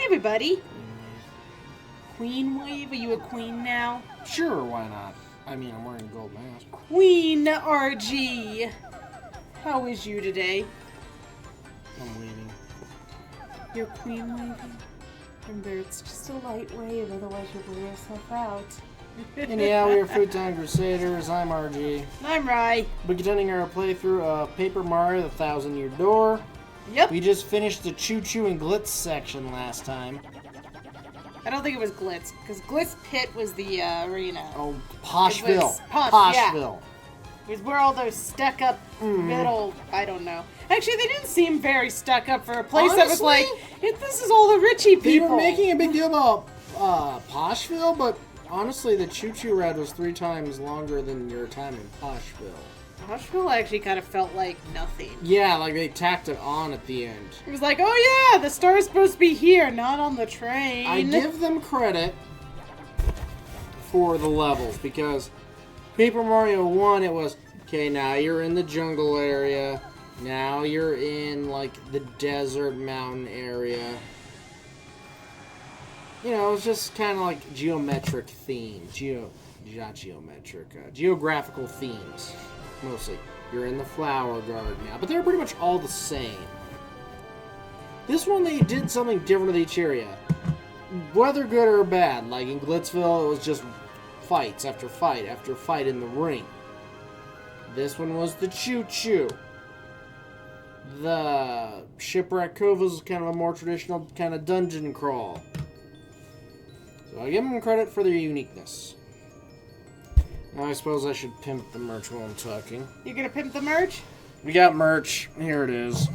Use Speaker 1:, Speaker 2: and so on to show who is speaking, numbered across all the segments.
Speaker 1: everybody. Queen Wave? Are you a queen now?
Speaker 2: Sure, why not? I mean, I'm wearing a gold mask.
Speaker 1: Queen RG. How is you today?
Speaker 2: I'm waiting.
Speaker 1: You're queen waving? Remember, it's just a light wave, otherwise you'll wear yourself out.
Speaker 2: And yeah, we are Futon Crusaders. I'm RG.
Speaker 1: I'm Rye.
Speaker 2: We're continuing our playthrough of Paper Mario: The Thousand-Year Door.
Speaker 1: Yep.
Speaker 2: We just finished the Choo Choo and Glitz section last time.
Speaker 1: I don't think it was Glitz, because Glitz Pit was the arena.
Speaker 2: Oh, Poshville.
Speaker 1: Poshville. It was where all those stuck-up middle, I don't know. Actually, they didn't seem very stuck-up for a place that was like, this is all the Richie people.
Speaker 2: They were making a big deal about Poshville, but honestly, the Choo Choo ride was 3 times longer than your time in Poshville.
Speaker 1: Poshville actually kind of felt like nothing.
Speaker 2: Yeah, like they tacked it on at the end.
Speaker 1: It was like, oh yeah, the star's supposed to be here, not on the train.
Speaker 2: I give them credit for the levels, because Paper Mario 1, it was, okay, now you're in the jungle area, now you're in, like, the desert mountain area. You know, it's just kind of like geometric themes. Not geometric, geographical themes. Mostly. You're in the flower garden now. But they're pretty much all the same. This one, they did something different with each area. Whether good or bad. Like in Glitzville, it was just fights after fight after fight in the ring. This one was the Choo Choo. The Shipwreck Cove was kind of a more traditional kind of dungeon crawl. So I give them credit for their uniqueness. Now I suppose I should pimp the merch while I'm talking.
Speaker 1: You're gonna pimp the merch?
Speaker 2: We got merch. Here it is.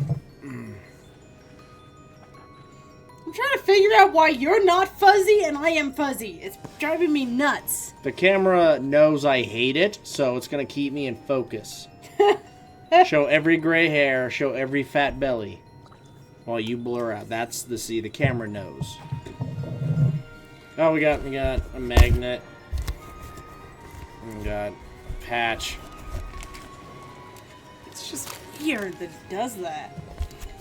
Speaker 1: I'm trying to figure out why you're not fuzzy and I am fuzzy. It's driving me nuts.
Speaker 2: The camera knows I hate it, so it's gonna keep me in focus. Show every gray hair, show every fat belly. While you blur out. That's the camera knows. Oh, we got a magnet. We got a patch.
Speaker 1: It's just weird that it does that.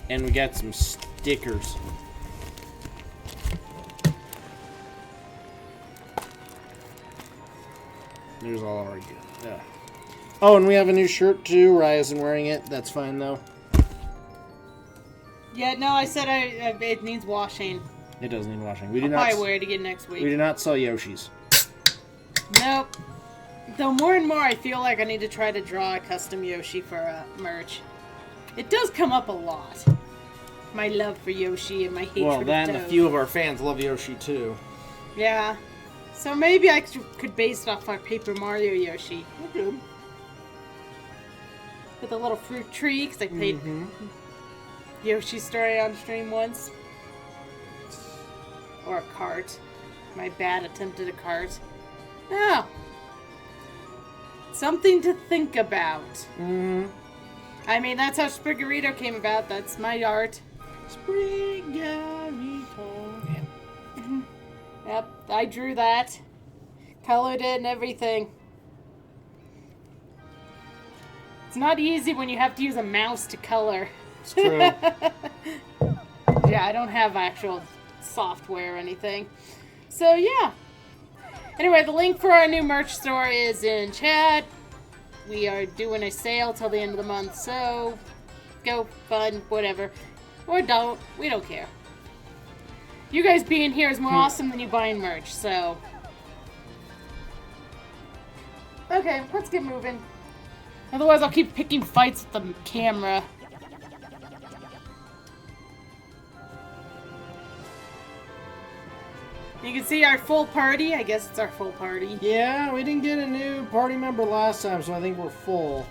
Speaker 2: And we got some stickers. There's all already good. Yeah. Oh, and we have a new shirt too. Rye isn't wearing it. That's fine though.
Speaker 1: Yeah, no, I said it needs washing.
Speaker 2: It does need washing.
Speaker 1: I'll probably wear it again next week.
Speaker 2: We do not sell Yoshis.
Speaker 1: Nope. Though more and more I feel like I need to try to draw a custom Yoshi for merch. It does come up a lot. My love for Yoshi and my hatred of Toad.
Speaker 2: Well, then a few of our fans love Yoshi too.
Speaker 1: Yeah. So maybe I could base it off our Paper Mario Yoshi.
Speaker 2: Okay.
Speaker 1: With a little fruit tree, because I played Yoshi's Story on stream once. Or a cart. My bad attempt at a cart. Oh. Something to think about. I mean, that's how Spriggerito came about. That's my art.
Speaker 2: Spriggerito. Yeah.
Speaker 1: Yep, I drew that. Colored it and everything. It's not easy when you have to use a mouse to color.
Speaker 2: It's true.
Speaker 1: Yeah, I don't have actual software or anything. So, yeah. Anyway, the link for our new merch store is in chat. We are doing a sale till the end of the month, so go, fun, whatever. Or don't. We don't care. You guys being here is more awesome than you buying merch, so. Okay, let's get moving. Otherwise, I'll keep picking fights with the camera. You can see our full party. I guess it's our full party.
Speaker 2: Yeah, we didn't get a new party member last time, so I think we're full.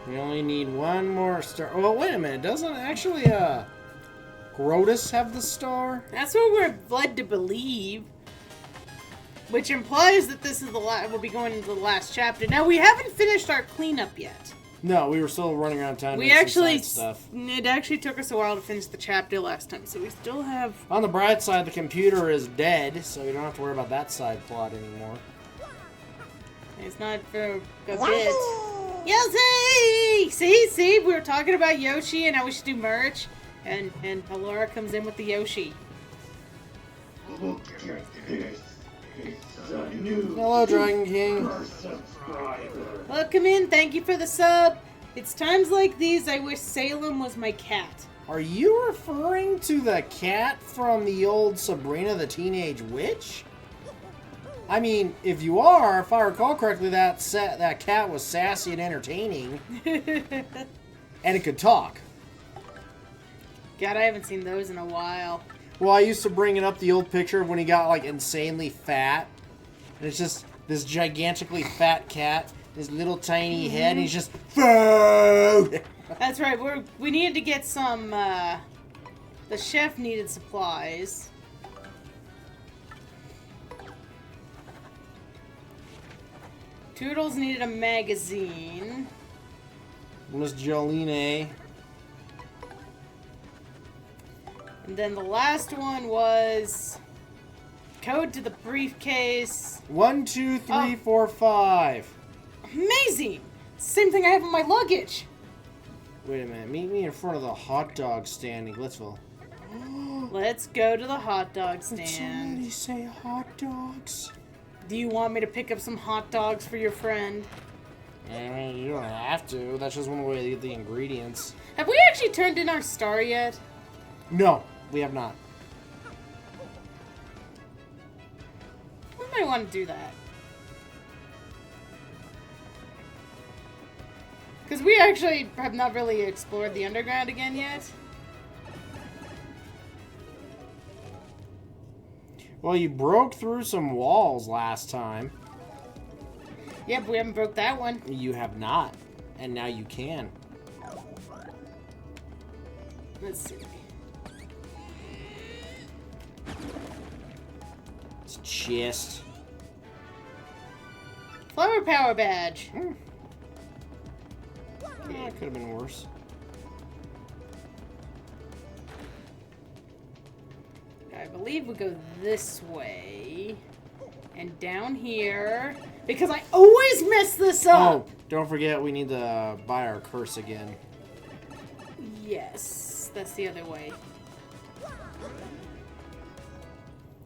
Speaker 2: We only need one more star. Oh, wait a minute. Doesn't actually, Grotus have the star?
Speaker 1: That's what we're led to believe. Which implies that this is we'll be going into the last chapter. Now, we haven't finished our cleanup yet.
Speaker 2: No, we were still running around town doing some side stuff.
Speaker 1: It actually took us a while to finish the chapter last time, so we still have...
Speaker 2: On the bright side, the computer is dead, so you don't have to worry about that side plot anymore.
Speaker 1: It's not for a bit. Yoshi! See, we were talking about Yoshi and how we should do merch, and Laura comes in with the Yoshi.
Speaker 3: Look at this. It's a new
Speaker 2: Hello, Dragon King.
Speaker 3: subscriber.
Speaker 1: Welcome in, thank you for the sub. It's times like these I wish Salem was my cat.
Speaker 2: Are you referring to the cat from the old Sabrina the Teenage Witch? I mean, if you are, if I recall correctly, that cat was sassy and entertaining. And it could talk.
Speaker 1: God, I haven't seen those in a while.
Speaker 2: Well, I used to bring it up the old picture of when he got, like, insanely fat. And it's just this gigantically fat cat, his little tiny head, and he's just, food!
Speaker 1: That's right, we needed to get some, the chef needed supplies. Toodles needed a magazine.
Speaker 2: Miss Jolene.
Speaker 1: And then the last one was code to the briefcase.
Speaker 2: 1, 2, 3, 4, 5.
Speaker 1: Amazing! Same thing I have in my luggage.
Speaker 2: Wait a minute. Meet me in front of the hot dog stand in Glitzville.
Speaker 1: Let's go to the hot dog
Speaker 2: Did somebody
Speaker 1: stand.
Speaker 2: say hot dogs?
Speaker 1: Do you want me to pick up some hot dogs for your friend?
Speaker 2: I mean, you don't have to. That's just one way to get the ingredients.
Speaker 1: Have we actually turned in our star yet?
Speaker 2: No, we have not.
Speaker 1: We might want to do that. Because we actually have not really explored the underground again yet.
Speaker 2: Well, you broke through some walls last time.
Speaker 1: Yep, we haven't broke that one.
Speaker 2: You have not. And now you can.
Speaker 1: Let's see.
Speaker 2: It's a chest.
Speaker 1: Flower power badge.
Speaker 2: Yeah, it could have been worse.
Speaker 1: I believe we go this way. And down here. Because I always mess this up!
Speaker 2: Oh, don't forget we need to buy our curse again.
Speaker 1: Yes, that's the other way.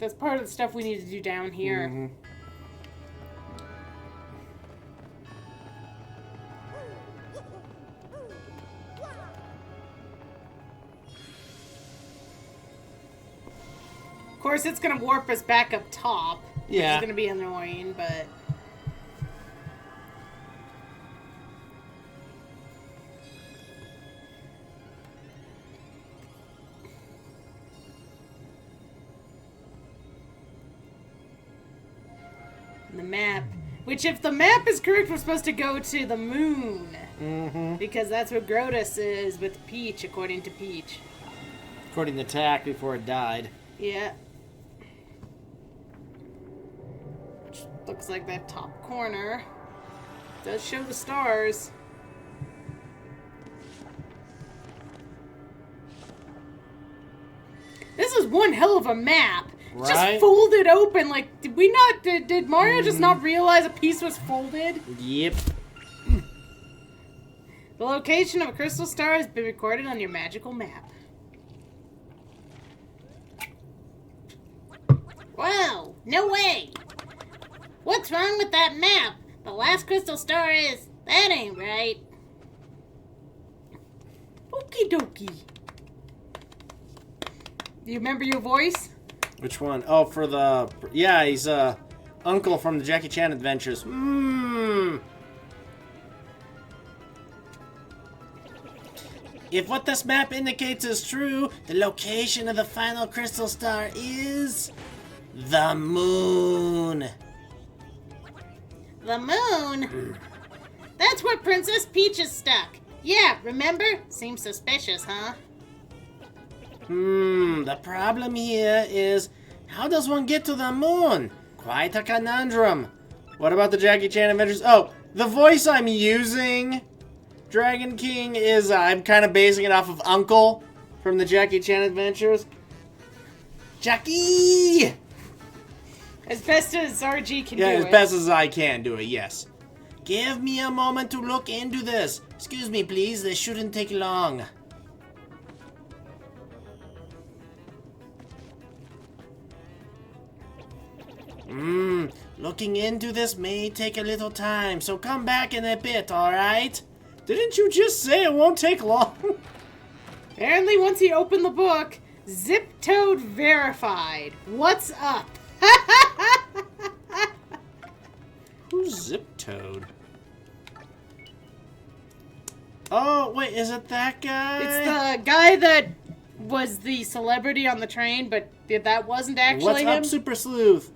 Speaker 1: That's part of the stuff we need to do down here.
Speaker 2: Mhm.
Speaker 1: Of course, it's gonna warp us back up top.
Speaker 2: Yeah.
Speaker 1: Which is gonna be annoying, but... The map. Which, if the map is correct, we're supposed to go to the moon.
Speaker 2: Mm-hmm.
Speaker 1: Because that's what Grotus is with Peach, according to Peach.
Speaker 2: According to Tack before it died.
Speaker 1: Yeah. Which looks like that top corner does show the stars. This is one hell of a map.
Speaker 2: Right?
Speaker 1: Just folded open. Like, did we not? Did Mario just not realize a piece was folded?
Speaker 2: Yep.
Speaker 1: The location of a crystal star has been recorded on your magical map. Whoa! No way! What's wrong with that map? The last crystal star is... That ain't right. Okie dokie. Do you remember your voice?
Speaker 2: Which one? Oh, for the... Yeah, he's Uncle from the Jackie Chan Adventures. If what this map indicates is true, the location of the final crystal star is... the moon.
Speaker 1: The moon? That's where Princess Peach is stuck. Yeah, remember? Seems suspicious, huh?
Speaker 2: The problem here is, how does one get to the moon? Quite a conundrum. What about the Jackie Chan Adventures? Oh, the voice I'm using, Dragon King, is, I'm kind of basing it off of Uncle from the Jackie Chan Adventures. Jackie!
Speaker 1: As best as RG can
Speaker 2: Yeah,
Speaker 1: do
Speaker 2: as
Speaker 1: it.
Speaker 2: best as I can do it, yes. Give me a moment to look into this. Excuse me, please. This shouldn't take long. Looking into this may take a little time, so come back in a bit, alright? Didn't you just say it won't take long?
Speaker 1: Apparently, once he opened the book, Zip Toad verified. What's up?
Speaker 2: Who's Zip Toad? Oh, wait, is it that guy?
Speaker 1: It's the guy that was the celebrity on the train, but that wasn't actually
Speaker 2: What's
Speaker 1: him.
Speaker 2: up, Super Sleuth?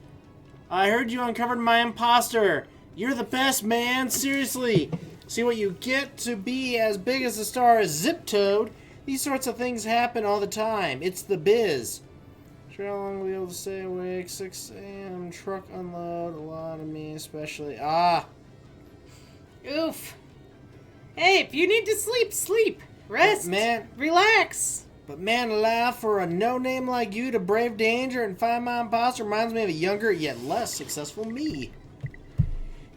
Speaker 2: I heard you uncovered my imposter. You're the best, man. Seriously. See what you get to be as big as the star is Zip Toad. These sorts of things happen all the time. It's the biz. Sure, how long will we be able to stay awake? 6 a.m. Truck unload. A lot of me, especially.
Speaker 1: Oof. Hey, if you need to sleep, sleep. Rest.
Speaker 2: But man,
Speaker 1: relax.
Speaker 2: But man alive, for a no-name like you to brave danger and find my imposter reminds me of a younger yet less successful me.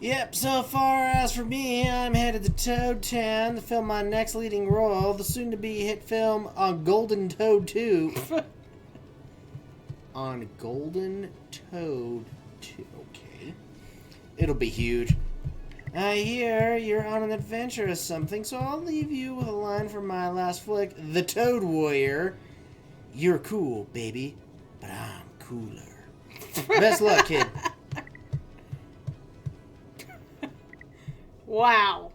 Speaker 2: Yep, so far as for me, I'm headed to Toad Town to film my next leading role, the soon-to-be hit film on Golden Toad 2. On Golden Toad 2, okay. It'll be huge. I hear you're on an adventure or something, so I'll leave you with a line from my last flick, The Toad Warrior. You're cool, baby, but I'm cooler. Best luck, kid.
Speaker 1: Wow.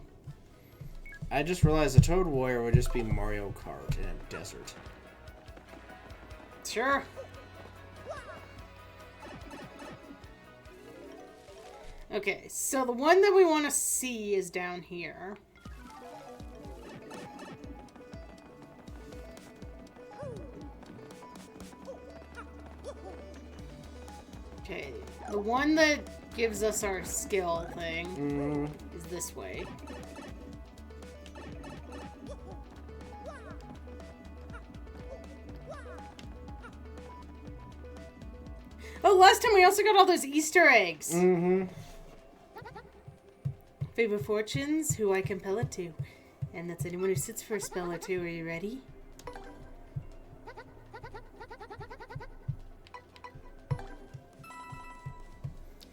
Speaker 2: I just realized the Toad Warrior would just be Mario Kart in a desert.
Speaker 1: Sure. Okay, so the one that we want to see is down here. Okay, the one that gives us our skill thing is this way. Oh, last time we also got all those Easter eggs. Favor fortunes, who I compel it to. And that's anyone who sits for a spell or two. Are you ready?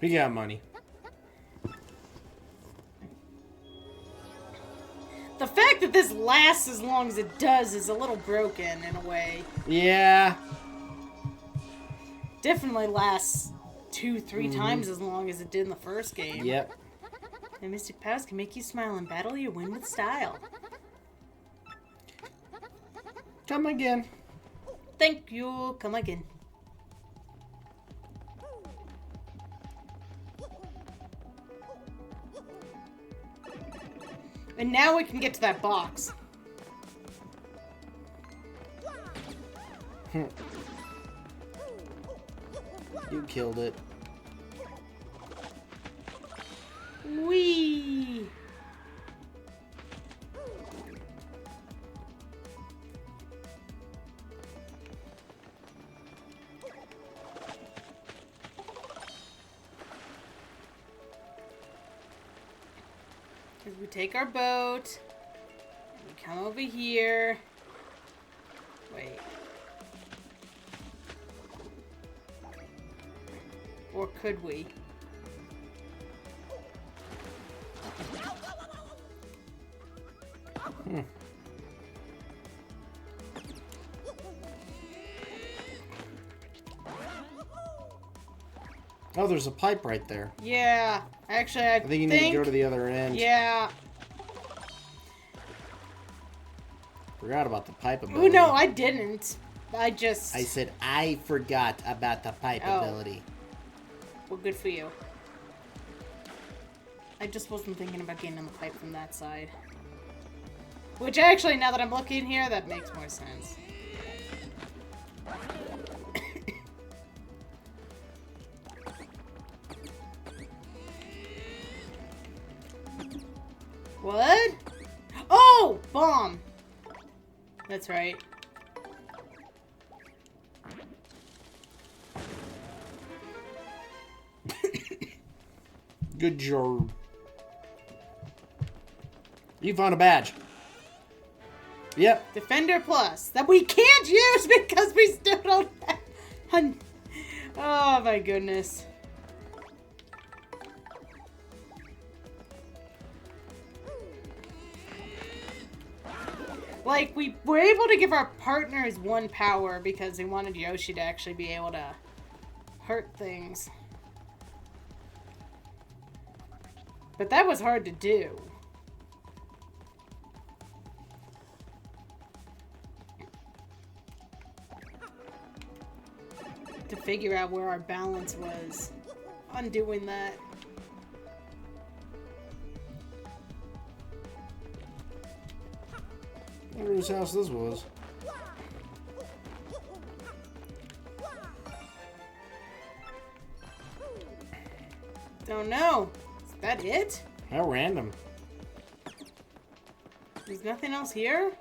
Speaker 2: We got money.
Speaker 1: The fact that this lasts as long as it does is a little broken in a way.
Speaker 2: Yeah.
Speaker 1: Definitely lasts 2-3 times as long as it did in the first game.
Speaker 2: Yep.
Speaker 1: And mystic powers can make you smile in battle. You win with style.
Speaker 2: Come again.
Speaker 1: Thank you. Come again. And now we can get to that box.
Speaker 2: You killed it.
Speaker 1: Whee! Because we take our boat, and we come over here. Wait. Or could we?
Speaker 2: Oh, there's a pipe right there.
Speaker 1: Yeah. Actually, I
Speaker 2: think you need to go to the other end.
Speaker 1: Yeah.
Speaker 2: Forgot about the pipe ability.
Speaker 1: Oh, no, I didn't. I
Speaker 2: said I forgot about the pipe ability.
Speaker 1: Well, good for you. I just wasn't thinking about getting on the pipe from that side. Which actually, now that I'm looking here, that makes more sense. What? Oh! Bomb! That's right.
Speaker 2: Good job. You found a badge. Yep.
Speaker 1: Defender Plus. That we can't use because we still don't have... Oh my goodness. Like, we were able to give our partners 1 power because they wanted Yoshi to actually be able to hurt things. But that was hard to do. To figure out where our balance was on doing that.
Speaker 2: I wonder whose house this was.
Speaker 1: Don't know. Is that it?
Speaker 2: How random.
Speaker 1: There's nothing else here?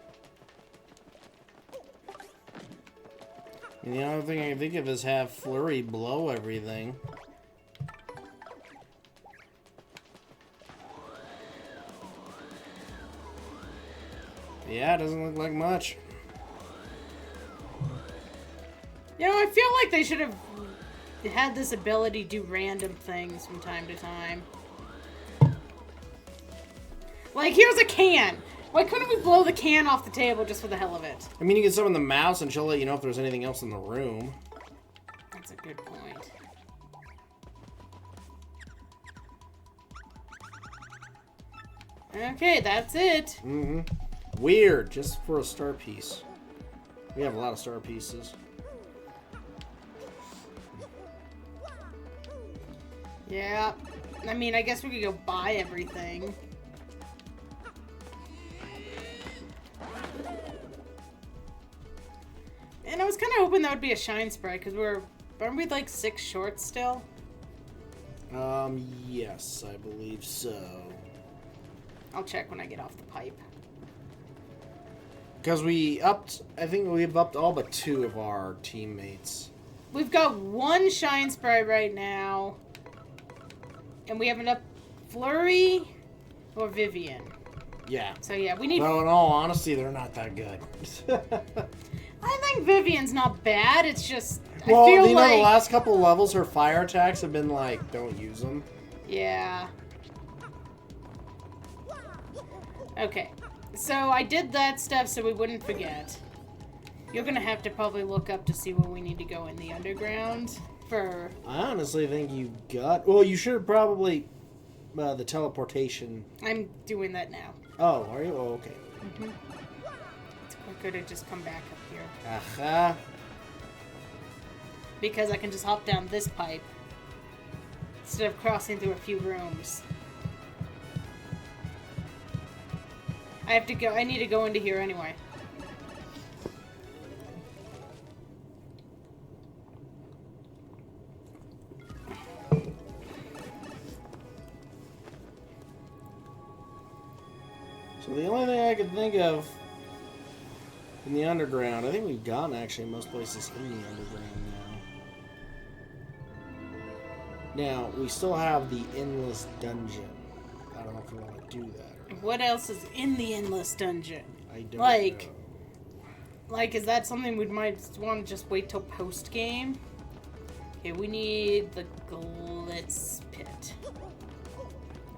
Speaker 2: And the only thing I can think of is have Flurry blow everything. Yeah, it doesn't look like much.
Speaker 1: You know, I feel like they should have had this ability do random things from time to time. Like, here's a can. Why couldn't we blow the can off the table just for the hell of it?
Speaker 2: I mean, you can summon the mouse and she'll let you know if there's anything else in the room.
Speaker 1: That's a good point. Okay, that's it.
Speaker 2: Mm-hmm. Weird, just for a star piece. We have a lot of star pieces.
Speaker 1: Yeah. I mean, I guess we could go buy everything. And I was kind of hoping that would be a shine spray, because aren't we like 6 short still?
Speaker 2: Yes, I believe so.
Speaker 1: I'll check when I get off the pipe.
Speaker 2: Because I think we've upped all but 2 of our teammates.
Speaker 1: We've got 1 shine spray right now. And we have enough Flurry or Vivian.
Speaker 2: Yeah.
Speaker 1: So yeah, we need...
Speaker 2: Well, in all honesty, they're not that good.
Speaker 1: I think Vivian's not bad, it's just...
Speaker 2: Well,
Speaker 1: I feel
Speaker 2: you
Speaker 1: like...
Speaker 2: know, the last couple levels, her fire attacks have been like, don't use them.
Speaker 1: Yeah. Okay. So I did that stuff so we wouldn't forget. You're gonna have to probably look up to see where we need to go in the underground for... I
Speaker 2: honestly think you got... Well, you should probably... the teleportation...
Speaker 1: I'm doing that now.
Speaker 2: Oh, are you? Oh, okay.
Speaker 1: Mm-hmm. It's quicker to just come back up here.
Speaker 2: Aha.
Speaker 1: Because I can just hop down this pipe instead of crossing through a few rooms. I need to go into here anyway.
Speaker 2: So the only thing I could think of in the underground, I think we've gotten actually most places in the underground now. Now, we still have the endless dungeon. I don't know if you want to do that.
Speaker 1: What else is in the endless dungeon?
Speaker 2: I don't
Speaker 1: know.
Speaker 2: Like,
Speaker 1: is that something we might want to just wait till post-game? Okay, we need the Glitz Pit.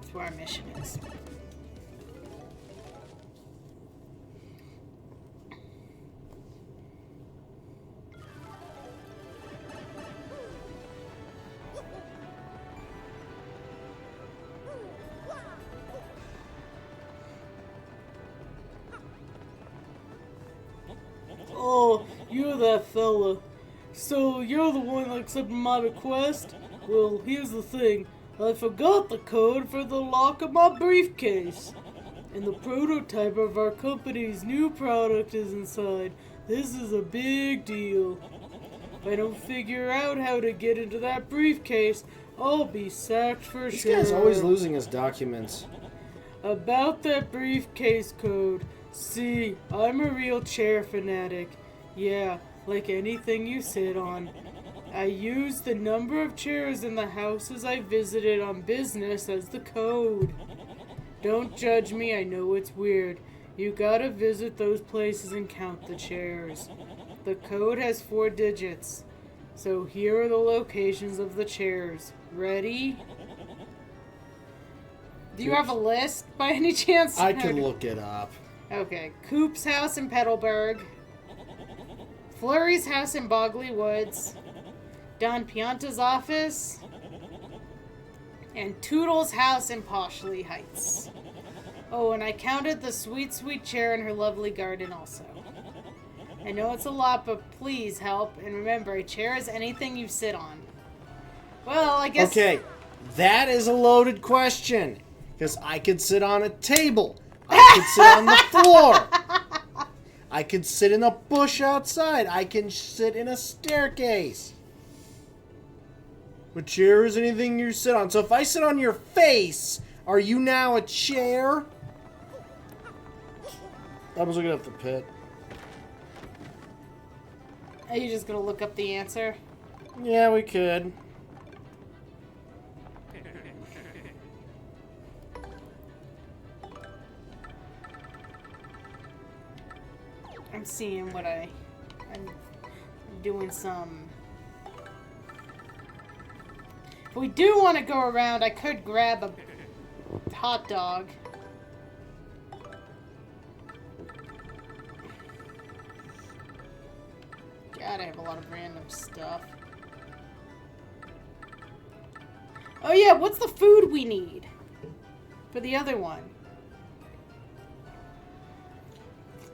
Speaker 1: That's where our mission is. Oh, you're that fella. So, you're the one that accepted my request? Well, here's the thing. I forgot the code for the lock of my briefcase. And the prototype of our company's new product is inside. This is a big deal. If I don't figure out how to get into that briefcase, I'll be sacked for sure.
Speaker 2: This guy's always losing his documents.
Speaker 1: About that briefcase code. See, I'm a real chair fanatic. Yeah, like anything you sit on. I use the number of chairs in the houses I visited on business as the code. Don't judge me, I know it's weird. You gotta visit those places and count the chairs. The code has 4 digits. So here are the locations of the chairs. Ready? Do you have a list by any chance?
Speaker 2: I can look it up.
Speaker 1: Okay. Coop's house in Petalburg. Flurry's house in Bogley Woods. Don Pianta's office. And Toodle's house in Poshley Heights. Oh, and I counted the sweet, sweet chair in her lovely garden also. I know it's a lot, but please help. And remember, a chair is anything you sit on. Well, I guess...
Speaker 2: Okay, that is a loaded question. Because I could sit on a table. I could sit on the floor. I could sit in a bush outside. I can sit in a staircase. A chair is anything you sit on. So if I sit on your face, are you now a chair? I was looking at the pit.
Speaker 1: Are you just gonna look up the answer?
Speaker 2: Yeah, we could.
Speaker 1: I'm seeing what I'm doing some... If we do want to go around, I could grab a hot dog. God, I have a lot of random stuff. Oh yeah, what's the food we need for the other one?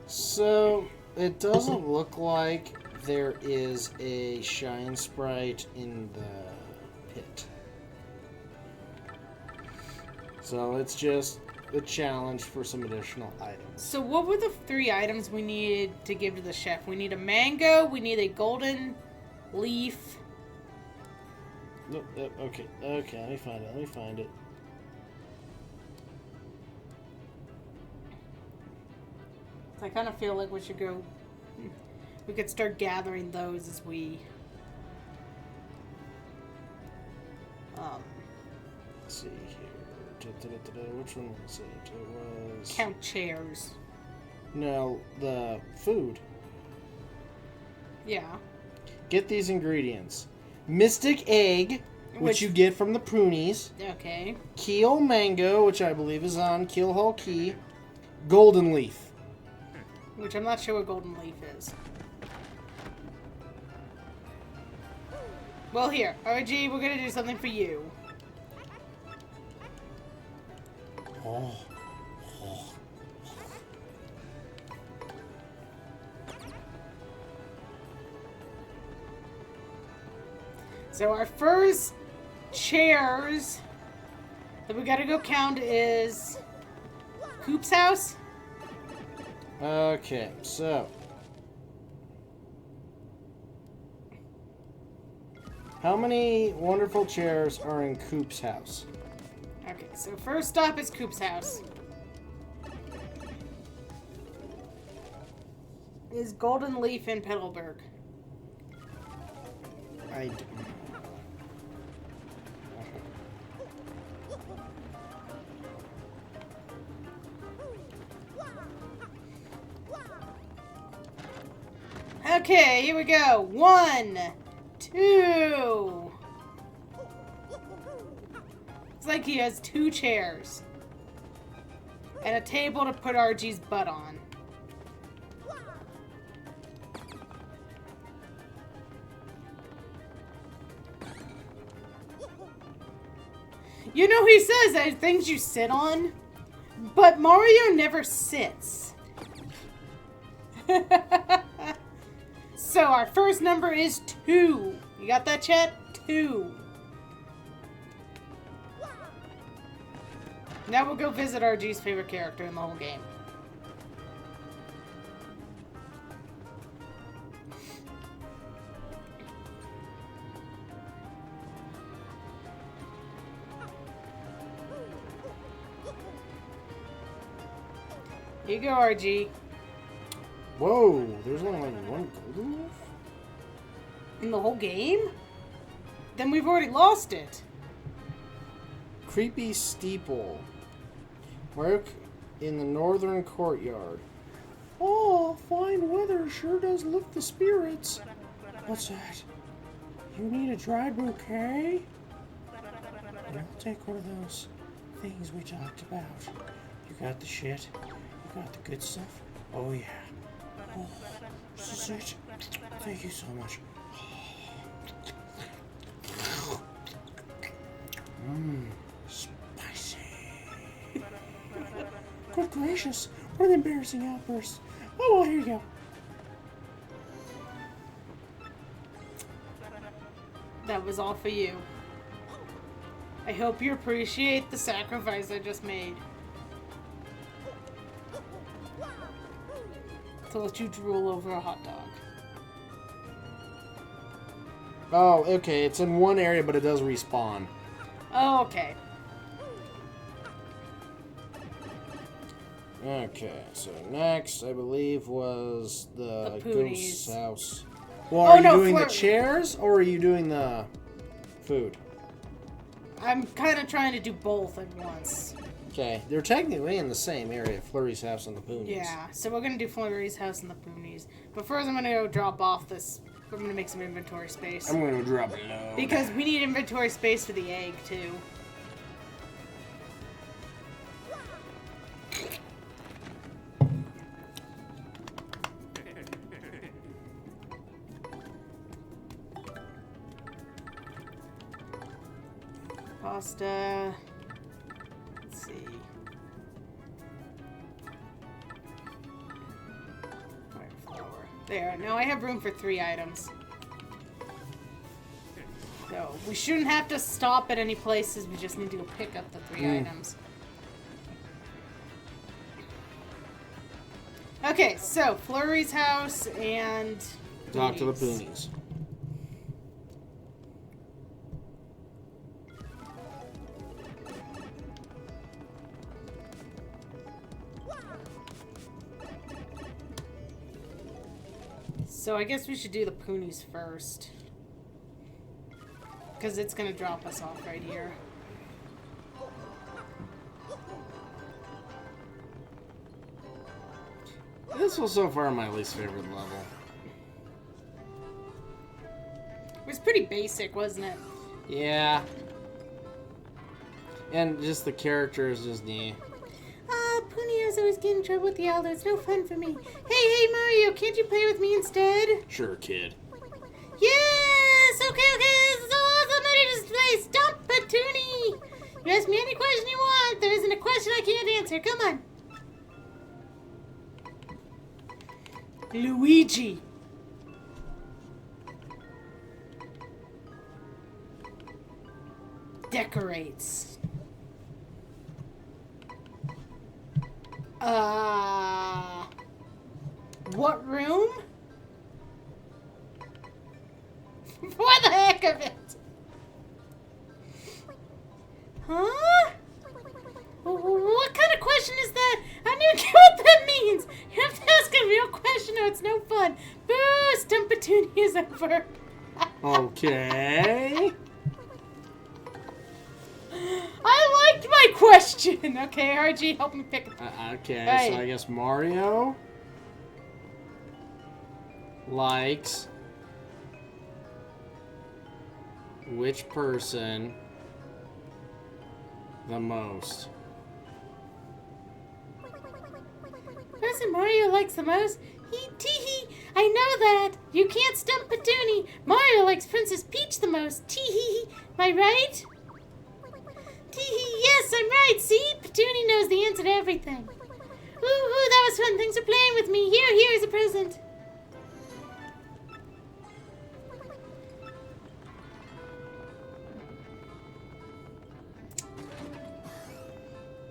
Speaker 2: So, it doesn't look like there is a shine sprite in the pit. So, it's just a challenge for some additional items.
Speaker 1: So what were the 3 items we needed to give to the chef? We need a mango, we need a golden leaf.
Speaker 2: No, okay, let me find it.
Speaker 1: I kind of feel like we should go... We could start gathering those as we...
Speaker 2: Let's see here. Which one was it? It was...
Speaker 1: Count chairs.
Speaker 2: No, the food.
Speaker 1: Yeah.
Speaker 2: Get these ingredients. Mystic egg, which you get from the Pruneys.
Speaker 1: Okay.
Speaker 2: Keel mango, which I believe is on Keel Hall Key. Golden leaf.
Speaker 1: Which I'm not sure what golden leaf is. Well, here. RG, we're gonna do something for you.
Speaker 2: Oh.
Speaker 1: So our first chairs that we gotta go count is Coop's house.
Speaker 2: Okay, so how many wonderful chairs are in Coop's house?
Speaker 1: Okay, so first stop is Coop's house. Is Golden Leaf in Petalburg?
Speaker 2: I d-
Speaker 1: Okay, here we go. 1, 2. It's like he has 2 chairs. And a table to put RG's butt on. You know, he says that things you sit on, but Mario never sits. So our first number is 2. You got that, chat? 2. Now we'll go visit RG's favorite character in the whole game. Here you go, RG.
Speaker 2: Whoa, there's only like 1 golden leaf?
Speaker 1: In the whole game? Then we've already lost it.
Speaker 2: Creepy steeple. Work in the northern courtyard. Oh, fine weather sure does lift the spirits. What's that? You need a dried bouquet? And I'll take one of those things we talked about. You got the shit. You got the good stuff. Oh, yeah. Oh, this is it. Thank you so much. Mmm, spicy. Good gracious, what an embarrassing outburst. Oh, well, here you go.
Speaker 1: That was all for you. I hope you appreciate the sacrifice I just made. To let you drool over a hot dog.
Speaker 2: Oh, okay, it's in one area, but it does respawn.
Speaker 1: Oh, okay.
Speaker 2: Okay, so next, I believe, was the
Speaker 1: Poonies.
Speaker 2: ghost house. Well,
Speaker 1: Oh,
Speaker 2: are you
Speaker 1: no,
Speaker 2: doing the
Speaker 1: Flurry.
Speaker 2: chairs, or are you doing the food?
Speaker 1: I'm kind of trying to do both at once.
Speaker 2: Okay, they're technically in the same area, Flurry's house and the Poonies.
Speaker 1: Yeah, so we're going to do Flurry's house and the Poonies. But first I'm going to go drop off this. I'm going to make some inventory space.
Speaker 2: I'm going to drop it low.
Speaker 1: Because we need inventory space for the egg, too. Pasta. Let's see. Fire flour. There. Now I have room for 3 items. So we shouldn't have to stop at any places. We just need to go pick up the 3 items. Okay, so Flurry's house and
Speaker 2: Talk to the
Speaker 1: Poonies.
Speaker 2: Poonies.
Speaker 1: So I guess we should do the Poonies first. Because it's going to drop us off right here.
Speaker 2: This was so far my least favorite level.
Speaker 1: It was pretty basic, wasn't it?
Speaker 2: Yeah. And just the characters just neat.
Speaker 1: Poonio's always getting in trouble with the elder. It's no fun for me. Hey, Mario, can't you play with me instead?
Speaker 2: Sure, kid.
Speaker 1: Yes! Okay, this is awesome. I need to play Stump Patoonie. You ask me any question you want. There isn't a question I can't answer. Come on. Luigi. Decorates. What room? For the heck of it. Huh? What kind of question is that? I don't even get what that means. You have to ask a real question or it's no fun. Boo! Stumpatoony is over.
Speaker 2: Okay.
Speaker 1: I liked my question. Okay, RG, help me pick.
Speaker 2: Okay,
Speaker 1: Right.
Speaker 2: so I guess Mario likes which person the most?
Speaker 1: Person Mario likes the most? Tee-hee, I know that. You can't stump Patoonie. Mario likes Princess Peach the most. Tee-hee, am I right? Tee-hee, yes, I'm right. See? Patoonie knows the answer to everything. Ooh, that was fun. Thanks for playing with me. Here's a present.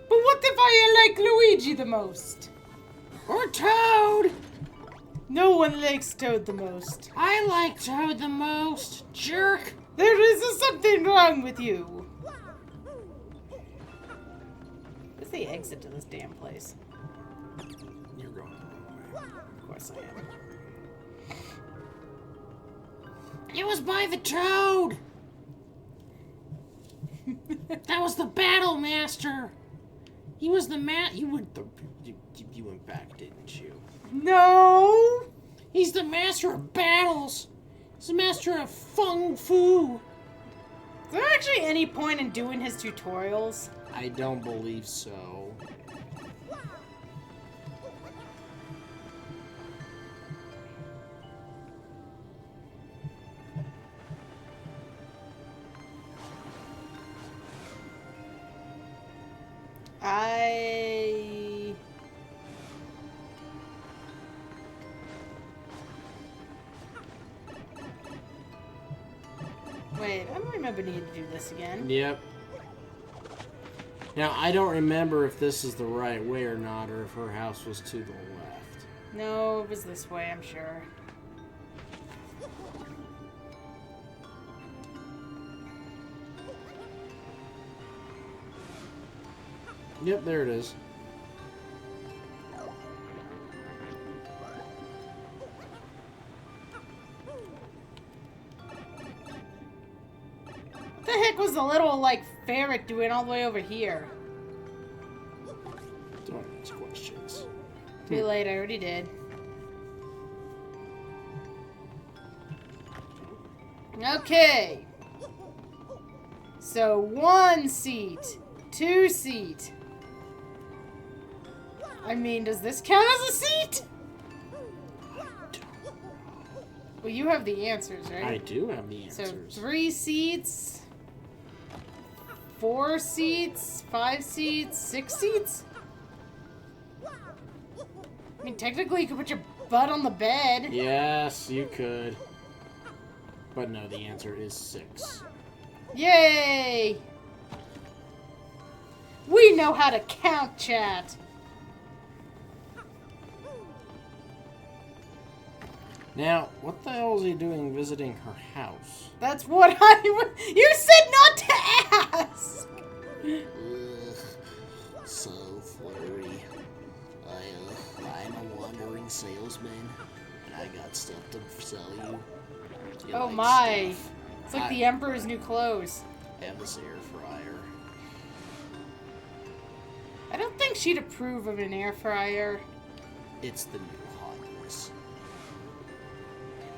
Speaker 1: But what if I like Luigi the most?
Speaker 2: Or Toad?
Speaker 1: No one likes Toad the most.
Speaker 2: I like Toad the most, jerk.
Speaker 1: There is something wrong with you. Where's the exit to this damn place?
Speaker 2: You're going the wrong way.
Speaker 1: Of course I am.
Speaker 2: It was by the Toad. That was the Battle Master. He was the man. You went back, didn't you?
Speaker 1: No!
Speaker 2: He's the master of battles. He's the master of feng fu.
Speaker 1: Is there actually any point in doing his tutorials?
Speaker 2: I don't believe so.
Speaker 1: Wait, I don't remember needing to do this again.
Speaker 2: Yep. Now, I don't remember if this is the right way or not, or if her house was to the left.
Speaker 1: No, it was this way, I'm sure.
Speaker 2: Yep, there it is.
Speaker 1: What the heck was the little, like, ferret doing all the way over here?
Speaker 2: Don't ask questions.
Speaker 1: Too late, I already did. Okay. So, 1 seat. 2 seat. I mean, does this count as a seat? Well, you have the answers, right?
Speaker 2: I do have the
Speaker 1: So,
Speaker 2: answers.
Speaker 1: 3 seats. 4 seats. 5 seats. 6 seats? I mean, technically, you could put your butt on the bed.
Speaker 2: Yes, you could. But no, the answer is 6.
Speaker 1: Yay! We know how to count, chat.
Speaker 2: Now, what the hell is he doing visiting her house?
Speaker 1: That's what you said not to ask!
Speaker 2: Ugh, so flirty. I'm a wandering salesman, and I got stuff to sell you. You
Speaker 1: Oh
Speaker 2: like
Speaker 1: my.
Speaker 2: stuff?
Speaker 1: It's like the Emperor's new clothes.
Speaker 2: Have this air fryer.
Speaker 1: I don't think she'd approve of an air fryer.
Speaker 2: It's the new hotness.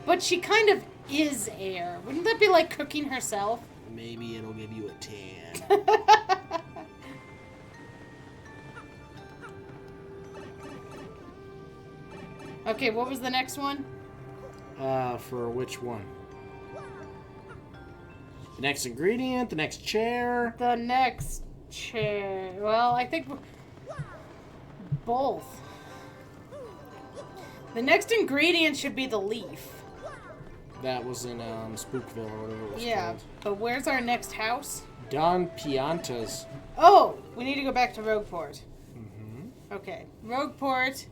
Speaker 1: But she kind of is air. Wouldn't that be like cooking herself?
Speaker 2: Maybe it'll give you a tan.
Speaker 1: Okay, what was the next one?
Speaker 2: For which one? The next ingredient, the next chair.
Speaker 1: The next chair. Well, I think both. The next ingredient should be the leaf.
Speaker 2: That was in Spookville or whatever it was
Speaker 1: Yeah,
Speaker 2: called.
Speaker 1: but where's our next house?
Speaker 2: Don Pianta's.
Speaker 1: Oh, we need to go back to Rogueport.
Speaker 2: Mm-hmm.
Speaker 1: Okay, Rogueport.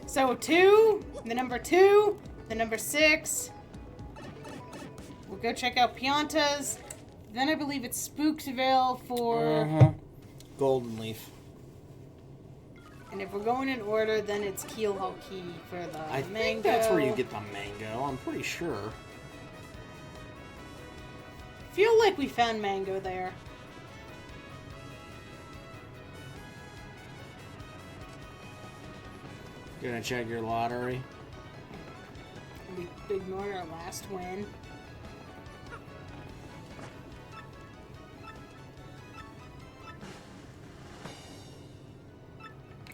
Speaker 1: So 2, the number 2, the number 6. We'll go check out Pianta's. Then I believe it's Spookville for...
Speaker 2: Golden Leaf.
Speaker 1: And if we're going in order, then it's Keelhaul-Key for the
Speaker 2: I
Speaker 1: mango.
Speaker 2: think that's where you get the mango. I'm pretty sure.
Speaker 1: Feel like we found mango there.
Speaker 2: Gonna check your lottery.
Speaker 1: We ignored our last win.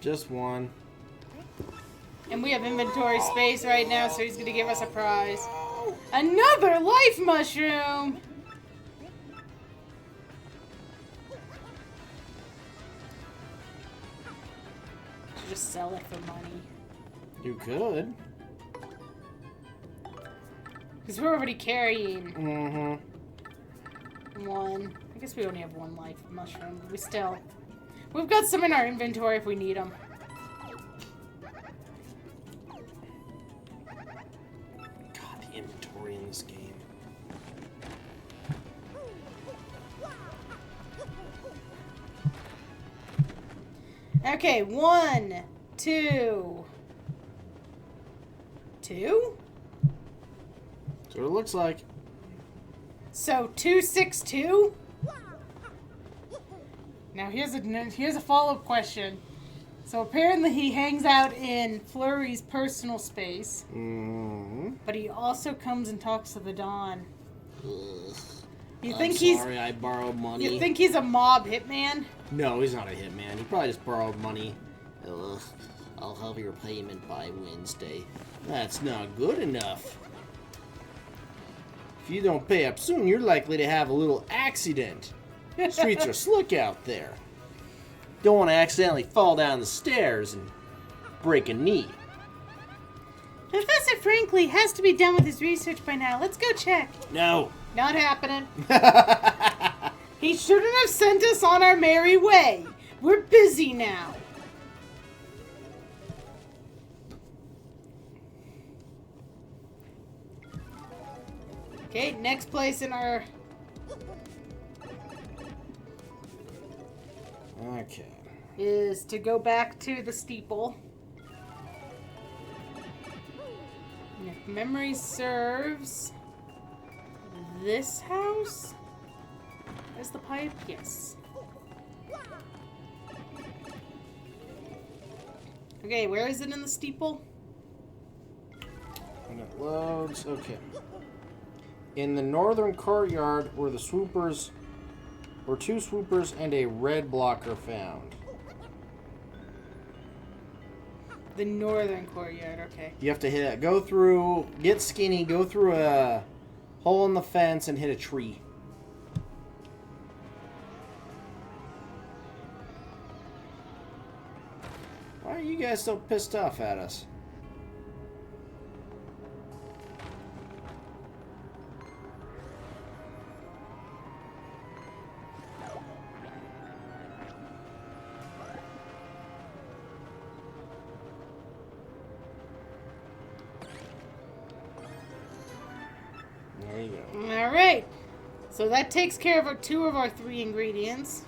Speaker 2: Just one.
Speaker 1: And we have inventory space right now, so he's gonna give us a prize. Another life mushroom! Should just sell it for money.
Speaker 2: You could.
Speaker 1: Because we're already carrying
Speaker 2: Mm-hmm.
Speaker 1: one. I guess we only have one life mushroom, but we still... We've got some in our inventory if we need them.
Speaker 2: God, the inventory in this game.
Speaker 1: Okay, 1, 2... 2?
Speaker 2: That's what it looks like.
Speaker 1: So 262? Now here's a follow-up question. So apparently he hangs out in Flurry's personal space, but he also comes and talks to the Dawn. You think
Speaker 2: sorry, I borrowed money.
Speaker 1: You think he's a mob hitman?
Speaker 2: No, he's not a hitman. He probably just borrowed money. Ugh, I'll have your payment by Wednesday. That's not good enough. If you don't pay up soon, you're likely to have a little accident. Streets are slick out there. Don't want to accidentally fall down the stairs and break a knee.
Speaker 1: Professor Franklin has to be done with his research by now. Let's go check.
Speaker 2: No.
Speaker 1: Not happening. He shouldn't have sent us on our merry way. We're busy now. Okay, next place in our...
Speaker 2: Okay.
Speaker 1: is to go back to the steeple. And if memory serves, this house is the pipe? Yes. Okay, where is it in the steeple?
Speaker 2: When it loads, okay. In the northern courtyard were the swoopers, were 2 swoopers and a red blocker found.
Speaker 1: The northern courtyard, okay.
Speaker 2: You have to hit it. Go through, get skinny, go through a hole in the fence and hit a tree. Why are you guys so pissed off at us? There you go.
Speaker 1: Alright. So that takes care of our 2 of our 3 ingredients.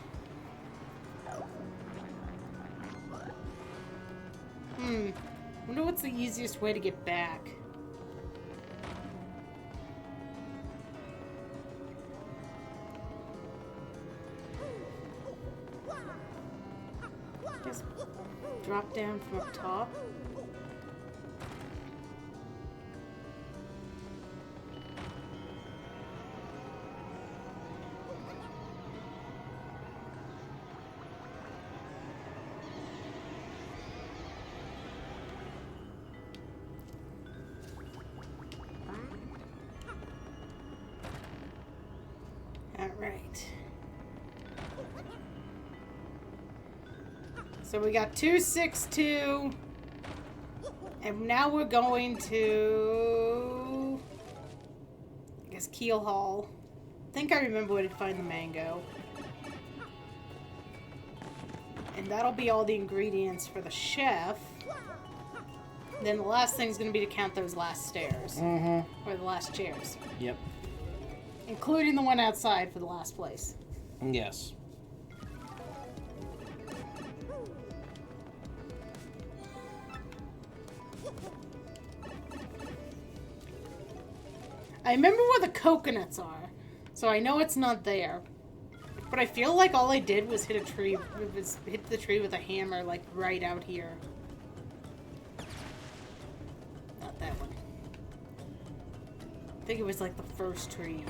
Speaker 1: Wonder what's the easiest way to get back. Just drop down from up top. Alright. So we got 262. And now we're going to... I guess Keel Hall. I think I remember where to find the mango. And that'll be all the ingredients for the chef. Then the last thing is going to be to count those last stairs. Or the last chairs.
Speaker 2: Yep.
Speaker 1: Including the one outside for the last place.
Speaker 2: Yes.
Speaker 1: I remember where the coconuts are, so I know it's not there. But I feel like all I did was hit the tree with a hammer, like right out here. Not that one. I think it was like the first tree.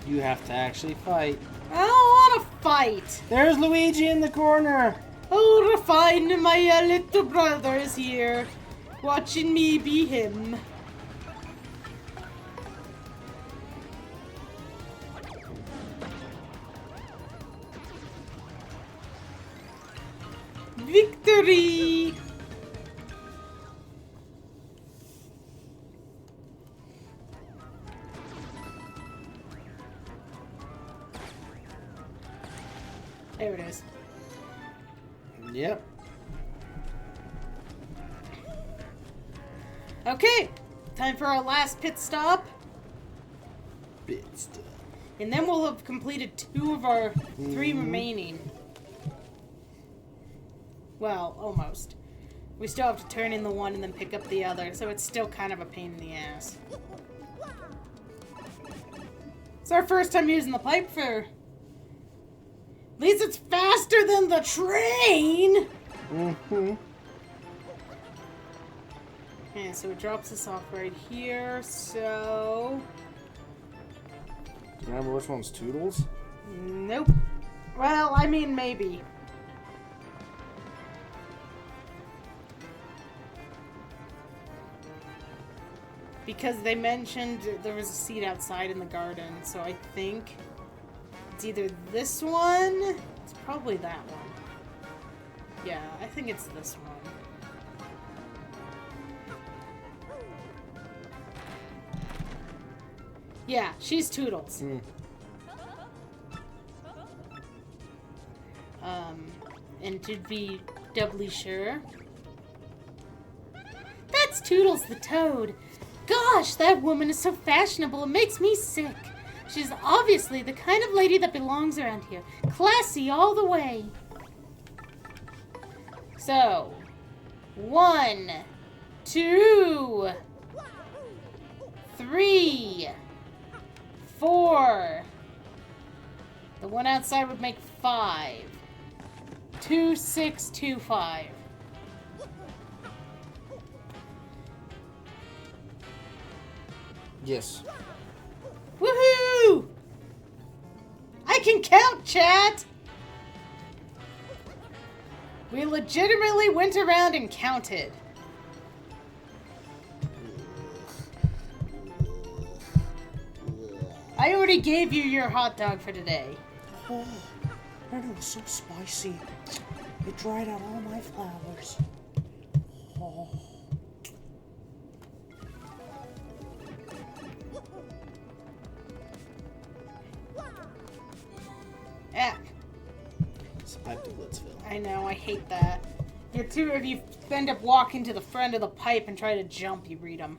Speaker 2: You have to actually fight.
Speaker 1: I don't want to fight.
Speaker 2: There's Luigi in the corner.
Speaker 1: Oh, refine my little brother is here, watching me be him. Victory! There it is.
Speaker 2: Yep.
Speaker 1: Okay, time for our last pit stop.
Speaker 2: Bit stuff.
Speaker 1: And then we'll have completed 2 of our 3 remaining. Well, almost. We still have to turn in the one and then pick up the other, so it's still kind of a pain in the ass. It's our first time using the pipe for... At least it's faster than the train!
Speaker 2: Mm-hmm.
Speaker 1: Okay, so it drops us off right here, so...
Speaker 2: Do you remember which one's Toodles?
Speaker 1: Nope. Well, I mean, maybe. Because they mentioned there was a seat outside in the garden, so I think it's either this one. It's probably that one. Yeah, I think it's this one. Yeah, she's Toodles.
Speaker 2: Mm.
Speaker 1: And to be doubly sure, that's Toodles the Toad. Gosh, that woman is so fashionable, it makes me sick. She's obviously the kind of lady that belongs around here. Classy all the way. So, 1, 2, 3, 4. The one outside would make 5. 2, 6, 2, 5.
Speaker 2: Yes.
Speaker 1: Woohoo! I can count, chat! We legitimately went around and counted. I already gave you your hot dog for today.
Speaker 2: Oh, that was so spicy. It dried out all my flowers. Oh.
Speaker 1: Ah,
Speaker 2: It's a pipe to Blitzville.
Speaker 1: I know, I hate that. If you end up walking to the front of the pipe and try to jump, you read them.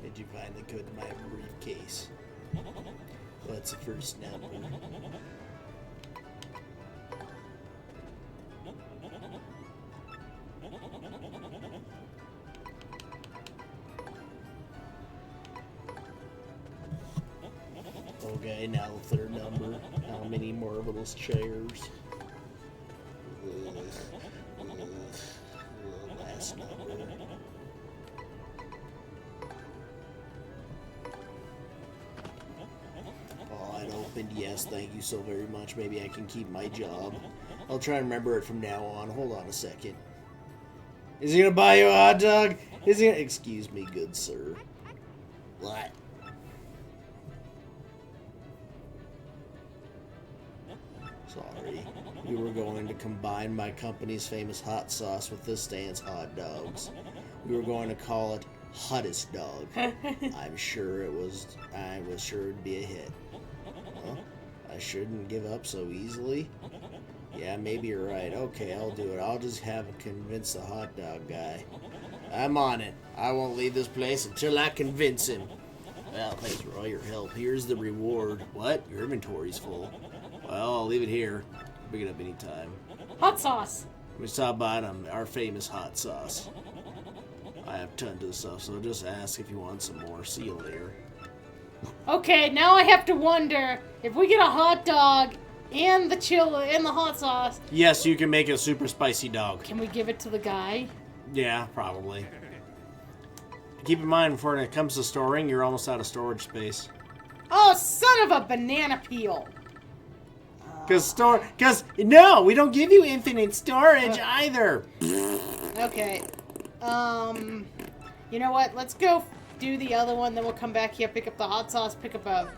Speaker 2: Did you find the code to my briefcase? What's the first number? Okay, now the third number. How many marvelous chairs? Last number. Oh, it opened. Yes, thank you so very much. Maybe I can keep my job. I'll try and remember it from now on. Hold on a second. Is he gonna buy you a hot dog? Is he gonna... Excuse me, good sir. What? Sorry. We were going to combine my company's famous hot sauce with this stand's hot dogs. We were going to call it Hottest Dog. I was sure it'd be a hit. Huh? I shouldn't give up so easily. Yeah, maybe you're right. Okay, I'll do it. I'll just have to convince the hot dog guy. I'm on it. I won't leave this place until I convince him. Well, thanks for all your help. Here's the reward. What? Your inventory's full. Well, I'll leave it here. Pick it up anytime.
Speaker 1: Hot sauce.
Speaker 2: Let me stop by on our famous hot sauce. I have tons of stuff, so just ask if you want some more. See you later.
Speaker 1: Okay, now I have to wonder if we get a hot dog and the chili and the hot sauce.
Speaker 2: Yes, you can make a super spicy dog.
Speaker 1: Can we give it to the guy?
Speaker 2: Yeah, probably. Keep in mind, before it comes to storing, you're almost out of storage space.
Speaker 1: Oh, son of a banana peel.
Speaker 2: Because no, we don't give you infinite storage either.
Speaker 1: Okay. You know what? Let's go do the other one, then we'll come back here, pick up the hot sauce, pick up a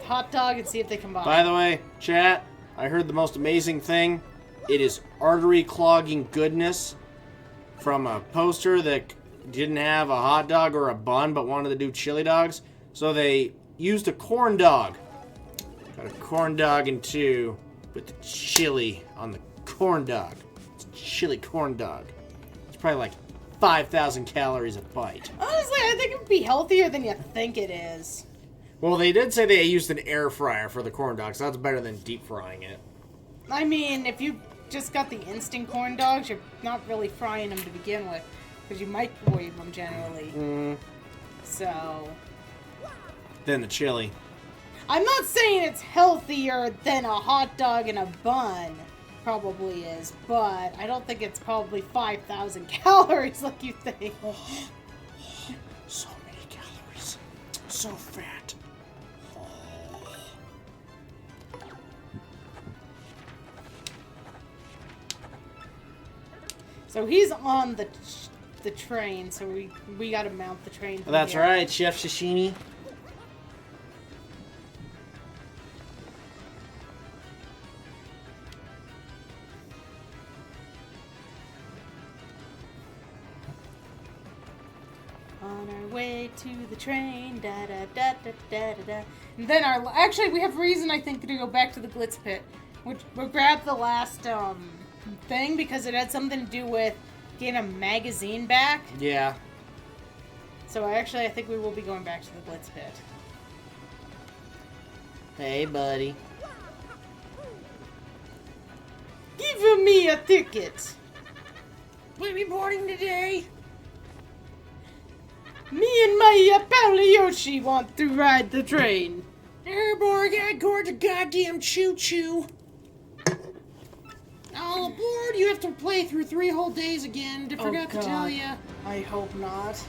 Speaker 1: hot dog, and see if they combine.
Speaker 2: By the way, chat, I heard the most amazing thing. It is artery clogging goodness from a poster that didn't have a hot dog or a bun, but wanted to do chili dogs. So they used a corn dog. Got a corn dog in two with the chili on the corn dog. It's a chili corn dog. It's probably like 5,000 calories a bite.
Speaker 1: Honestly, I think it would be healthier than you think it is.
Speaker 2: Well, they did say they used an air fryer for the corn dogs. So that's better than deep frying it.
Speaker 1: I mean, if you just got the instant corn dogs, you're not really frying them to begin with. Because you microwave them generally. So...
Speaker 2: Then the chili.
Speaker 1: I'm not saying it's healthier than a hot dog and a bun. Probably is. But I don't think it's probably 5,000 calories like you think.
Speaker 2: So many calories. So fat.
Speaker 1: So he's on the train, so we gotta mount the train.
Speaker 2: Well, that's right, Chef Sashimi.
Speaker 1: On our way to the train, da da da da da da da. And then actually we have reason I think to go back to the Glitz Pit, which we'll grab the last thing because it had something to do with getting a magazine back.
Speaker 2: Yeah.
Speaker 1: So I think we will be going back to the Glitz Pit.
Speaker 2: Hey, buddy.
Speaker 1: Give me a ticket.
Speaker 2: We're reporting today.
Speaker 1: Me and my pal Yoshi want to ride the train.
Speaker 2: Airborne, gotta go to goddamn choo-choo. All aboard, you have to play through 3 whole days again. Forgot to tell you.
Speaker 1: I hope not.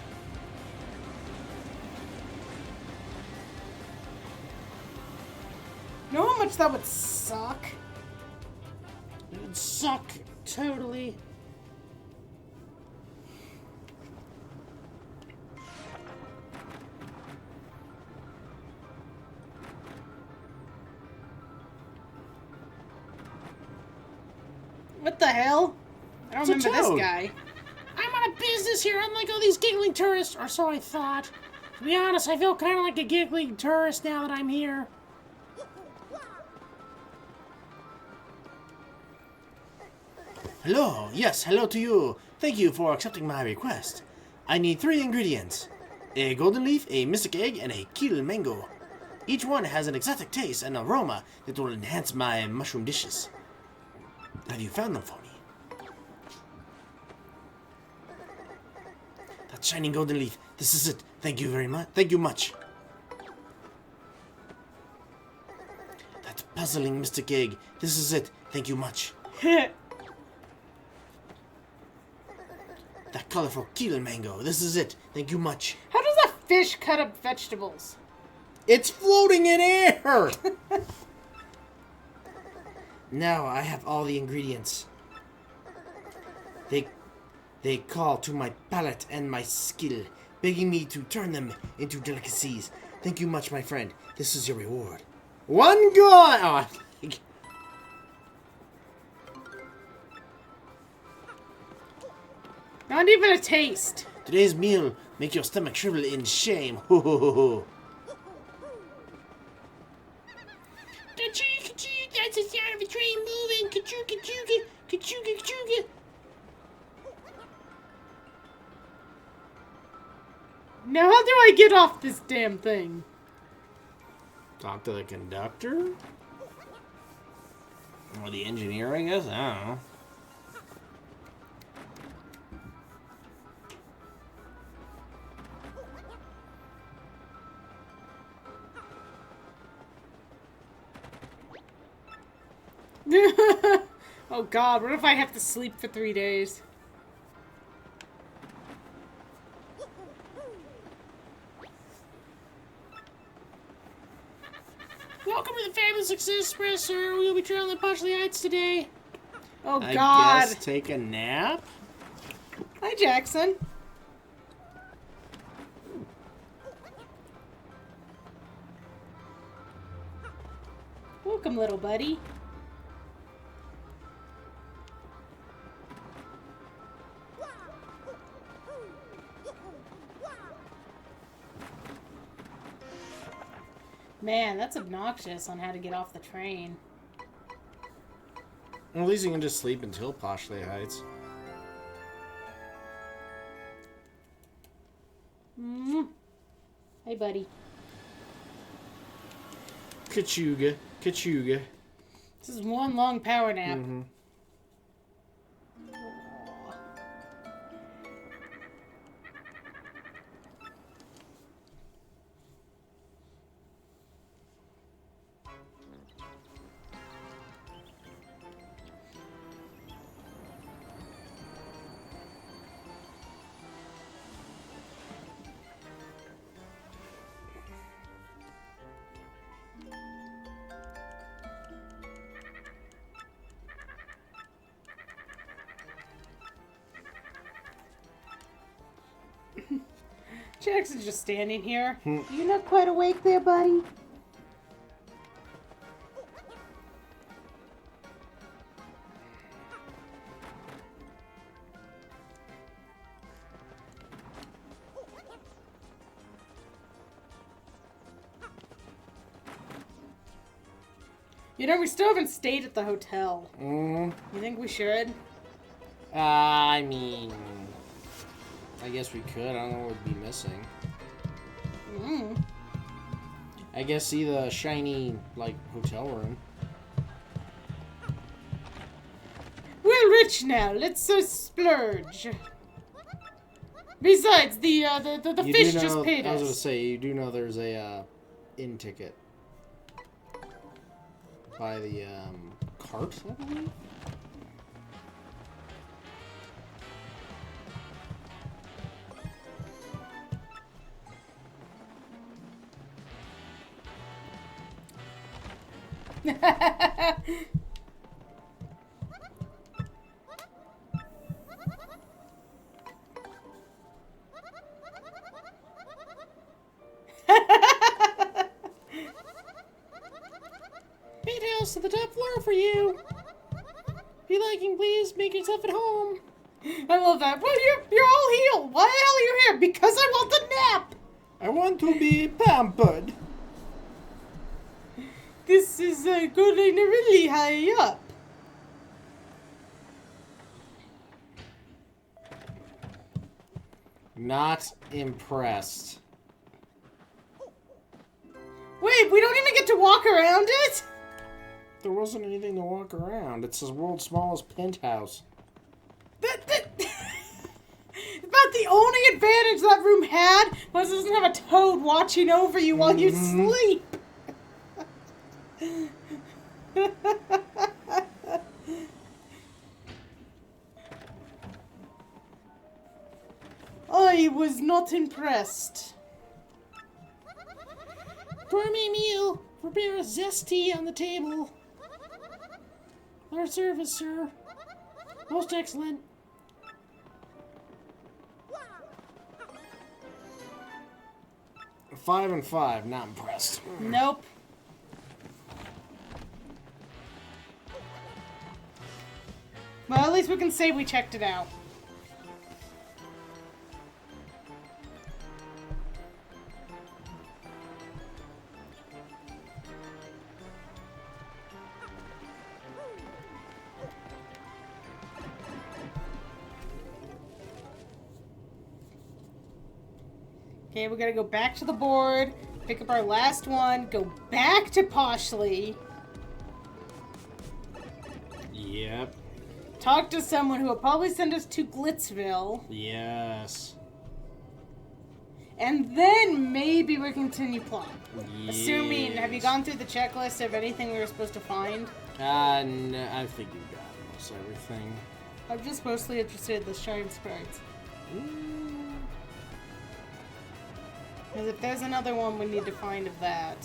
Speaker 1: You know how much that would suck?
Speaker 2: It would suck totally.
Speaker 1: What the hell? I don't
Speaker 2: It's a
Speaker 1: remember this
Speaker 2: toad.
Speaker 1: guy.
Speaker 2: I'm on a business here, unlike all these giggling tourists, or so I thought. To be honest, I feel kind of like a giggling tourist now that I'm here. Hello, yes, hello to you. Thank you for accepting my request. I need 3 ingredients. A golden leaf, a mystic egg, and a keel mango. Each one has an exotic taste and aroma that will enhance my mushroom dishes. Have you found them for me? That shining golden leaf. This is it. Thank you very much. Thank you much. That puzzling mystic egg. This is it. Thank you much. That colorful keel mango. This is it. Thank you much.
Speaker 1: How does a fish cut up vegetables?
Speaker 2: It's floating in air! Now I have all the ingredients. They call to my palate and my skill, begging me to turn them into delicacies. Thank you much, my friend. This is your reward. 1 gone! Oh,
Speaker 1: Not even a taste.
Speaker 2: today's meal make your stomach shrivel in shame. Ho ho ho ho. That's the sound of a train moving. Ka-choo, ka-choo, ka-choo, ka-choo.
Speaker 1: Now how do I get off this damn thing?
Speaker 2: Talk to the conductor? Or the engineer, I guess? I don't know.
Speaker 1: Oh god, what if I have to sleep for 3 days?
Speaker 2: Welcome to the Fabulous Success Express, sir. We'll be traveling to Poshley Heights today.
Speaker 1: Oh
Speaker 2: I
Speaker 1: god.
Speaker 2: guess take a nap?
Speaker 1: Hi, Jackson. Welcome, little buddy. Man, that's obnoxious on how to get off the train.
Speaker 2: Well, at least you can just sleep until Poshley Heights.
Speaker 1: Hey, buddy.
Speaker 2: Kachuga. Kachuga.
Speaker 1: This is one long power nap.
Speaker 2: Mm-hmm.
Speaker 1: Jackson's just standing here.
Speaker 4: You not quite awake there, buddy?
Speaker 1: You know, we still haven't stayed at the hotel.
Speaker 2: Mm.
Speaker 1: You think we should?
Speaker 2: I mean, I guess we could. I don't know what would be missing.
Speaker 1: Mm.
Speaker 2: I guess see the shiny, like, hotel room.
Speaker 1: We're rich now. Let's splurge. Besides, the
Speaker 2: You
Speaker 1: fish
Speaker 2: do know,
Speaker 1: just paid
Speaker 2: I was
Speaker 1: us.
Speaker 2: gonna say, you do know there's a in ticket by the cart, I believe. Penthouse to the top floor for you. If you liking, please make yourself at home.
Speaker 1: I love that. Well, you're all healed. Why the hell are you here? Because I want the nap.
Speaker 2: I want to be pampered.
Speaker 1: This is going really high up.
Speaker 2: Not impressed.
Speaker 1: Wait, we don't even get to walk around it?
Speaker 2: There wasn't anything to walk around. It's the world's smallest penthouse.
Speaker 1: About the only advantage that room had was it doesn't have a toad watching over you while you sleep. I was not impressed.
Speaker 2: Gourmet meal. Prepare a zesty on the table. Our service, sir. Most excellent. Five and five. Not impressed.
Speaker 1: Nope. Well, at least we can say we checked it out. Okay, we gotta go back to the board, pick up our last one, go back to Poshley,
Speaker 2: Yep.
Speaker 1: talk to someone who will probably send us to Glitzville,
Speaker 2: Yes.
Speaker 1: and then maybe we continue plot.
Speaker 2: Yes.
Speaker 1: Assuming, have you gone through the checklist of anything we were supposed to find?
Speaker 2: No, I think you got almost everything.
Speaker 1: I'm just mostly interested in the shine sprites. Because if there's another one, we need to find of that.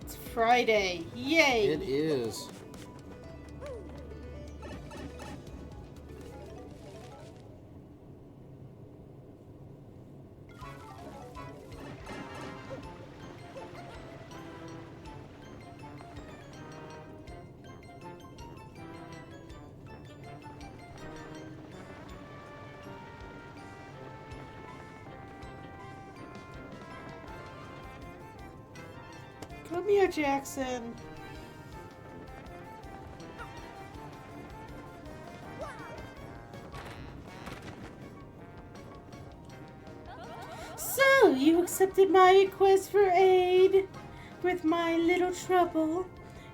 Speaker 1: It's Friday. Yay!
Speaker 2: It is.
Speaker 1: Come here, Jackson. So, you accepted my request for aid with my little trouble.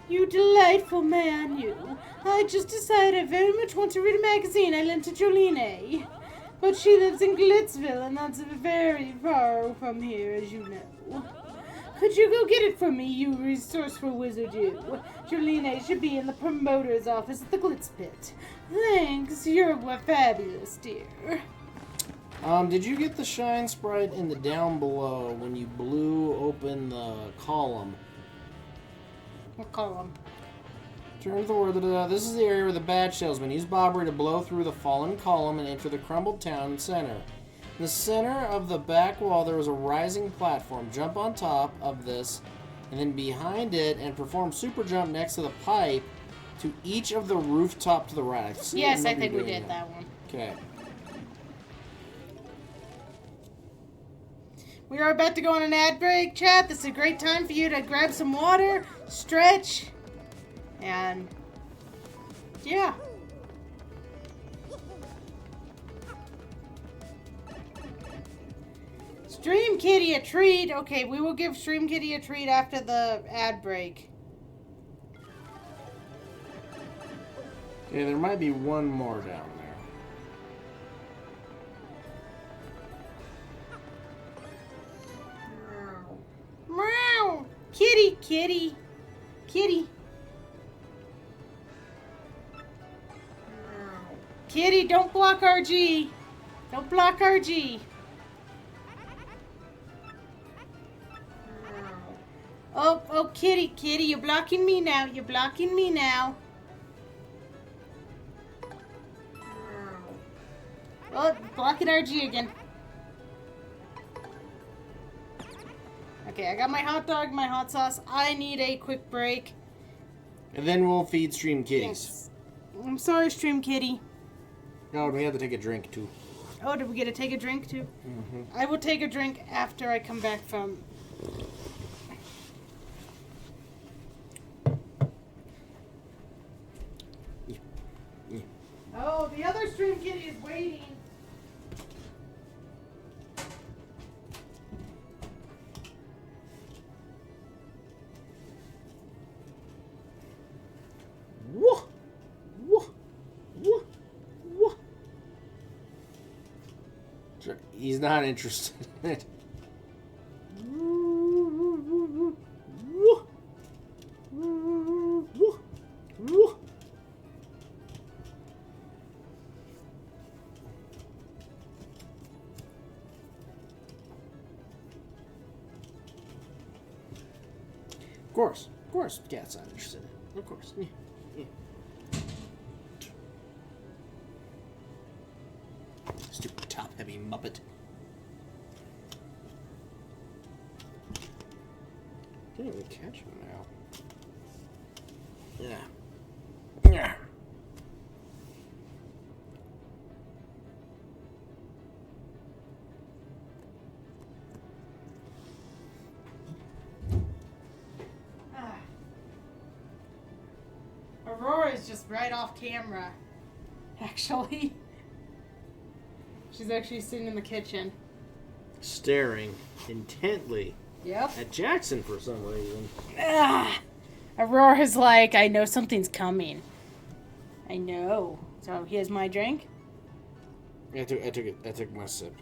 Speaker 1: You delightful man, you. I just decided I very much want to read a magazine I lent to Jolene. But she lives in Glitzville, and that's very far from here, as you know. Could you go get it for me, you resourceful wizard, you? Jolene should be in the promoter's office at the Glitz Pit. Thanks, you're fabulous, dear.
Speaker 2: Did you get the shine sprite in the down below when you blew open the column?
Speaker 1: What column?
Speaker 2: Turn to the word. This is the area where the badge salesman used Bobbery to blow through the fallen column and enter the crumbled town center. In the center of the back wall, there was a rising platform. Jump on top of this, and then behind it, and perform super jump next to the pipe to each of the rooftop to the right.
Speaker 1: Yes, I think we did that one.
Speaker 2: Okay.
Speaker 1: We are about to go on an ad break, chat. This is a great time for you to grab some water, stretch, and yeah. Stream Kitty a treat. Okay, we will give Stream Kitty a treat after the ad break.
Speaker 2: Okay, there might be one more down there.
Speaker 1: Meow! Kitty, kitty, kitty. Kitty, don't block RG. Don't block RG. Oh, kitty, kitty, you're blocking me now. You're blocking me now. Oh, blocking RG again. Okay, I got my hot dog, my hot sauce. I need a quick break.
Speaker 2: And then we'll feed Stream Kitties.
Speaker 1: Yes. I'm sorry, Stream Kitty.
Speaker 2: No, we have to take a drink too.
Speaker 1: Oh, did we get to take a drink too?
Speaker 2: Mm-hmm.
Speaker 1: I will take a drink after I come back from... Oh, the other Stream Kitty is waiting.
Speaker 2: Whoa! Whoa! Whoa! Whoa! He's not interested in it. Of course, cat's not interested in it. Of course. Yeah. Yeah. Stupid top-heavy muppet. Can't even catch him now. Yeah. Yeah.
Speaker 1: Aurora's just right off camera, actually. She's actually sitting in the kitchen.
Speaker 2: Staring intently
Speaker 1: Yep.
Speaker 2: at Jackson for some reason.
Speaker 1: Aurora's like, I know something's coming. I know. So here's my drink.
Speaker 2: I took my sip.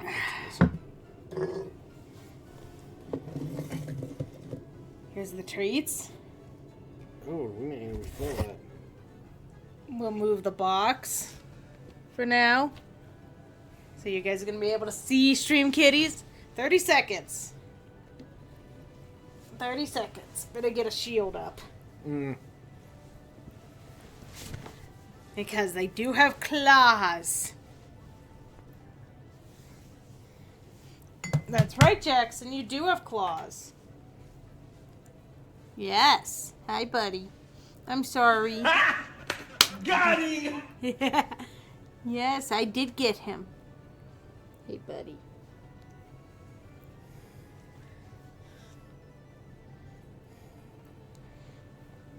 Speaker 1: Here's the treats.
Speaker 2: Oh, we may even refill that.
Speaker 1: We'll move the box for now. So you guys are going to be able to see Stream Kitties. 30 seconds. 30 seconds. Better get a shield up. Because they do have claws. That's right, Jackson. You do have claws. Yes. Hi, buddy. I'm sorry.
Speaker 3: Got him!
Speaker 1: Yeah. Yes, I did get him. Hey, buddy.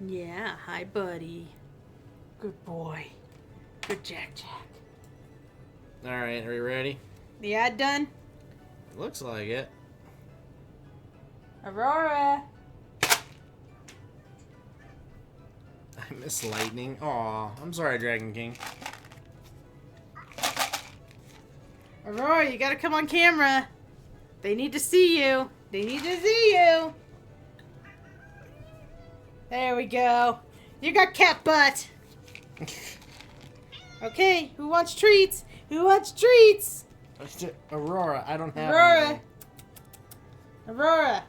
Speaker 1: Yeah, hi, buddy. Good boy. Good Jack.
Speaker 2: Alright, are you ready?
Speaker 1: The ad done?
Speaker 2: Looks like it.
Speaker 1: Aurora.
Speaker 2: I miss lightning. Aw, I'm sorry, Dragon King.
Speaker 1: Aurora, you gotta come on camera. They need to see you. They need to see you. There we go. You got cat butt. Okay, who wants treats? Who wants treats?
Speaker 2: Aurora, I don't have
Speaker 1: Aurora.
Speaker 2: anything.
Speaker 1: Aurora.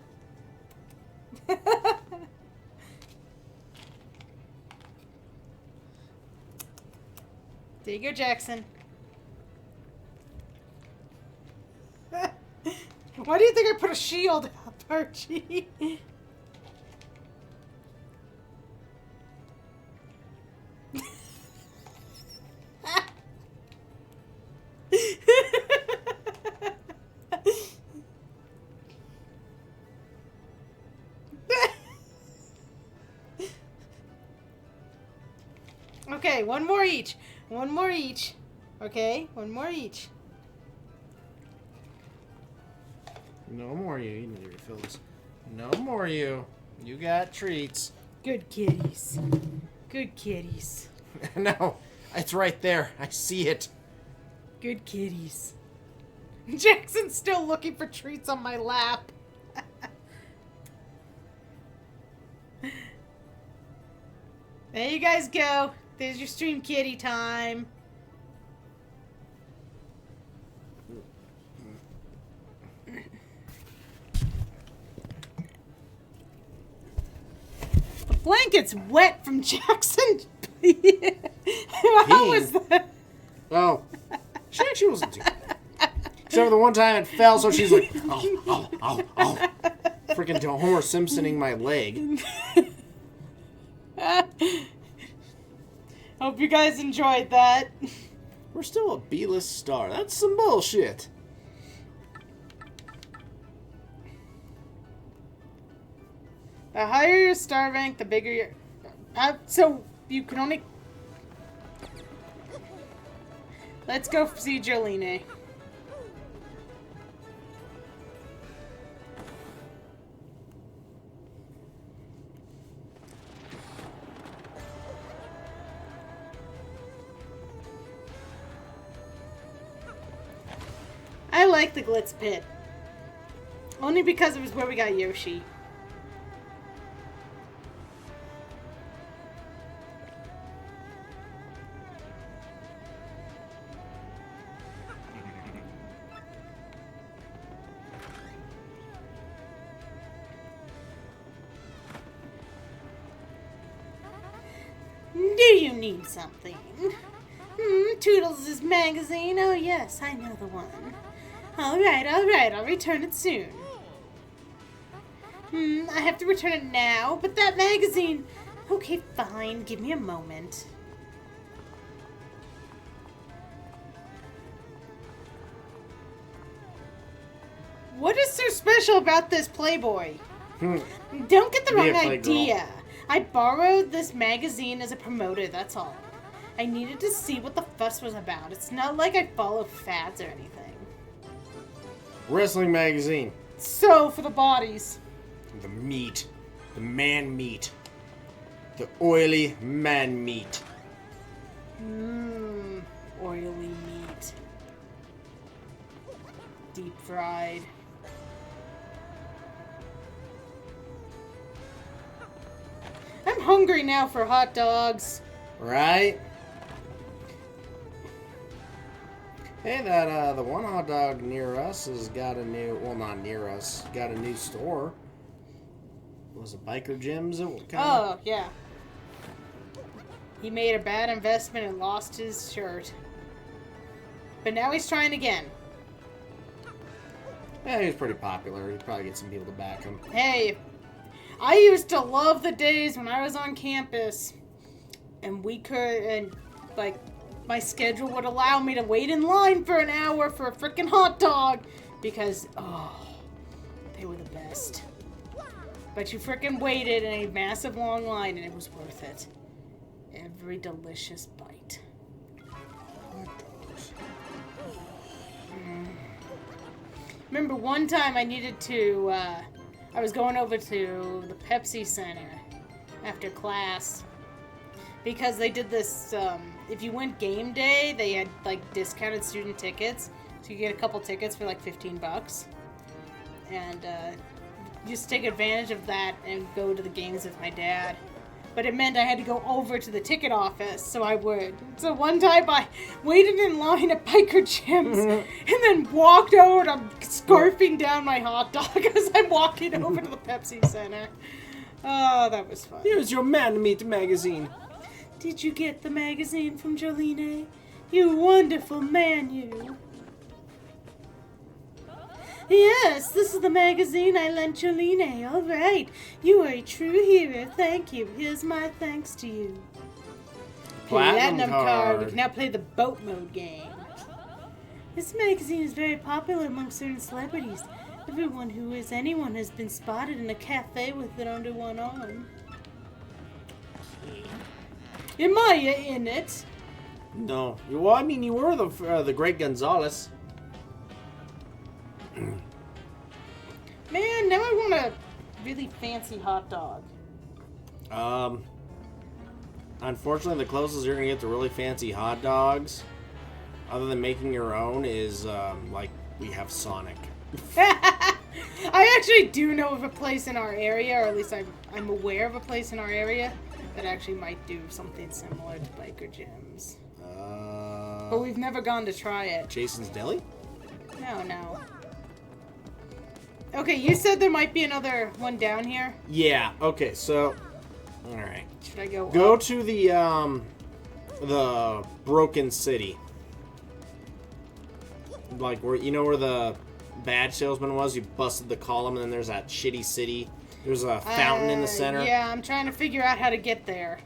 Speaker 1: There you go, Jackson. Why do you think I put a shield up, Archie? Okay, one more each. One more each. Okay, one more each.
Speaker 2: No more you. You need to refill this. No more you. You got treats.
Speaker 1: Good kitties. Good kitties.
Speaker 2: No, it's right there. I see it.
Speaker 1: Good kitties. Jackson's still looking for treats on my lap. There you guys go. There's your stream kitty time. The blanket's wet from Jackson. How was that?
Speaker 2: Oh, she actually wasn't too bad. Except for the one time it fell, so she's like, oh. Freaking Homer Simpsoning my leg.
Speaker 1: Hope you guys enjoyed that.
Speaker 2: We're still a B-list star. That's some bullshit.
Speaker 1: The higher your star rank, the bigger your... so, you can only... Let's go see Jolene. I like the Glitz Pit. Only because it was where we got Yoshi. Do you need something? Toodles' magazine? Oh yes, I know the one. Alright, I'll return it soon. I have to return it now, but that magazine... Okay, fine, give me a moment. What is so special about this Playboy? Don't get the
Speaker 2: Be a
Speaker 1: wrong
Speaker 2: Playgirl.
Speaker 1: idea. I borrowed this magazine as a promoter, that's all. I needed to see what the fuss was about. It's not like I follow fads or anything.
Speaker 2: Wrestling magazine.
Speaker 1: So, for the bodies.
Speaker 2: The meat. The man meat. The oily man meat.
Speaker 1: Oily meat. Deep fried. I'm hungry now for hot dogs.
Speaker 2: Right? Hey, the one hot dog near us has got a new, well, not near us, got a new store. Was it Biker Gyms?
Speaker 1: Oh, yeah. He made a bad investment and lost his shirt. But now he's trying again.
Speaker 2: Yeah, he was pretty popular. He'd probably get some people to back him.
Speaker 1: Hey, I used to love the days when I was on campus and my schedule would allow me to wait in line for an hour for a freaking hot dog because, they were the best. But you frickin' waited in a massive long line, and it was worth it. Every delicious bite. Remember one time I needed to, I was going over to the Pepsi Center after class because they did this, if you went game day, they had like discounted student tickets. So you get a couple tickets for like $15. And just take advantage of that and go to the games with my dad. But it meant I had to go over to the ticket office, so I would. So one time I waited in line at Biker Jim's and then walked over and I'm scarfing down my hot dog as I'm walking over to the Pepsi Center. Oh, that was fun.
Speaker 2: Here's your Man-Meat magazine.
Speaker 1: Did you get the magazine from Jolene? You wonderful man, you. Yes, this is the magazine I lent Jolene. All right. You are a true hero. Thank you. Here's my thanks to you.
Speaker 2: Platinum card.
Speaker 1: We can now play the boat mode game. This magazine is very popular among certain celebrities. Everyone who is anyone has been spotted in a cafe with it under one arm. Am I in it?
Speaker 2: No. Well, I mean, you were the great Gonzalez.
Speaker 1: Man, now I want a really fancy hot dog.
Speaker 2: Unfortunately, the closest you're gonna get to really fancy hot dogs, other than making your own, is like we have Sonic.
Speaker 1: I actually do know of a place in our area, or at least I'm aware of a place in our area that actually might do something similar to Biker Jim's. But we've never gone to try it.
Speaker 2: Jason's Deli?
Speaker 1: No. Okay, you said there might be another one down here.
Speaker 2: Yeah. Okay. So, all right.
Speaker 1: Should I go?
Speaker 2: Go
Speaker 1: up?
Speaker 2: to the Broken City. Like where where the bad salesman was. You busted the column, and then there's that shitty city. There's a fountain in the center.
Speaker 1: Yeah, I'm trying to figure out how to get there.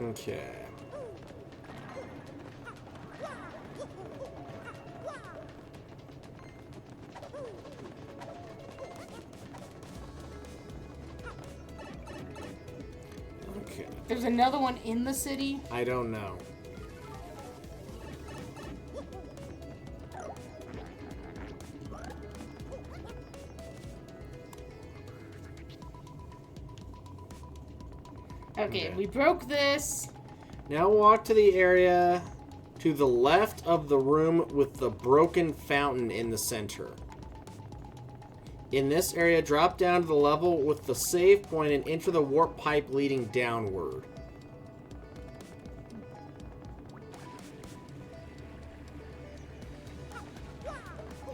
Speaker 2: Okay. Okay.
Speaker 1: There's another one in the city.
Speaker 2: I don't know.
Speaker 1: Okay, we broke this.
Speaker 2: Now walk to the area to the left of the room with the broken fountain in the center. In this area, drop down to the level with the save point and enter the warp pipe leading downward.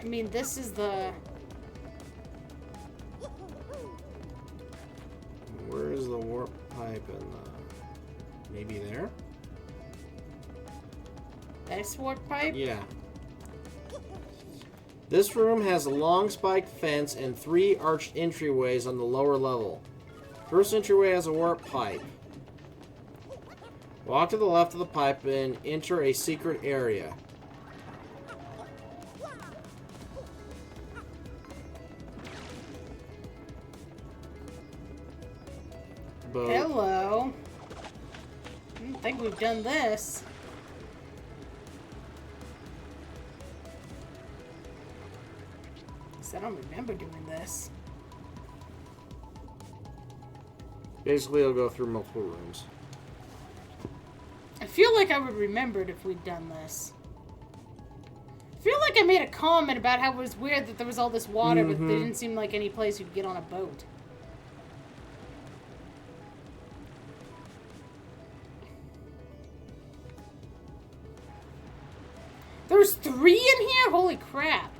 Speaker 1: I mean, this is the...
Speaker 2: Where is the warp pipe in the... Maybe there?
Speaker 1: This warp pipe?
Speaker 2: Yeah. This room has a long spiked fence and 3 arched entryways on the lower level. First entryway has a warp pipe. Walk to the left of the pipe and enter a secret area. Boat.
Speaker 1: Hello. I don't think we've done this. I don't remember doing this.
Speaker 2: Basically, it'll go through multiple rooms.
Speaker 1: I feel like I would remember it if we'd done this. I feel like I made a comment about how it was weird that there was all this water, but there didn't seem like any place you could get on a boat. There's 3 in here? Holy crap.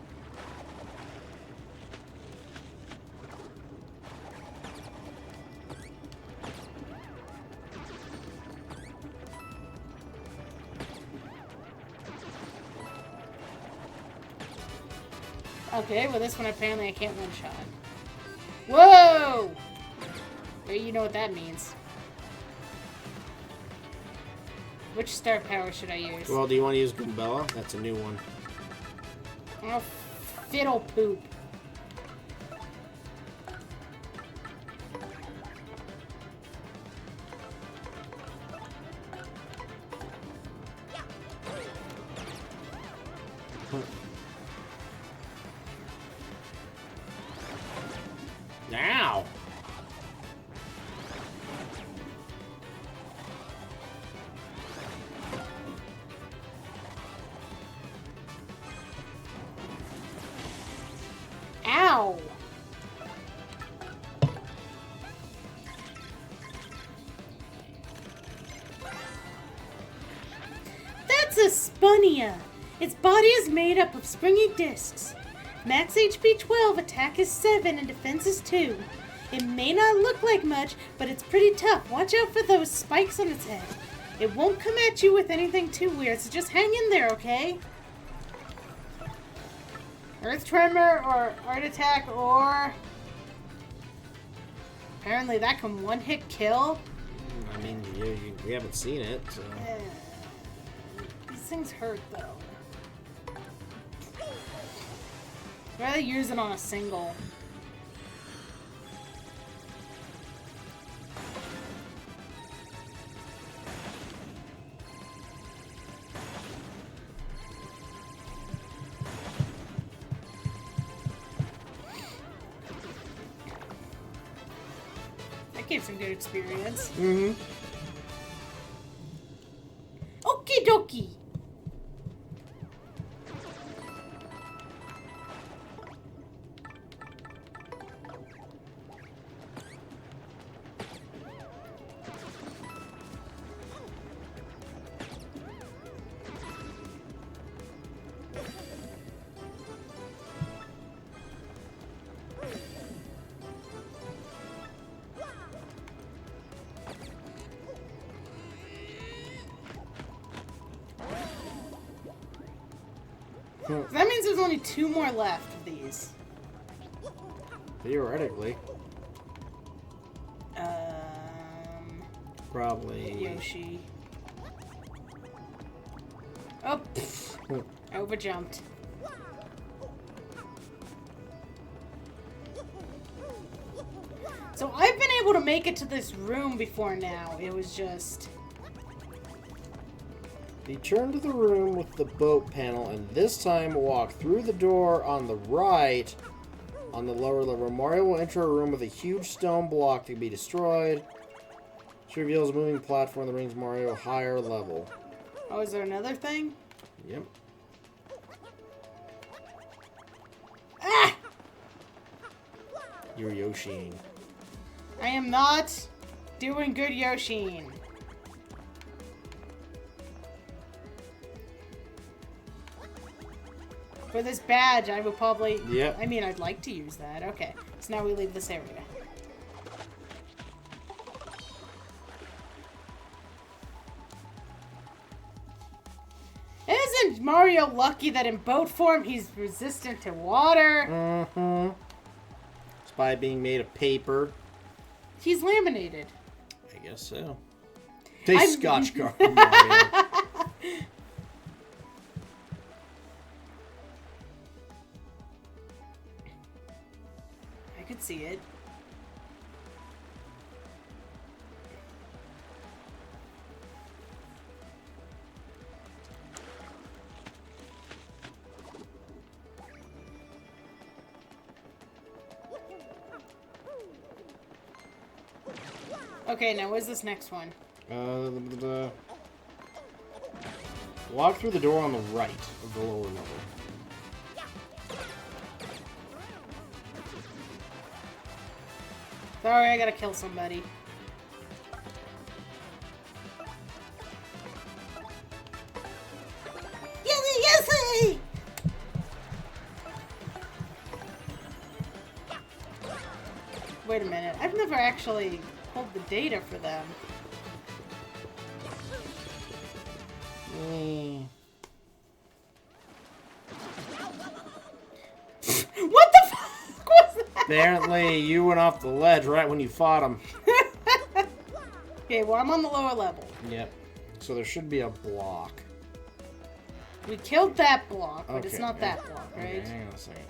Speaker 1: Okay, well this one apparently I can't one-shot. Whoa! Well, you know what that means. Which star power should I use?
Speaker 2: Well, do you want to use Goombella? That's a new one.
Speaker 1: Oh, fiddle poop.
Speaker 2: Now.
Speaker 1: Ow! That's a Spunnia. Its body is made up of springy discs. Max HP 12, attack is 7, and defense is 2. It may not look like much, but it's pretty tough. Watch out for those spikes on its head. It won't come at you with anything too weird, so just hang in there, okay? Earth Tremor or Art Attack or... Apparently that can one-hit kill.
Speaker 2: I mean, we haven't seen it, so...
Speaker 1: These things hurt, though. I'd rather use it on a single. That gave some good experience.
Speaker 2: Mm-hmm.
Speaker 1: Okie dokie. That means there's only 2 more left of these.
Speaker 2: Theoretically. Probably.
Speaker 1: Yoshi. Oh, pfft. Overjumped. So I've been able to make it to this room before now. It was just...
Speaker 2: Return to the room with the boat panel, and this time walk through the door on the right on the lower level. Mario will enter a room with a huge stone block to be destroyed. She reveals a moving platform that brings Mario a higher level.
Speaker 1: Oh, is there another thing?
Speaker 2: Yep.
Speaker 1: Ah!
Speaker 2: You're Yoshiing.
Speaker 1: I am not doing good Yoshiing. For this badge, I would probably...
Speaker 2: Yep.
Speaker 1: I mean, I'd like to use that. Okay, so now we leave this area. Isn't Mario lucky that in boat form he's resistant to water?
Speaker 2: Mm-hmm. It's by being made of paper.
Speaker 1: He's laminated.
Speaker 2: I guess so. Taste Scotch guard, Mario.
Speaker 1: I could see it. Okay, now where's this next one?
Speaker 2: Walk through the door on the right of the lower level.
Speaker 1: Sorry, I gotta kill somebody. Yes! Wait a minute, I've never actually pulled the data for them. What the fuck was that?
Speaker 2: Apparently, you went off the ledge right when you fought him.
Speaker 1: Okay, well, I'm on the lower level.
Speaker 2: Yep. So there should be a block.
Speaker 1: We killed that block, but it's
Speaker 2: Okay,
Speaker 1: not
Speaker 2: yeah.
Speaker 1: that block, right?
Speaker 2: Okay, hang on a second.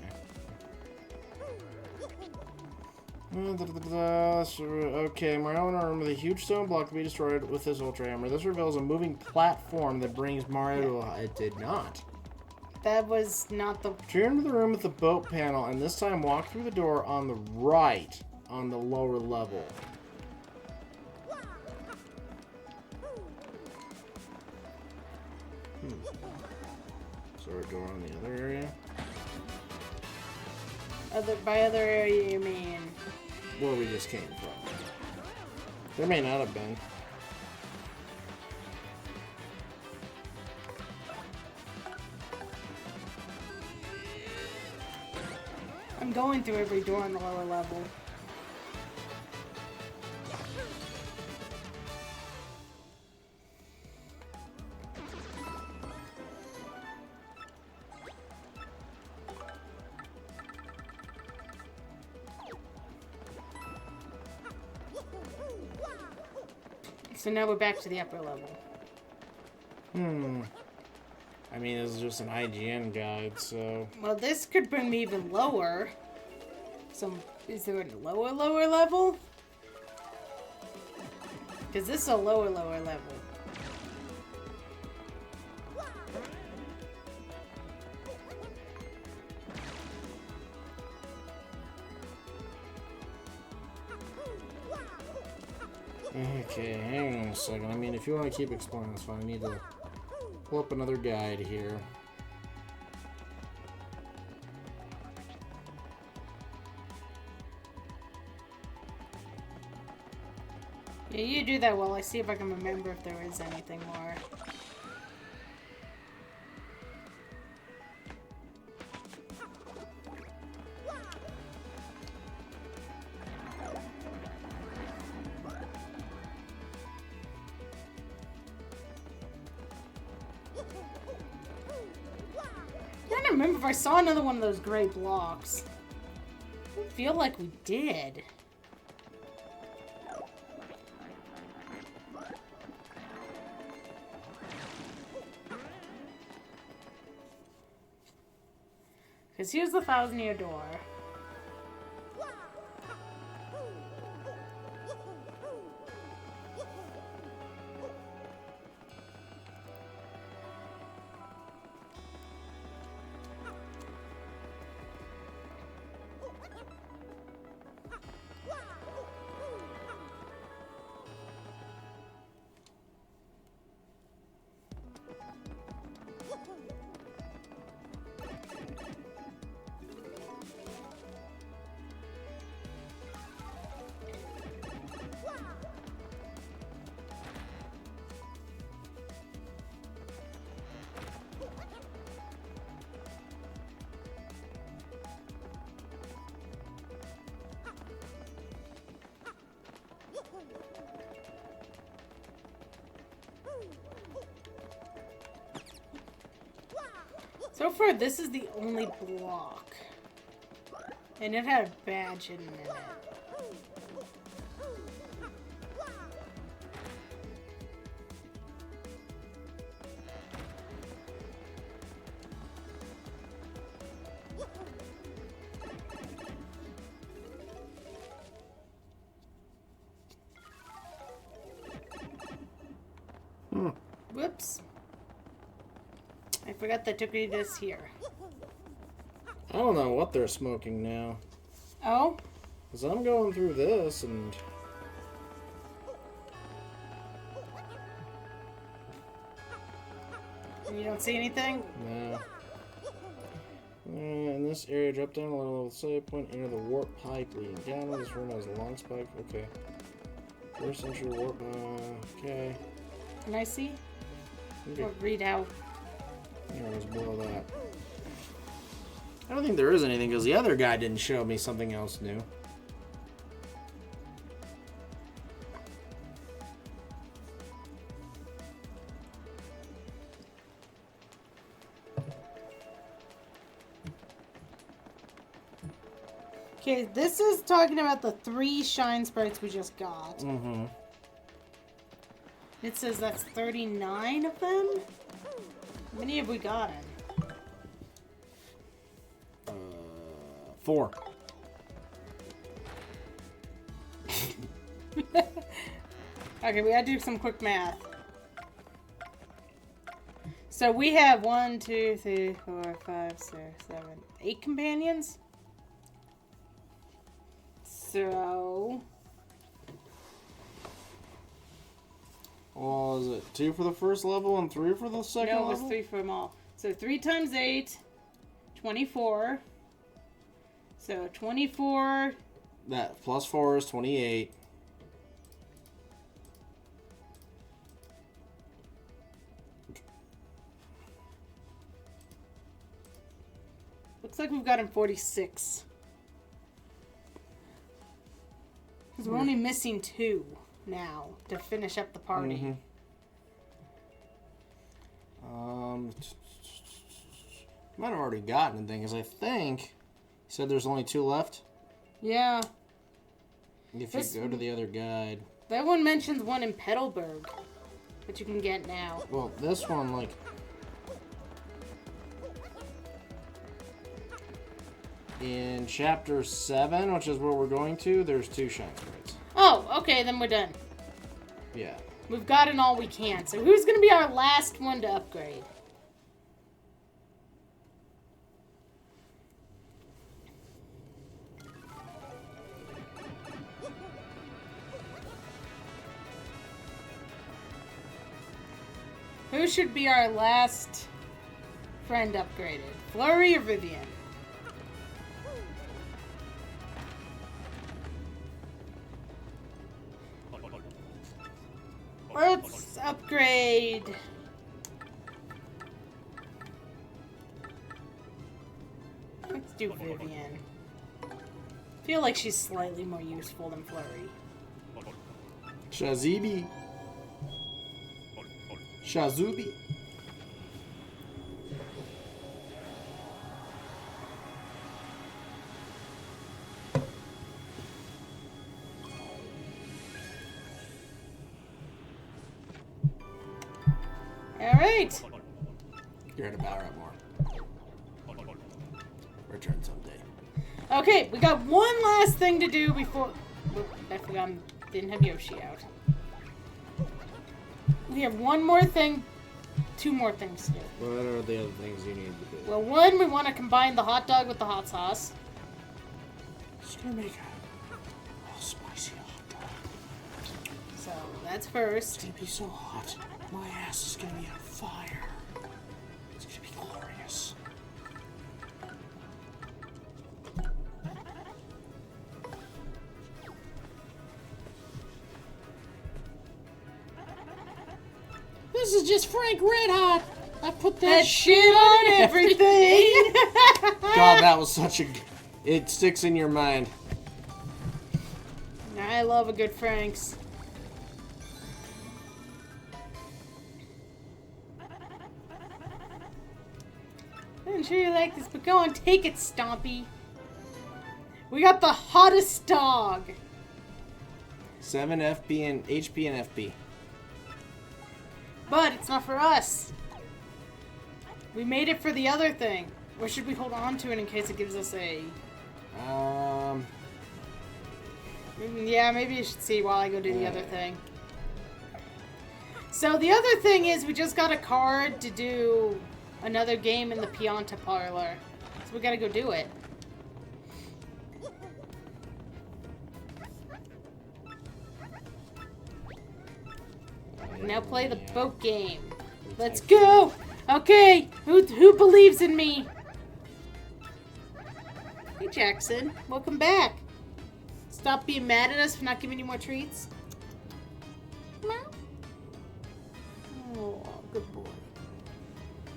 Speaker 2: Okay, Mario in a room with a huge stone block to be destroyed with this Ultra Hammer. This reveals a moving platform that brings Mario to... It did not.
Speaker 1: That was not the...
Speaker 2: Return to the room with the boat panel, and this time walk through the door on the right, on the lower level. So we're going on the other area?
Speaker 1: By other area, you mean...
Speaker 2: Where we just came from. There may not have been.
Speaker 1: I'm going through every door on the lower level. So now we're back to the upper level.
Speaker 2: I mean, this is just an IGN guide, so...
Speaker 1: Well, this could bring me even lower. So, is there a lower level? Because this is a lower level.
Speaker 2: Okay, hang on a second. I mean, if you want to keep exploring, that's fine. I need to pull up another guide here.
Speaker 1: Yeah, you do that while I see if I can remember if there is anything more. I don't remember if I saw another one of those gray blocks. I don't feel like we did. Because here's the 1,000-year door. So far, this is the only block. And it had a badge hidden in it. Whoops. I forgot that took me this here.
Speaker 2: I don't know what they're smoking now.
Speaker 1: Oh?
Speaker 2: Because I'm going through this and...
Speaker 1: And you don't see anything?
Speaker 2: No. In this area, drop down a little save point, enter the warp pipe leading down. This room has a long spike. Okay. First entry warp. Okay.
Speaker 1: Can I see?
Speaker 2: Okay.
Speaker 1: Or read out?
Speaker 2: Here, let's blow that. I don't think there is anything because the other guy didn't show me something else new.
Speaker 1: Okay, this is talking about the 3 shine sprites we just got.
Speaker 2: Mm-hmm.
Speaker 1: It says that's 39 of them? How many have we gotten?
Speaker 2: 4.
Speaker 1: Okay, we gotta do some quick math. So we have 1, 2, 3, 4, 5, 6, 7, 8 companions. So
Speaker 2: Well, is it 2 for the first level and 3 for the second
Speaker 1: no, it
Speaker 2: level?
Speaker 1: was 3 for them all. So 3 times 8, 24. So 24.
Speaker 2: That plus 4 is 28.
Speaker 1: Looks like we've gotten 46. Because we're only missing 2 now to finish up the party.
Speaker 2: Might have already gotten anything, because I think you said there's only 2 left.
Speaker 1: Yeah.
Speaker 2: If you go to the other guide.
Speaker 1: That one mentions one in Petalburg that you can get now.
Speaker 2: Well, this one, like... In Chapter 7, which is where we're going to, there's 2 shine sprites.
Speaker 1: Oh, okay, then we're done.
Speaker 2: Yeah.
Speaker 1: We've gotten all we can. So who's going to be our last one to upgrade? Who should be our last friend upgraded? Flurry or Vivian? Let's upgrade. Let's do Vivian. I feel like she's slightly more useful than Flurry.
Speaker 2: Shazibi. Shazubi.
Speaker 1: Alright.
Speaker 2: You're gonna battle it more. Return someday.
Speaker 1: Okay, we got one last thing to do before... Whoop, I forgot I didn't have Yoshi out. We have one more thing, 2 more things to do.
Speaker 2: What are the other things you need to do?
Speaker 1: Well, one, we want to combine the hot dog with the hot sauce.
Speaker 2: Just gonna make a spicy hot dog.
Speaker 1: So, that's first.
Speaker 2: It's gonna be so hot. My ass is gonna be on fire. It's gonna be glorious. This is just Frank Red Hot. I put that shit on everything. God, that was such a... It sticks in your mind.
Speaker 1: I love a good Frank's. I'm sure you like this, but go on, take it, Stompy. We got the hottest dog.
Speaker 2: 7 FP and HP and FP.
Speaker 1: But it's not for us. We made it for the other thing. Or should we hold on to it in case it gives us a... Yeah, maybe you should see while I go do the other thing. So the other thing is we just got a card to do another game in the Pianta parlor. So we gotta go do it. Now play the boat game. Let's go! Okay, who believes in me? Hey Jackson, welcome back. Stop being mad at us for not giving you more treats. Oh, good boy.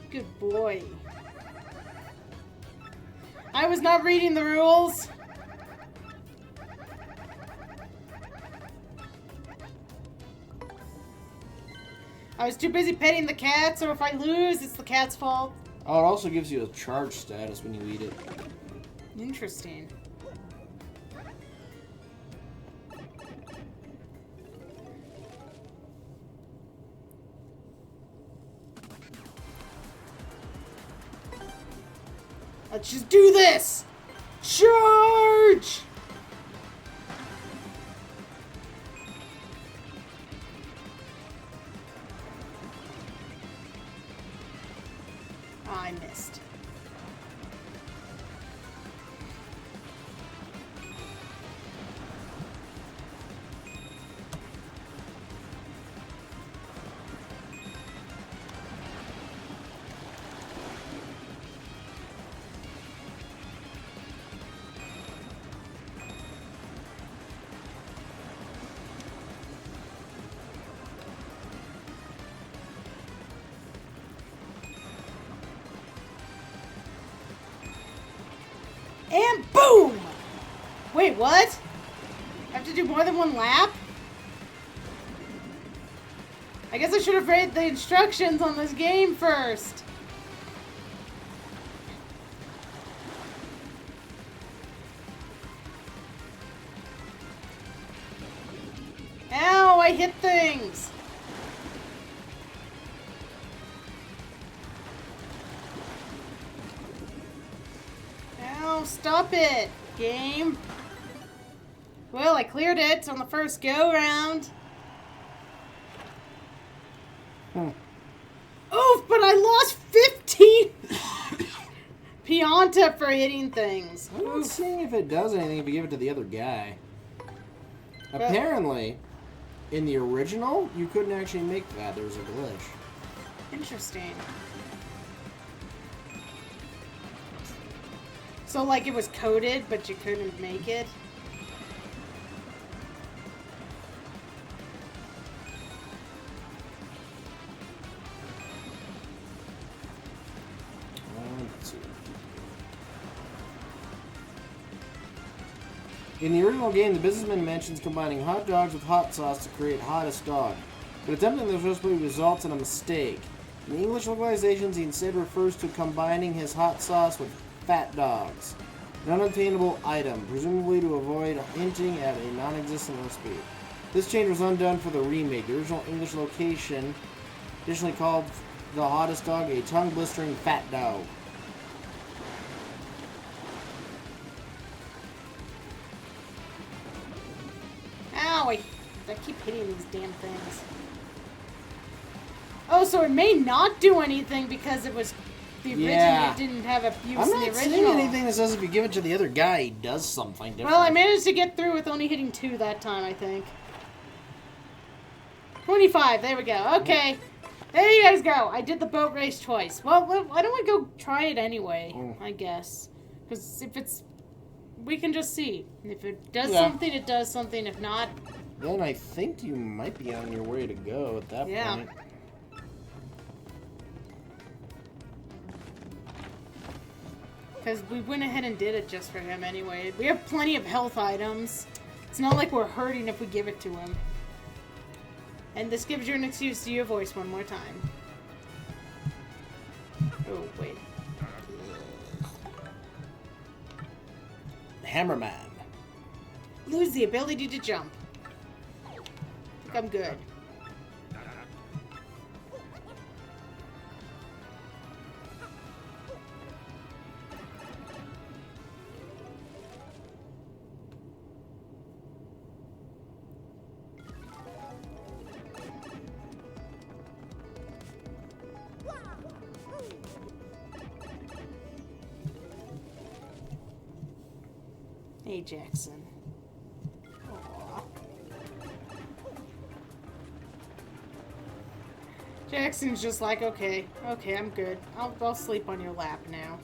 Speaker 1: Good boy. I was not reading the rules. I was too busy petting the cat, so if I lose, it's the cat's fault.
Speaker 2: Oh, it also gives you a charge status when you eat it.
Speaker 1: Interesting. Let's just do this! Charge! Oh, I missed. And boom! Wait, what? I have to do more than one lap? I guess I should have read the instructions on this game first. Ow, I hit things! Ow, stop it, game. Well, I cleared it on the first go-round. Oof, but I lost 15 Pianta for hitting things.
Speaker 2: I'm not seeing if it does anything if you give it to the other guy. Apparently, in the original, you couldn't actually make that. There was a glitch.
Speaker 1: Interesting. So, like, it was coded, but you couldn't make it?
Speaker 2: Let's see. In the original game, the businessman mentions combining hot dogs with hot sauce to create hottest dog, but attempting this recipe results in a mistake. In the English localizations, he instead refers to combining his hot sauce with fat dogs, an unobtainable item, presumably to avoid hinting at a non-existent recipe. This change was undone for the remake. The original English location additionally called the hottest dog a tongue-blistering fat dog.
Speaker 1: Ow, I keep hitting these damn things. Oh, so it may not do anything because it was the original.
Speaker 2: Yeah.
Speaker 1: It didn't have a use
Speaker 2: I'm
Speaker 1: in the
Speaker 2: not
Speaker 1: original.
Speaker 2: seeing anything that says if you give it to the other guy, he does something different.
Speaker 1: Well, I managed to get through with only hitting 2 that time, I think. 25, there we go. Okay. There you guys go. I did the boat race twice. Well, why don't we go try it anyway, I guess. Because if it's... We can just see. If it does something, it does something. If not...
Speaker 2: Then I think you might be on your way to go at that point.
Speaker 1: Because we went ahead and did it just for him anyway. We have plenty of health items. It's not like we're hurting if we give it to him. And this gives you an excuse to your voice one more time. Oh, wait.
Speaker 2: Hammerman.
Speaker 1: Lose the ability to jump. I think I'm good. Hey, Jackson. Aww. Jackson's just like, okay, I'm good. I'll sleep on your lap now.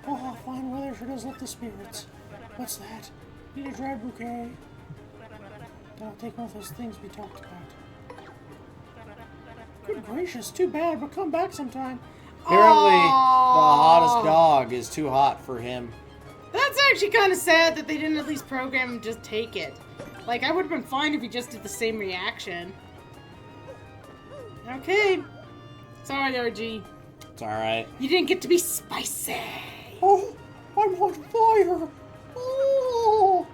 Speaker 2: Oh, fine weather sure does lift the spirits. What's that? Need a dry bouquet? I'll take one of those things we talked about. Good gracious, too bad, but come back sometime. Apparently, the hottest dog is too hot for him.
Speaker 1: That's actually kind of sad that they didn't at least program him to just take it. Like, I would have been fine if he just did the same reaction. Okay. Sorry, RG.
Speaker 2: It's alright.
Speaker 1: You didn't get to be spicy.
Speaker 2: Oh, I'm on fire. Oh.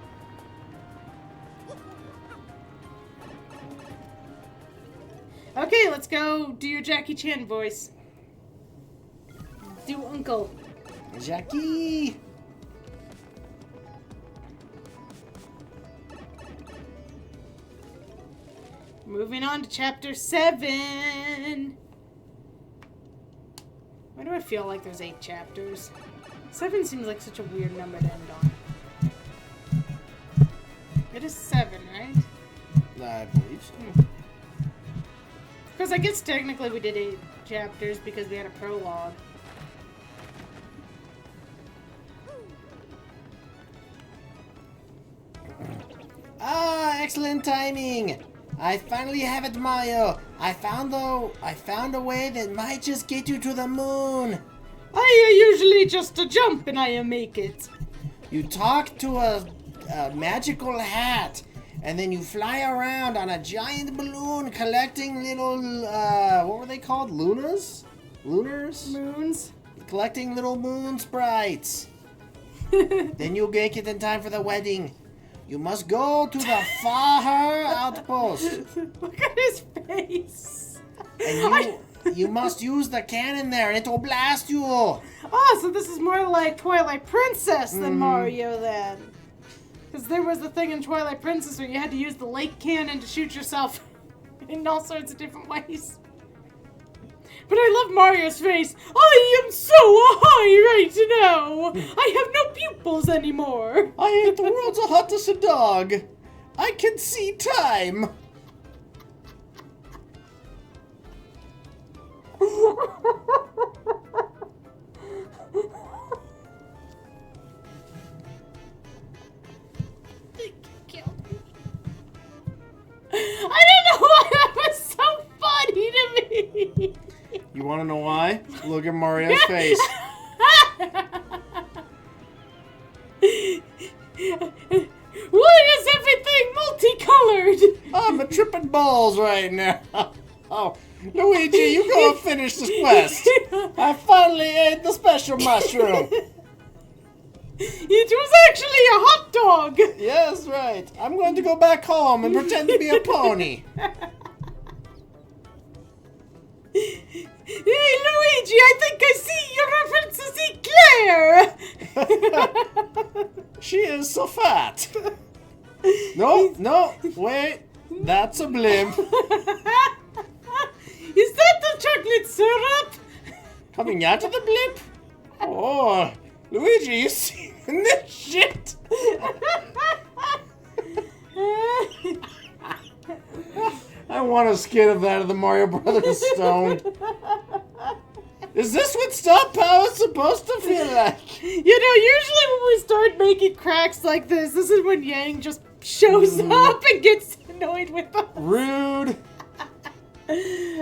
Speaker 1: Okay, let's go do your Jackie Chan voice. Do Uncle.
Speaker 2: Jackie.
Speaker 1: Moving on to chapter 7. Why do I feel like there's 8 chapters? 7 seems like such a weird number to end on. It is 7, right?
Speaker 2: I believe so.
Speaker 1: Because I guess technically we did 8 chapters because we had a prologue.
Speaker 2: Ah, excellent timing. I finally have it, Mario. I found a way that might just get you to the moon.
Speaker 1: I usually just a jump and I make it.
Speaker 2: You talk to a magical hat, and then you fly around on a giant balloon collecting little, what were they called? Lunars?
Speaker 1: Moons.
Speaker 2: Collecting little moon sprites. Then you'll make it in time for the wedding. You must go to the far outpost.
Speaker 1: Look at his face.
Speaker 2: And you must use the cannon there, and it will blast you.
Speaker 1: Oh, so this is more like Twilight Princess than Mario then. Because there was the thing in Twilight Princess where you had to use the lake cannon to shoot yourself in all sorts of different ways. But I love Mario's face. I am so high right now. I have no pupils anymore.
Speaker 2: I ain't the world's hottest dog. I can see time.
Speaker 1: I don't know why that was so funny to me.
Speaker 2: You want to know why? Look at Mario's face.
Speaker 1: Why is everything multicolored?
Speaker 2: I'm a tripping balls right now. Oh, Luigi, you go and finish this quest. I finally ate the special mushroom.
Speaker 1: It was actually a hot dog.
Speaker 2: Yes, right. I'm going to go back home and pretend to be a pony.
Speaker 1: Hey, Luigi, I think I see your Princess Eclair.
Speaker 2: She is so fat. No, wait. That's a blimp.
Speaker 1: Is that the chocolate syrup?
Speaker 2: Coming out of the blimp? Oh, Luigi, you see this shit? I want a skit of that of the Mario Brothers Stone. Is this what Star Power is supposed to feel like?
Speaker 1: You know, usually when we start making cracks like this is when Yang just shows up and gets annoyed with us.
Speaker 2: Rude.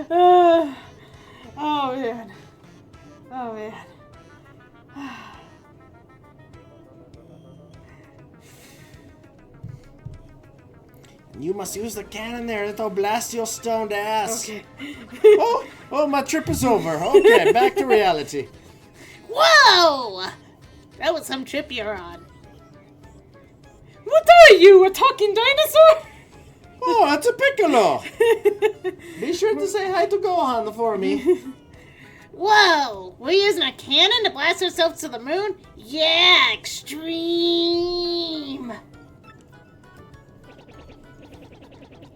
Speaker 1: Oh, man. Oh, man.
Speaker 2: You must use the cannon there. It'll blast your stoned ass.
Speaker 1: Okay.
Speaker 2: Oh, my trip is over. Okay, back to reality.
Speaker 1: Whoa! That was some trip you're on. What are you, a talking dinosaur?
Speaker 2: Oh, that's a Piccolo. Be sure to say hi to Gohan for me.
Speaker 1: Whoa! We're using a cannon to blast ourselves to the moon? Yeah, extreme!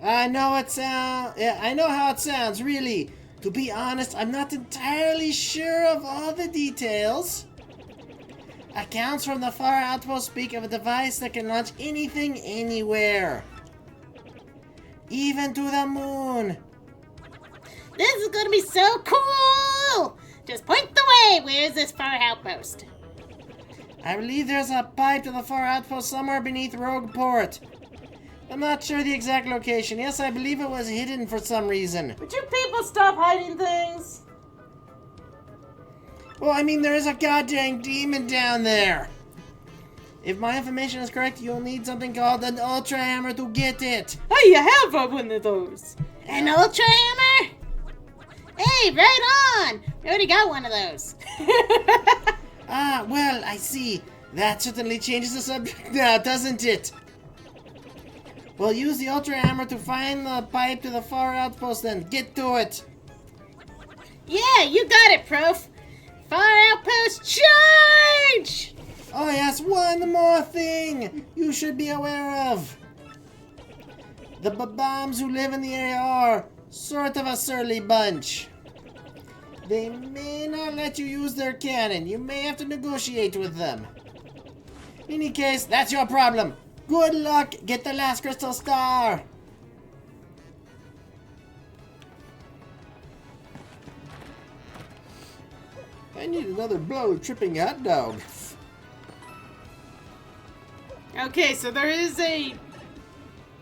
Speaker 2: I know how it sounds, really. To be honest, I'm not entirely sure of all the details. Accounts from the far outpost speak of a device that can launch anything anywhere. Even to the moon.
Speaker 1: This is gonna be so cool! Just point the way! Where's this far outpost?
Speaker 2: I believe there's a pipe to the far outpost somewhere beneath Rogueport. I'm not sure the exact location. Yes, I believe it was hidden for some reason.
Speaker 1: Would you people stop hiding things?
Speaker 2: Well, I mean, there is a goddamn demon down there. If my information is correct, you'll need something called an Ultra Hammer to get it.
Speaker 1: Oh, you have one of those. An Ultra Hammer? Hey, right on! You already got one of those.
Speaker 2: Ah, well, I see. That certainly changes the subject now, doesn't it? Well, use the Ultra Hammer to find the pipe to the far outpost then. Get to it!
Speaker 1: Yeah, you got it, Prof. Far outpost charge!
Speaker 2: Oh yes, one more thing you should be aware of. The bob-ombs who live in the area are sort of a surly bunch. They may not let you use their cannon. You may have to negotiate with them. In any case, that's your problem. Good luck. Get the last crystal star. I need another blow tripping hot dog.
Speaker 1: Okay, so there is a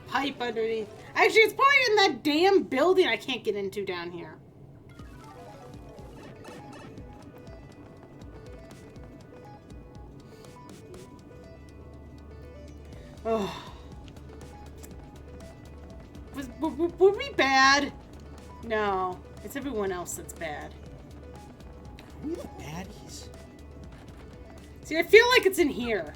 Speaker 1: pipe underneath. Actually, it's probably in that damn building I can't get into down here. Oh. Would we bad? No. It's everyone else that's bad.
Speaker 2: Who are the baddies?
Speaker 1: See, I feel like it's in here.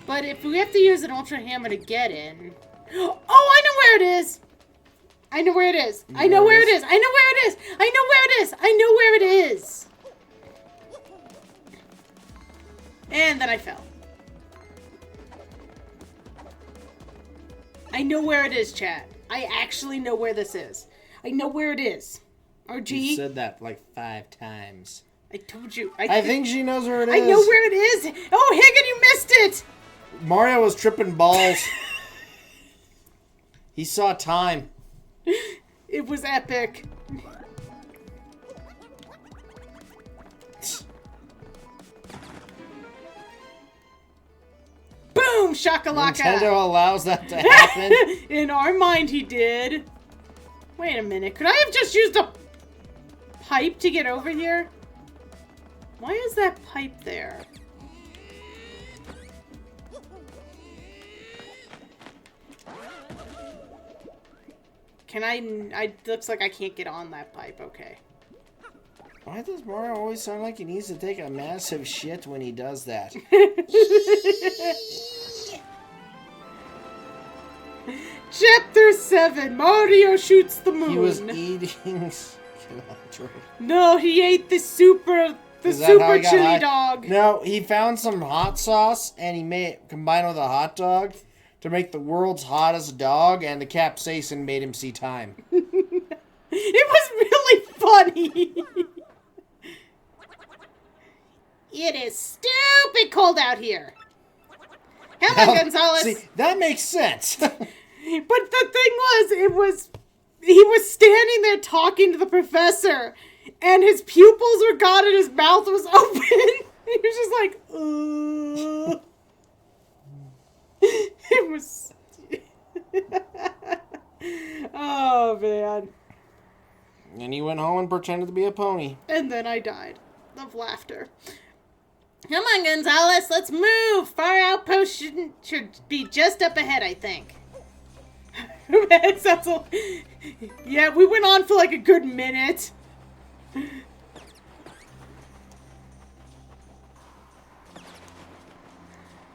Speaker 1: But if we have to use an Ultra Hammer to get in... Oh, I know where it is! I know where it is! I know where it is! I know where it is! I know where it is! I know where it is! And then I fell. I know where it is, chat. I actually know where this is. I know where it is. RG?
Speaker 2: You said that like 5 times.
Speaker 1: I told you.
Speaker 2: I think she knows where it is.
Speaker 1: I know where it is! Oh, Higgin, you missed it!
Speaker 2: Mario was tripping balls. He saw time.
Speaker 1: It was epic. Boom! Shakalaka!
Speaker 2: Nintendo allows that to happen.
Speaker 1: In our mind, he did. Wait a minute. Could I have just used a pipe to get over here? Why is that pipe there? Can I looks like I can't get on that pipe. Okay.
Speaker 2: Why does Mario always sound like he needs to take a massive shit when he does that?
Speaker 1: Chapter 7. Mario shoots the moon.
Speaker 2: He was eating...
Speaker 1: No, he ate the super chili dog.
Speaker 2: No, he found some hot sauce and he combined with a hot dog to make the world's hottest dog, and the capsaicin made him see time.
Speaker 1: It was really funny. It is stupid cold out here. Hello, Gonzalez.
Speaker 2: See, that makes sense.
Speaker 1: But the thing was, he was standing there talking to the professor, and his pupils were gone and his mouth was open. He was just like, It was... Oh, man.
Speaker 2: And he went home and pretended to be a pony.
Speaker 1: And then I died of laughter. Come on, Gonzalez, let's move. Far outpost should be just up ahead, I think. Yeah, we went on for like a good minute.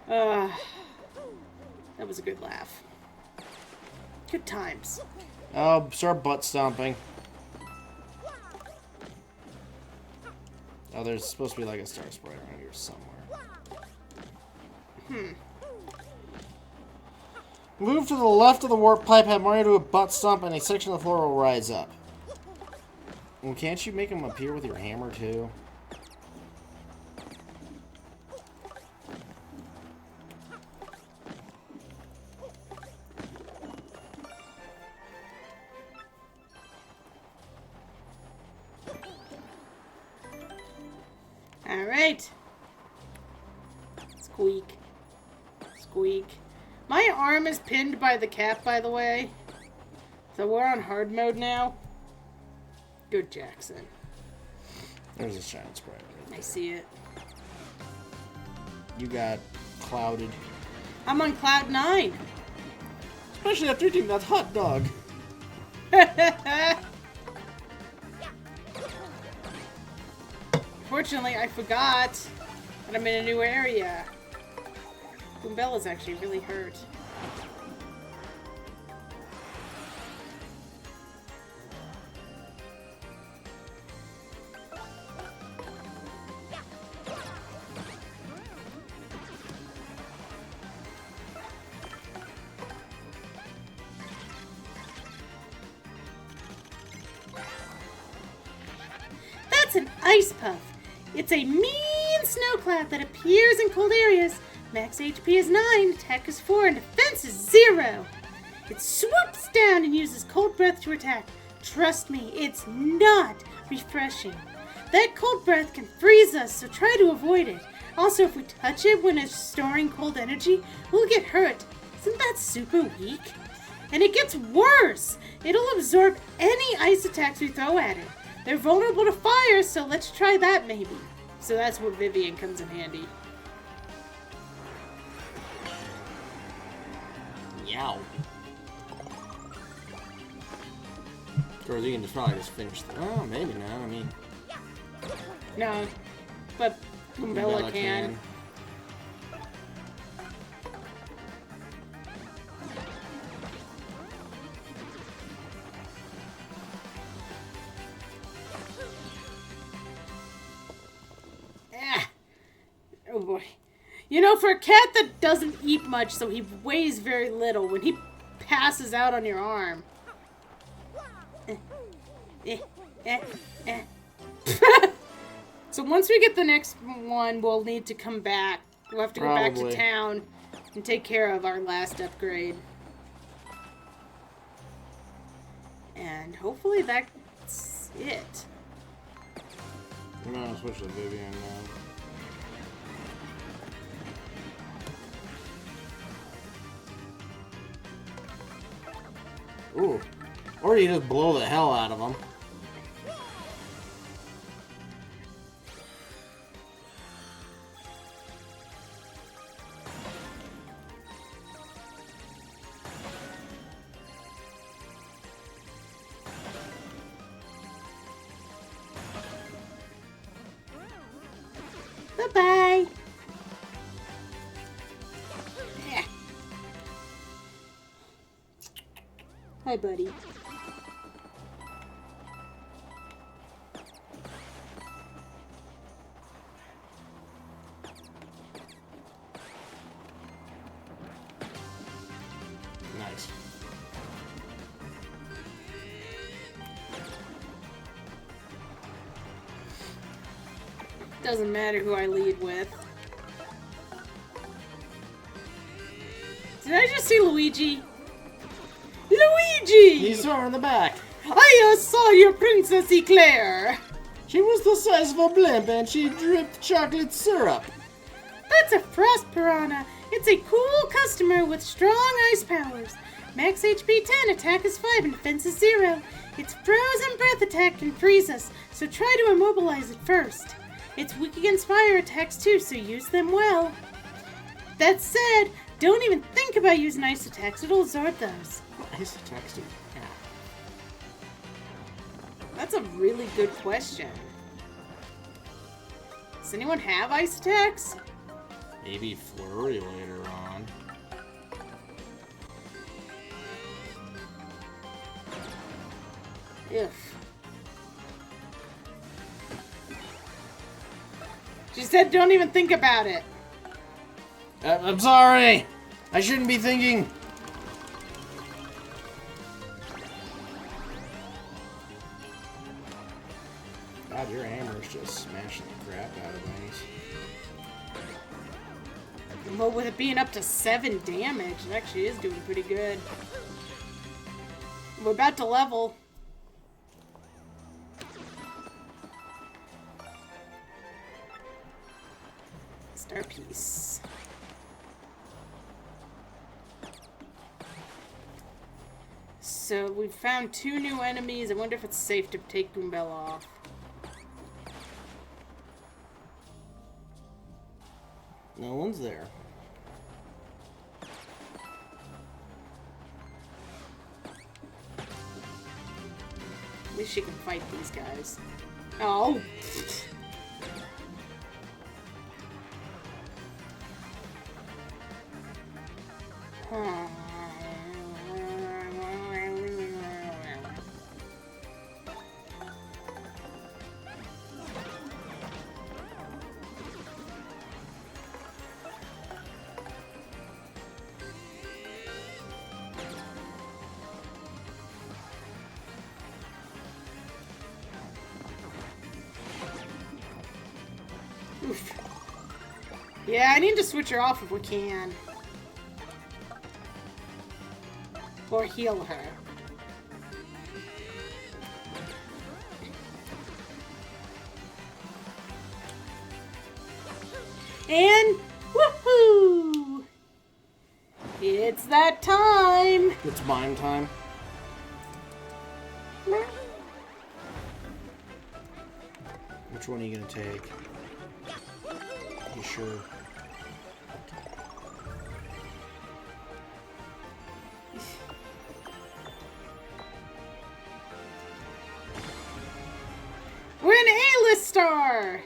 Speaker 1: That was a good laugh. Good times.
Speaker 2: Oh, start butt stomping. Oh, there's supposed to be like a star sprite around here somewhere. Move to the left of the warp pipe, have Mario do a butt stomp, and a section of the floor will rise up. Well, can't you make him appear with your hammer, too?
Speaker 1: Alright. Squeak. Squeak. My arm is pinned by the cap, by the way. So we're on hard mode now. Good, Jackson.
Speaker 2: There's a shine sprite right there.
Speaker 1: I see it.
Speaker 2: You got clouded.
Speaker 1: I'm on cloud 9.
Speaker 2: Especially after eating that hot dog.
Speaker 1: Fortunately, I forgot that I'm in a new area. Boombella's actually really hurt. That's an ice puff. It's a mean snow cloud that appears in cold areas. Max HP is 9, attack is 4, and defense is 0. It swoops down and uses cold breath to attack. Trust me, it's not refreshing. That cold breath can freeze us, so try to avoid it. Also, if we touch it when it's storing cold energy, we'll get hurt. Isn't that super weak? And it gets worse. It'll absorb any ice attacks we throw at it. They're vulnerable to fire, so let's try that maybe. So that's where Vivian comes in handy.
Speaker 2: Yow. Or you can just probably just finish the... Oh, maybe not. I mean...
Speaker 1: No, but Boombella can. Oh boy. You know, for a cat that doesn't eat much, so he weighs very little, when he passes out on your arm. So once we get the next one, we'll need to come back. We'll have to go back to town and take care of our last upgrade. And hopefully that's it.
Speaker 2: I'm gonna switch to Vivian now. Ooh. Or you just blow the hell out of them.
Speaker 1: Bye-bye. Yeah. Hi, buddy.
Speaker 2: Nice.
Speaker 1: Doesn't matter who I lead with. Did I just see Luigi? Luigi!
Speaker 2: He's her in the back.
Speaker 1: I saw your Princess Eclair!
Speaker 2: She was the size of a blimp and she dripped chocolate syrup.
Speaker 1: That's a Frost Piranha. It's a cool customer with strong ice powers. Max HP 10, attack is 5, and defense is 0. Its frozen breath attack can freeze us, so try to immobilize it first. It's weak against fire attacks too, so use them well. That said, don't even think about using ice attacks, it'll absorb those.
Speaker 2: Ice attacks do. Yeah.
Speaker 1: That's a really good question. Does anyone have ice attacks?
Speaker 2: Maybe Flurry later on.
Speaker 1: If. She said don't even think about it.
Speaker 2: I'm sorry! I shouldn't be thinking. God, your hammer's just smashing the crap out of things.
Speaker 1: Well, with it being up to 7 damage, it actually is doing pretty good. We're about to level. Star piece. So we've found 2 new enemies. I wonder if it's safe to take Goombella off.
Speaker 2: No one's there.
Speaker 1: least she can fight these guys. Oh. Oof. Yeah, I need to switch her off if we can. Or heal her. And woohoo! It's that time!
Speaker 2: It's mime time. Which one are you gonna take? You sure?
Speaker 1: We're an A-list star!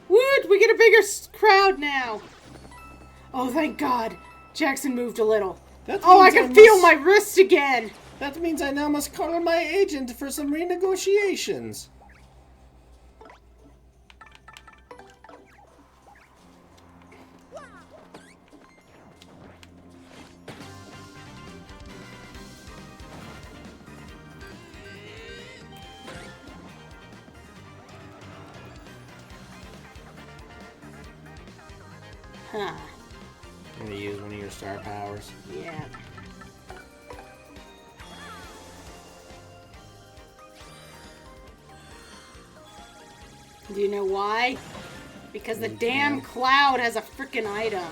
Speaker 1: Woot! We get a bigger crowd now! Oh, thank God. Jackson moved a little. Oh, I can feel my wrist again!
Speaker 2: That means I now must call on my agent for some renegotiations.
Speaker 1: Huh.
Speaker 2: I'm gonna use one of your star powers.
Speaker 1: Yeah. Do you know why? Because the damn cloud has a frickin' item.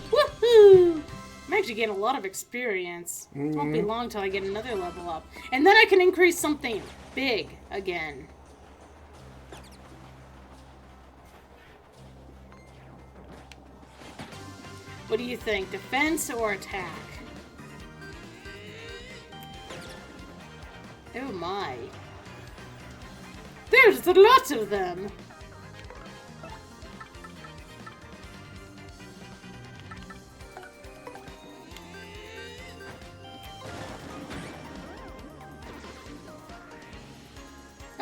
Speaker 1: Woohoo! I'm actually getting a lot of experience. Won't be long till I get another level up. And then I can increase something big again. What do you think? Defense or attack? Oh my. There's a lot of them!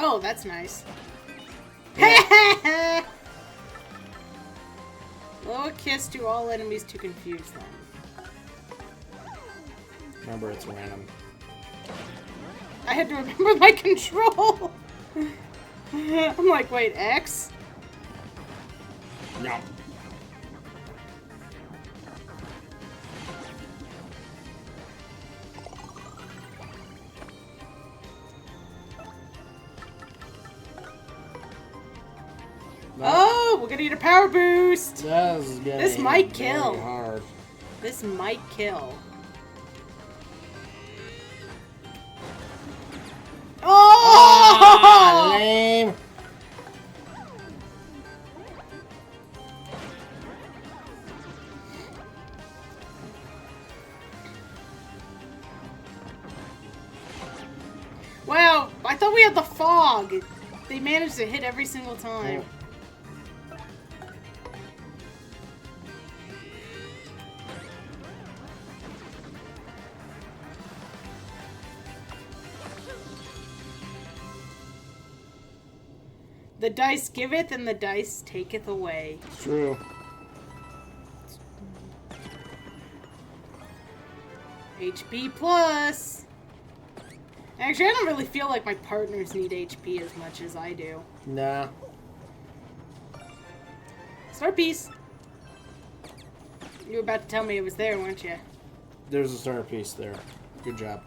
Speaker 1: Oh, that's nice.
Speaker 2: Yeah.
Speaker 1: Blow a kiss to all enemies to confuse them.
Speaker 2: Remember, it's random.
Speaker 1: I had to remember my control! I'm like, wait, X?
Speaker 2: No.
Speaker 1: Oh, we're gonna need a power boost!
Speaker 2: This
Speaker 1: might kill.
Speaker 2: Hard.
Speaker 1: This might kill. Oh!
Speaker 2: Lame.
Speaker 1: Wow, I thought we had the fog. They managed to hit every single time. The dice giveth and the dice taketh away.
Speaker 2: It's true.
Speaker 1: HP plus. Actually, I don't really feel like my partners need HP as much as I do.
Speaker 2: Nah.
Speaker 1: Star piece. You were about to tell me it was there, weren't you?
Speaker 2: There's a star piece there. Good job.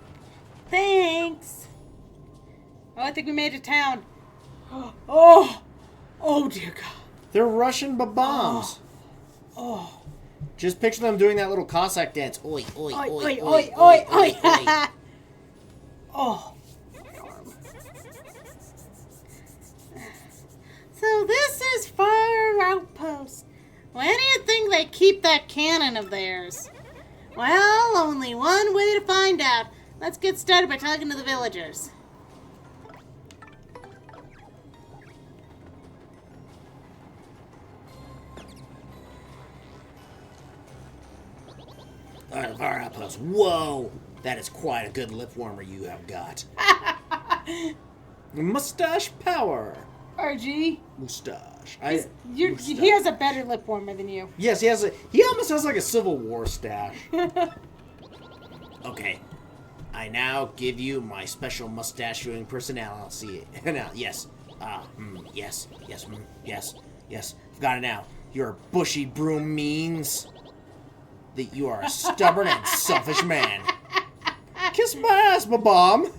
Speaker 1: Thanks. Oh, I think we made it to town. Oh! Oh, dear God.
Speaker 2: They're Russian bob-ombs.
Speaker 1: Oh.
Speaker 2: Just picture them doing that little Cossack dance. Oi, oi,
Speaker 1: Oi,
Speaker 2: oi,
Speaker 1: oi, oi, oi, oi. Oh. that cannon of theirs? Well, only one way to find out. Let's get started by talking to the villagers.
Speaker 2: Our outpost. Whoa! That is quite a good lip warmer you have got. Mustache power.
Speaker 1: RG,
Speaker 2: Mustache.
Speaker 1: he has a better lip warmer than you.
Speaker 2: Yes, he almost has like a Civil War stash. Okay. I now give you my special mustachioing personality. Now, yes. Yes. I've got it now. Your bushy broom means that you are a stubborn and selfish man. Kiss my ass, bob-omb.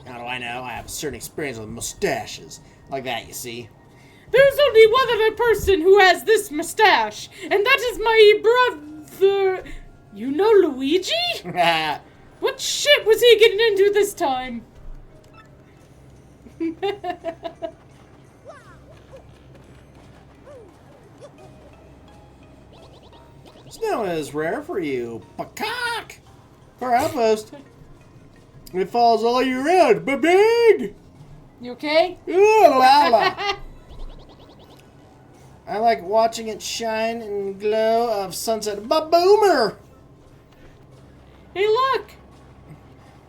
Speaker 2: How do I know? I have a certain experience with mustaches. Like that, you see.
Speaker 1: There's only one other person who has this mustache, and that is my brother. You know Luigi? What shit was he getting into this time?
Speaker 2: Snow is rare for you. Peacock! For our outpost. It falls all year round, but big!
Speaker 1: You okay?
Speaker 2: Ooh, la la. I like watching it shine in the glow of sunset. Ba-boomer!
Speaker 1: Hey, look!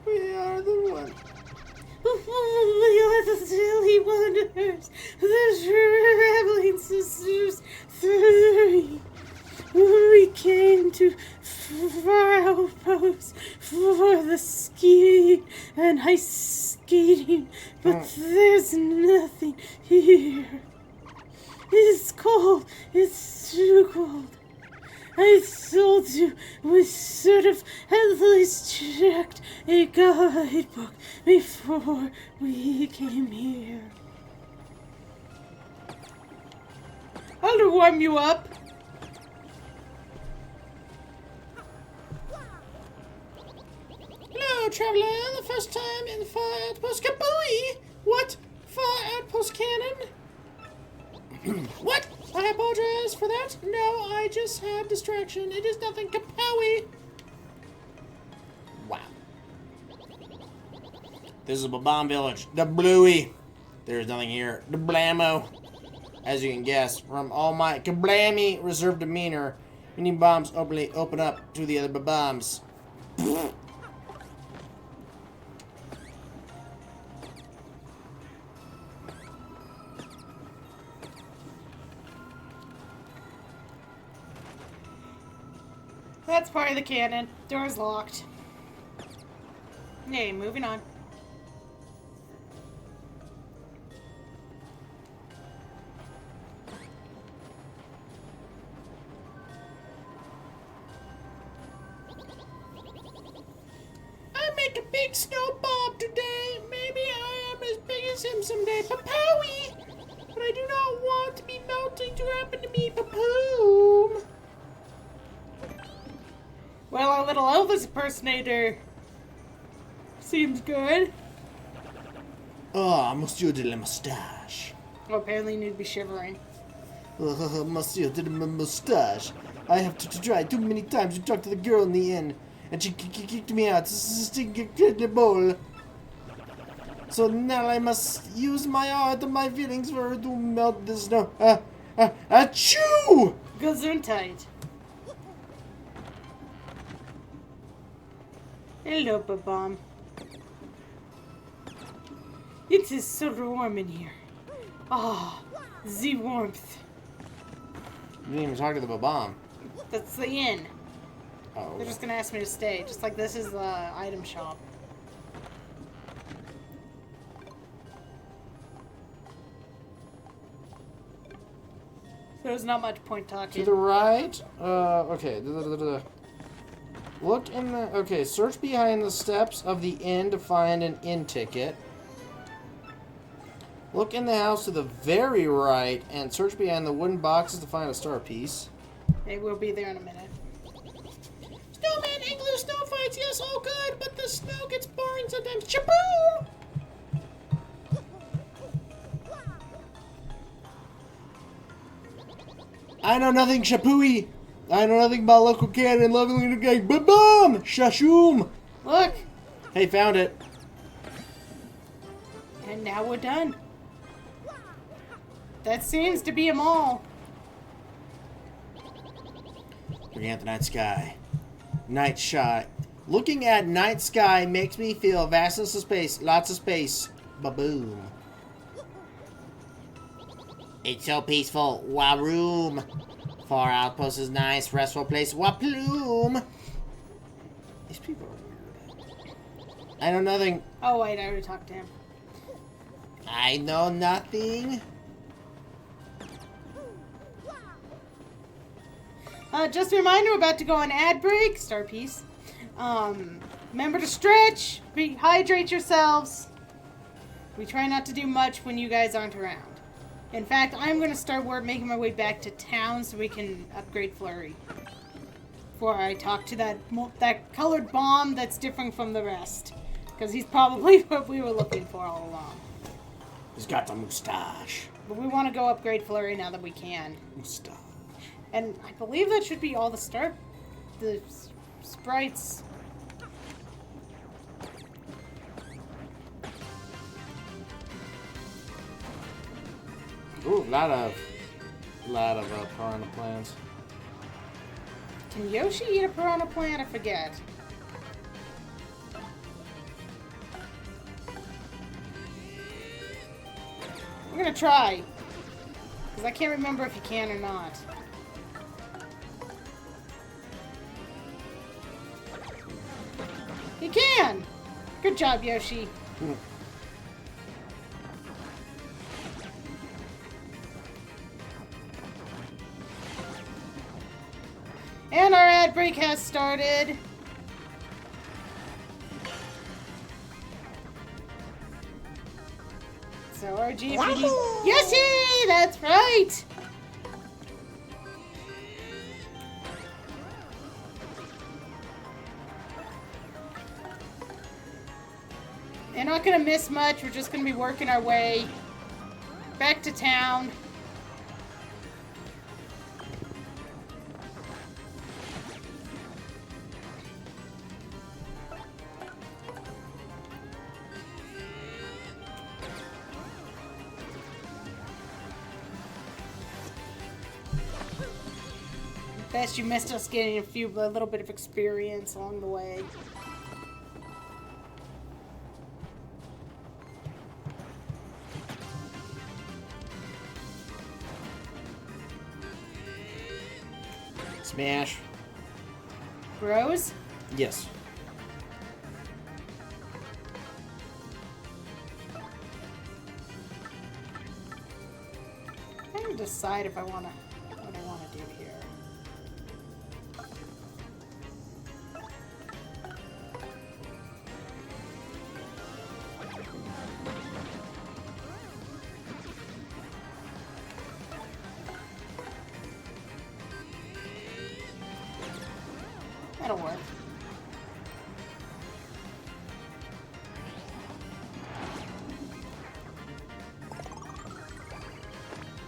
Speaker 2: We are the one.
Speaker 1: We are the silly wonders, the traveling sisters, three. We came to our outpost for the skiing and ice skating, but there's nothing here. It's cold. It's too cold. I told you we should have at least checked a guidebook before we came here. I'll warm you up.
Speaker 2: Hello, traveler. The first time in the Far Outpost. Kabooey! What? Far Outpost cannon? What? I apologize for that. No, I just had distraction. It is nothing. Kapowie! Wow. This is a bob-omb village. The Bluey. There's nothing here. The blammo. As you can guess, from all my kablammy reserved demeanor, many bombs openly open up to the other bob-ombs.
Speaker 1: That's part of the cannon. Door's locked. Okay, moving on.
Speaker 2: I make a big snow bomb today. Maybe I am as big as him someday. Papowie! But I do not want to be melting to happen to me. Papoom!
Speaker 1: Well, our little Elvis impersonator seems good.
Speaker 2: Ah, Monsieur de la Moustache.
Speaker 1: Oh, apparently you need to be shivering.
Speaker 2: Monsieur de la Moustache. I have to try too many times to talk to the girl in the inn, and she kicked me out. Incredible. So now I must use my art and my feelings for her to melt the snow. Achoo!
Speaker 1: Gesundheit. Hello, bob-omb. It is so warm in here. Ah, the warmth.
Speaker 2: You didn't even talk to the bob-omb.
Speaker 1: That's the inn.
Speaker 2: Oh.
Speaker 1: They're just gonna ask me to stay, just like this is the item shop. There's not much point talking.
Speaker 2: To the right. Okay. Look in the... Okay, search behind the steps of the inn to find an inn ticket. Look in the house to the very right and search behind the wooden boxes to find a star piece.
Speaker 1: Hey, we'll be there in a minute.
Speaker 2: Snowman, igloo, snow fights, yes, all good, but the snow gets boring sometimes. Chaboo! I know nothing, Shapui. I know nothing about local canon. Lovely new gang. Bob-omb! Shashoom!
Speaker 1: Look!
Speaker 2: Hey, found it.
Speaker 1: And now we're done. That seems to be them all.
Speaker 2: Looking at the night sky. Night shot. Looking at night sky makes me feel vastness of space. Lots of space. Ba-boom. It's so peaceful. Wa-room. Far outpost is nice. Restful place. Wa-plume. These people are weird. I know nothing.
Speaker 1: Oh, wait, I already talked to him.
Speaker 2: I know nothing.
Speaker 1: Just a reminder, we're about to go on ad break. Star piece. Remember to stretch. Rehydrate yourselves. We try not to do much when you guys aren't around. In fact, I'm going to start making my way back to town so we can upgrade Flurry. Before I talk to that colored bomb that's different from the rest. Because he's probably what we were looking for all along.
Speaker 2: He's got the mustache.
Speaker 1: But we want to go upgrade Flurry now that we can.
Speaker 2: Mustache.
Speaker 1: And I believe that should be all the sprites.
Speaker 2: Ooh, a lot of piranha plants.
Speaker 1: Can Yoshi eat a piranha plant? I forget. We're gonna try. Because I can't remember if you can or not. You can! Good job, Yoshi. And our ad break has started. So our GFD... Yoshi! That's right! You're not gonna miss much. We're just gonna be working our way back to town. Best you missed us getting a little bit of experience along the way.
Speaker 2: Smash.
Speaker 1: Bros?
Speaker 2: Yes.
Speaker 1: I need to decide if I want to, what I want to do here. That'll work.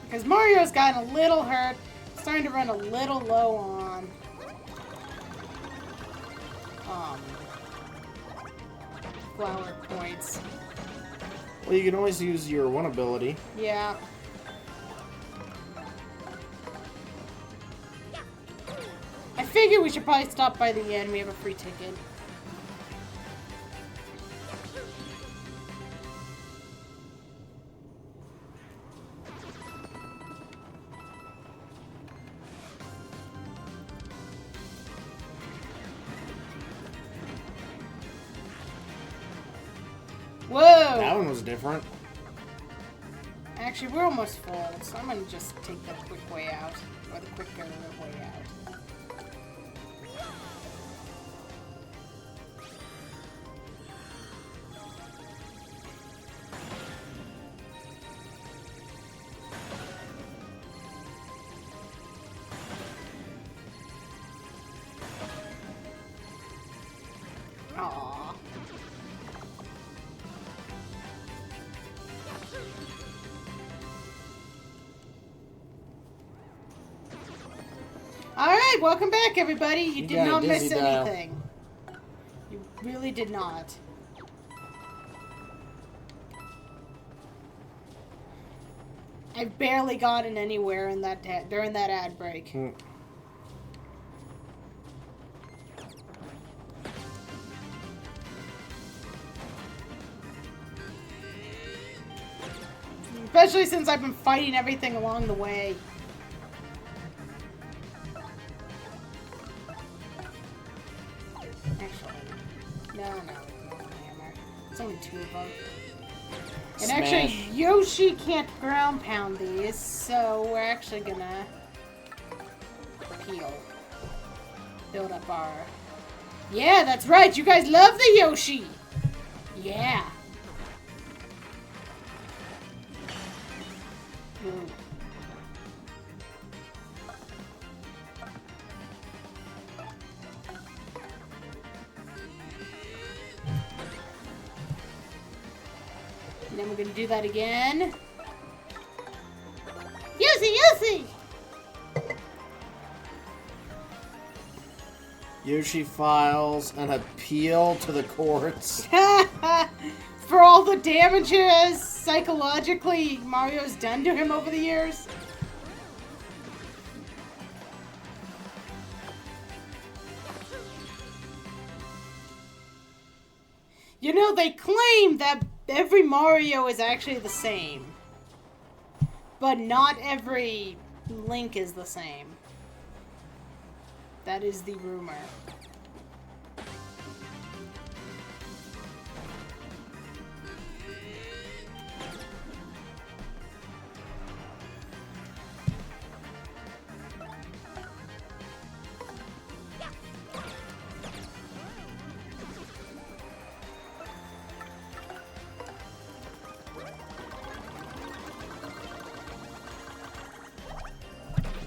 Speaker 1: Because Mario's gotten a little hurt, starting to run a little low on flower points.
Speaker 2: Well, you can always use your one ability.
Speaker 1: Yeah. I figure we should probably stop by the end. We have a free ticket. Whoa!
Speaker 2: That one was different.
Speaker 1: Actually, we're almost full, so I'm gonna just take the quick way out. Or the quicker way out. Aww. Alright, welcome back, everybody. You did
Speaker 2: got a
Speaker 1: not miss
Speaker 2: dizzy dial.
Speaker 1: anything. You really did not. I've barely gotten anywhere in that during that ad break. Especially since I've been fighting everything along the way. Actually, no, hammer. It's only 2 of them. And
Speaker 2: Smash.
Speaker 1: actually, Yoshi can't ground pound these, so we're actually gonna peel. Build up our... Yeah, that's right, you guys love the Yoshi! Yeah. Ooh. And then we're gonna do that again. Yoshi!
Speaker 2: Yoshi files an appeal to the courts.
Speaker 1: For all the damages psychologically Mario's done to him over the years. You know, they claim that every Mario is actually the same. But not every Link is the same. That is the rumor.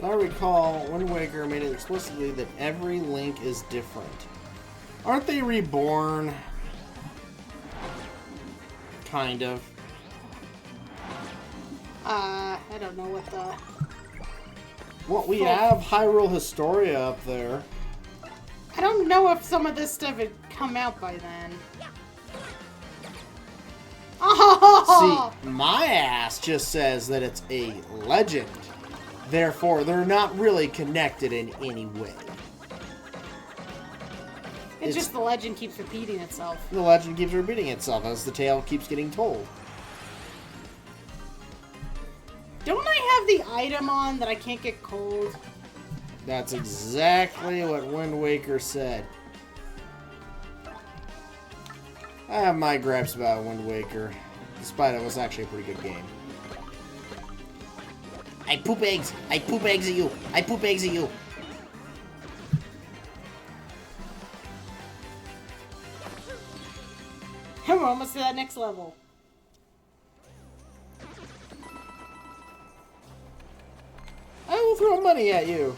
Speaker 2: I recall Wind Waker made it explicitly that every Link is different. Aren't they reborn? Kind of.
Speaker 1: I don't know what the...
Speaker 2: Well, we have Hyrule Historia up there.
Speaker 1: I don't know if some of this stuff had come out by then. Oh!
Speaker 2: See, my ass just says that it's a legend. Therefore, they're not really connected in any way.
Speaker 1: It's just the legend keeps repeating itself.
Speaker 2: The legend keeps repeating itself as the tale keeps getting told.
Speaker 1: Don't I have the item on that I can't get cold?
Speaker 2: That's exactly what Wind Waker said. I have my gripes about Wind Waker, despite it was actually a pretty good game. I poop eggs! I poop eggs at you! I poop eggs at you!
Speaker 1: And we're almost to that next level.
Speaker 2: I will throw money at you!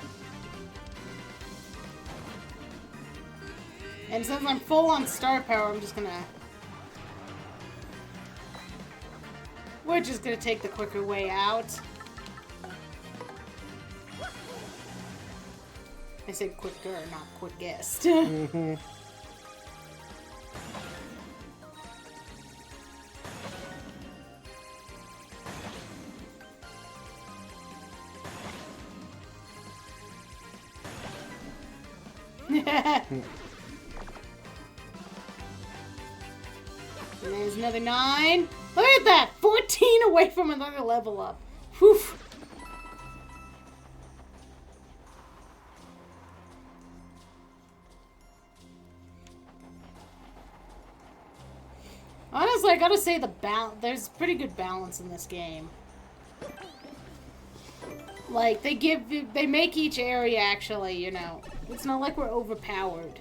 Speaker 1: And since I'm full on star power, I'm just gonna... We're just gonna take the quicker way out. I said quicker, not quickest.
Speaker 2: Mm-hmm.
Speaker 1: And there's another 9. Look at that! 14 away from another level up. Whew. Honestly, I gotta say there's pretty good balance in this game. Like, they make each area actually, you know, it's not like we're overpowered.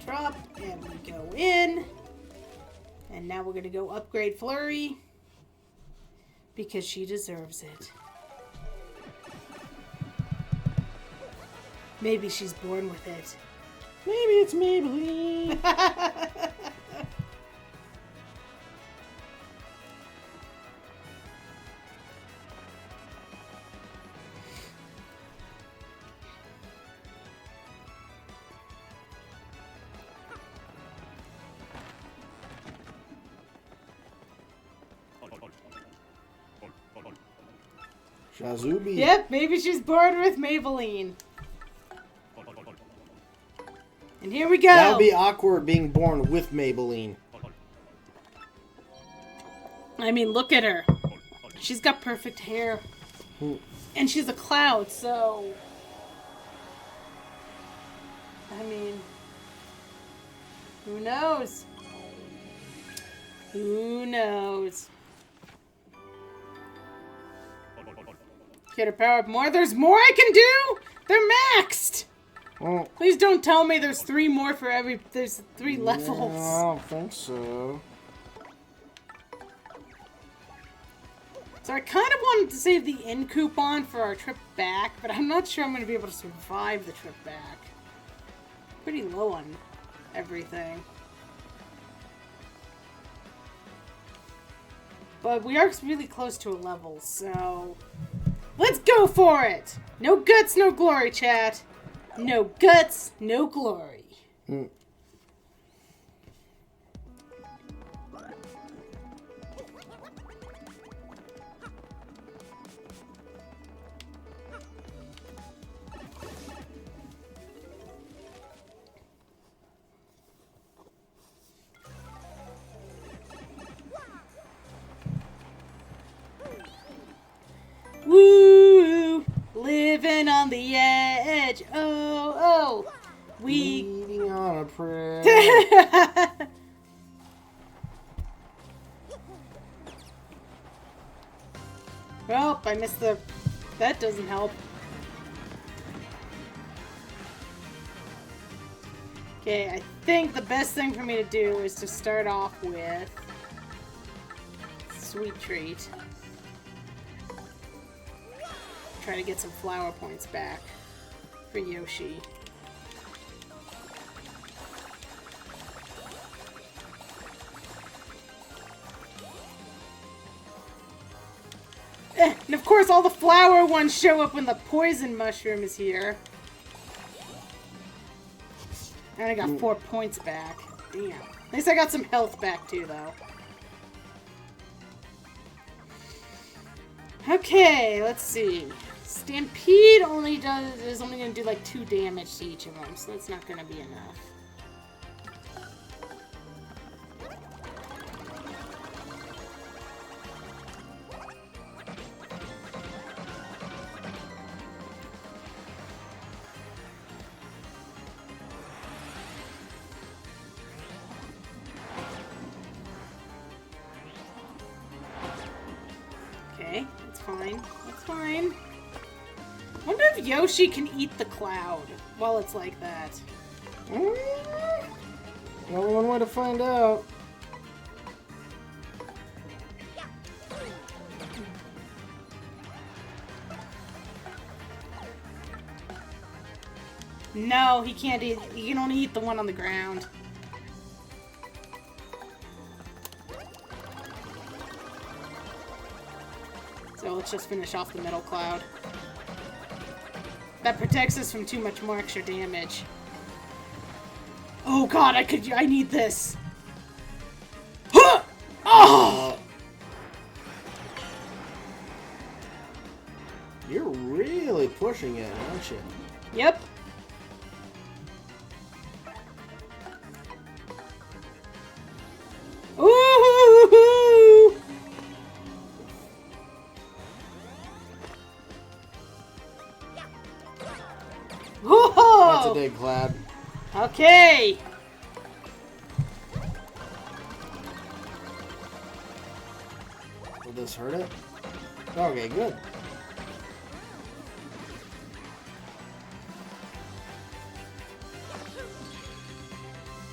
Speaker 1: Drop, and we go in. And now we're gonna go upgrade Flurry. Because she deserves it. Maybe she's born with it.
Speaker 2: Maybe it's Maybelline. Shazubi.
Speaker 1: Yep, maybe she's born with Maybelline. And here we go.
Speaker 2: That would be awkward being born with Maybelline.
Speaker 1: I mean, look at her. She's got perfect hair. And she's a cloud, so... I mean... Who knows? Who knows? Get her power up more. There's more I can do? They're maxed!
Speaker 2: Well,
Speaker 1: Please don't tell me there's 3 more for every... There's 3 levels.
Speaker 2: no, I don't think so.
Speaker 1: So I kind of wanted to save the in coupon for our trip back, but I'm not sure I'm going to be able to survive the trip back. Pretty low on everything. But we are really close to a level, so... Let's go for it! No guts, no glory, chat. No guts, no glory. Woo! Living on the edge. Oh, oh. We...
Speaker 2: Eating on a prayer.
Speaker 1: Well, I missed the... That doesn't help. Okay, I think the best thing for me to do is to start off with... Sweet Treat. Try to get some flower points back for Yoshi. And of course all the flower ones show up when the poison mushroom is here. And I got 4 points back. Damn. At least I got some health back too, though. Okay, let's see. Stampede is only going to do like 2 damage to each of them, so that's not going to be enough. Okay, that's fine. That's fine. I wonder if Yoshi can eat the cloud while it's like that.
Speaker 2: Only one way to find out.
Speaker 1: No, he can't eat. He can only eat the one on the ground. So let's just finish off the middle cloud. That protects us from too much more extra damage. Oh god, I need this. Huh! Oh!
Speaker 2: You're really pushing it, aren't you?
Speaker 1: Yep. Ooh!
Speaker 2: That's a big cloud.
Speaker 1: Okay.
Speaker 2: Will this hurt it? Okay, good.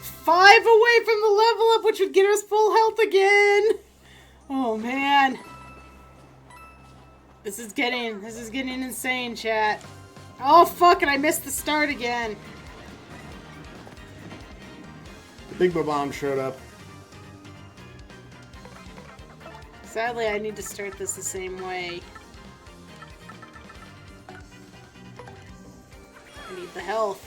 Speaker 1: Five away from the level up, which would get us full health again. Oh man. This is getting insane, chat. Oh, fuck it. I missed the start again.
Speaker 2: The big bob-omb showed up.
Speaker 1: Sadly, I need to start this the same way. I need the health.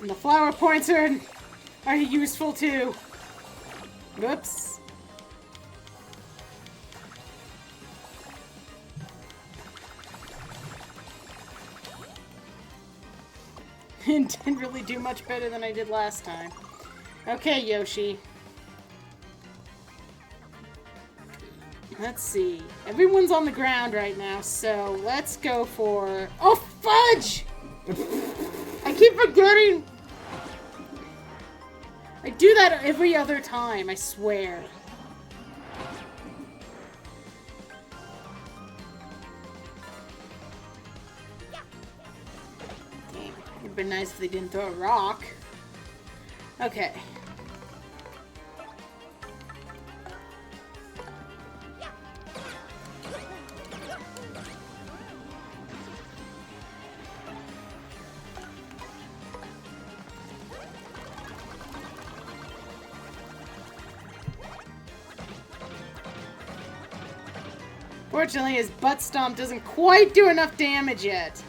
Speaker 1: And the flower points are useful too. Whoops. Didn't really do much better than I did last time. Okay, Yoshi. Let's see. Everyone's on the ground right now, so let's go for... Oh, fudge! I keep forgetting... I do that every other time, I swear. Damn, it'd been nice if they didn't throw a rock. Okay. Fortunately, his butt stomp doesn't quite do enough damage yet.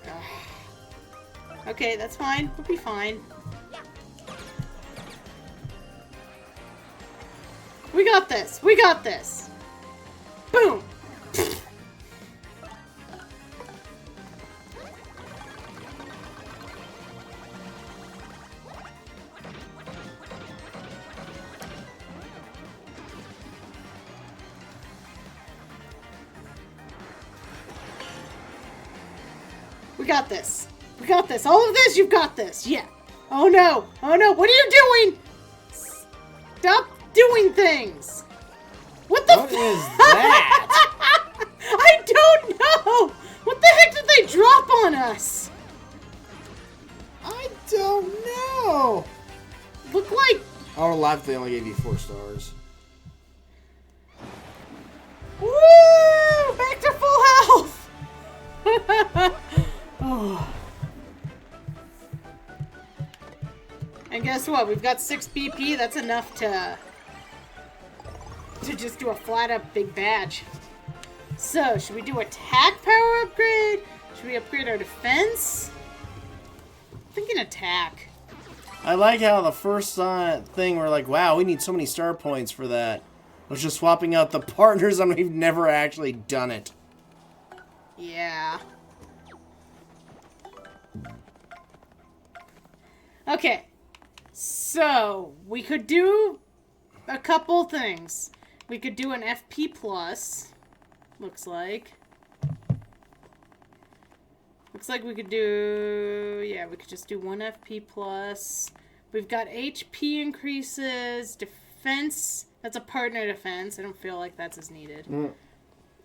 Speaker 1: Ugh. Okay, that's fine. We'll be fine. We got this. We got this. Boom. We got this. We got this. All of this, you've got this. Yeah. Oh no. Oh no. What are you doing? Stop doing things. What the
Speaker 2: What is that?
Speaker 1: I don't know. What the heck did they drop on us?
Speaker 2: I don't know.
Speaker 1: Look like...
Speaker 2: Oh, live they only gave you 4 stars.
Speaker 1: Woo! Back to full health. Oh. And guess what? We've got 6 BP. That's enough to just do a flat up big badge. So, should we do attack power upgrade? Should we upgrade our defense? I'm thinking attack.
Speaker 2: I like how the first thing we're like, wow, we need so many star points for that. Was just swapping out the partners and we've never actually done it.
Speaker 1: Yeah. Okay. So, we could do a couple things. We could do an FP plus. Looks like. Looks like we could do... Yeah, we could just do 1 FP plus. We've got HP increases. Defense. That's a partner defense. I don't feel like that's as needed.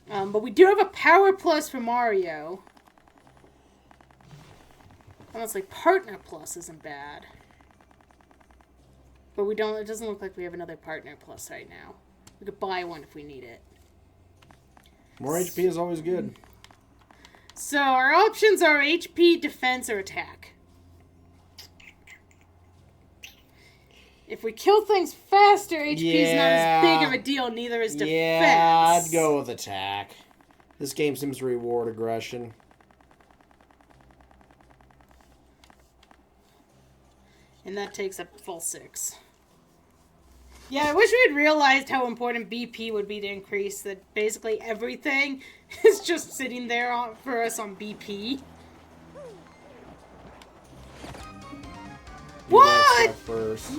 Speaker 1: But we do have a power plus for Mario. Honestly, partner plus isn't bad. But we don't... It doesn't look like we have another partner plus right now. We could buy one if we need it.
Speaker 2: More HP is always good.
Speaker 1: So, our options are HP, defense, or attack. If we kill things faster, HP is not as big of a deal, neither is defense.
Speaker 2: Yeah, I'd go with attack. This game seems to reward aggression.
Speaker 1: And that takes up full 6. Yeah, I wish we had realized how important BP would be to increase, that basically everything is just sitting there for us on BP. What?
Speaker 2: First.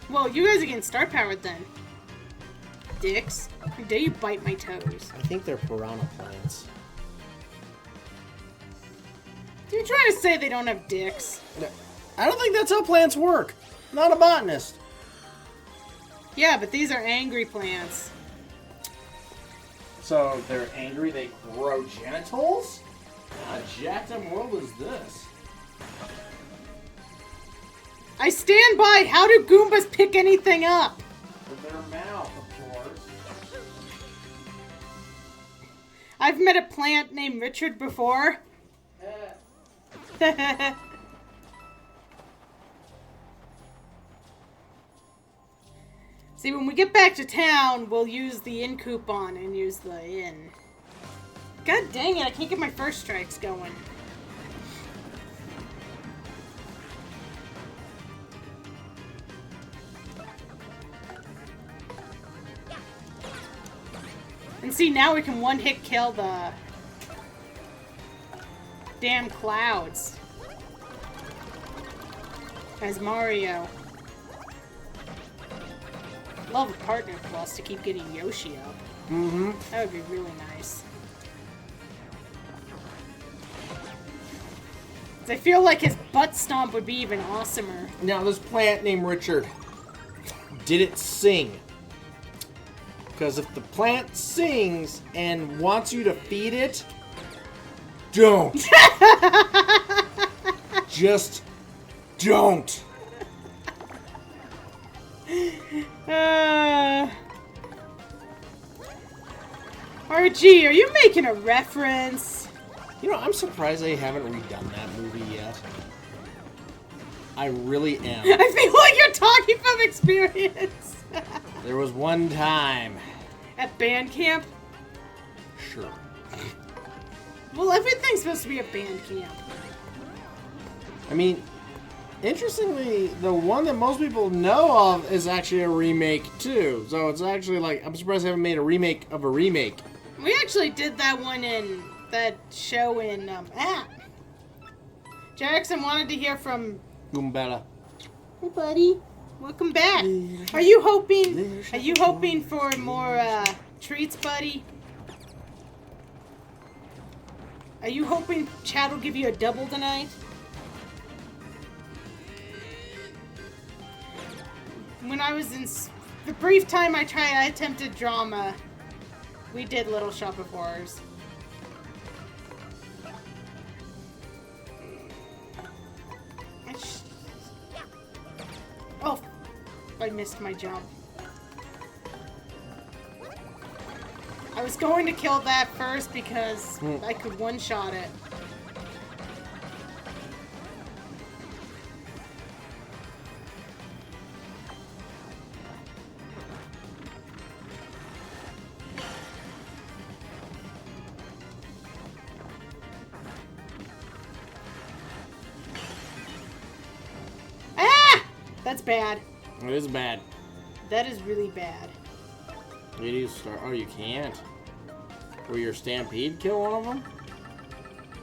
Speaker 1: Well, you guys are getting star-powered then. Dicks. How dare you bite my toes?
Speaker 2: I think they're piranha plants.
Speaker 1: You're trying to say they don't have dicks.
Speaker 2: I don't think that's how plants work. I'm not a botanist.
Speaker 1: Yeah, but these are angry plants.
Speaker 2: So they're angry, they grow genitals? How jacked up world is this?
Speaker 1: I stand by. How do Goombas pick anything up?
Speaker 2: With their mouth, of course.
Speaker 1: I've met a plant named Richard before. See, when we get back to town, we'll use the inn coupon and use the inn. God dang it, I can't get my first strikes going. And see, now we can one-hit kill the damn clouds as Mario. Love a partner plus to keep getting Yoshi up.
Speaker 2: Mm-hmm.
Speaker 1: That would be really nice. 'Cause I feel like his butt stomp would be even awesomer.
Speaker 2: Now, this plant named Richard, did it sing? Because if the plant sings and wants you to feed it, don't. Just don't.
Speaker 1: RG, are you making a reference?
Speaker 2: You know, I'm surprised they haven't redone that movie yet. I really am.
Speaker 1: I feel like you're talking from experience.
Speaker 2: There was one time.
Speaker 1: At band camp?
Speaker 2: Sure.
Speaker 1: Well, everything's supposed to be a band camp.
Speaker 2: I mean, interestingly, the one that most people know of is actually a remake, too. So it's actually like, I'm surprised they haven't made a remake of a remake.
Speaker 1: We actually did that one in that show in, Jackson wanted to hear from...
Speaker 2: Goombella.
Speaker 4: Hey, buddy.
Speaker 1: Welcome back. Are you hoping for more, treats, buddy? Are you hoping Chad will give you a double tonight? When I was in the brief time I attempted drama, we did Little Shop of Horrors. Oh, I missed my jump. I was going to kill that first because I could one-shot it. Ah! That's bad.
Speaker 2: It is bad.
Speaker 1: That is really bad.
Speaker 2: You do start. Oh, you can't. Will your Stampede kill one of them?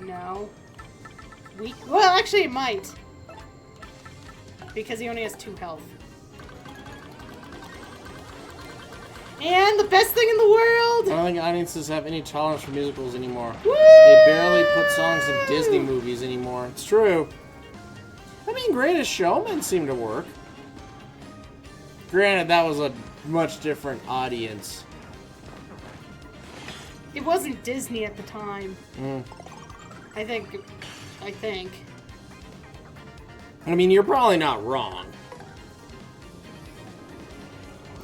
Speaker 1: No. Well, actually, it might. Because he only has 2 health. And the best thing in the world!
Speaker 2: I don't think audiences have any tolerance for musicals anymore.
Speaker 1: Woo!
Speaker 2: They barely put songs in Disney movies anymore. It's true. I mean, Greatest Showman seemed to work. Granted, that was a much different audience.
Speaker 1: It wasn't Disney at the time. I think.
Speaker 2: I mean, you're probably not wrong.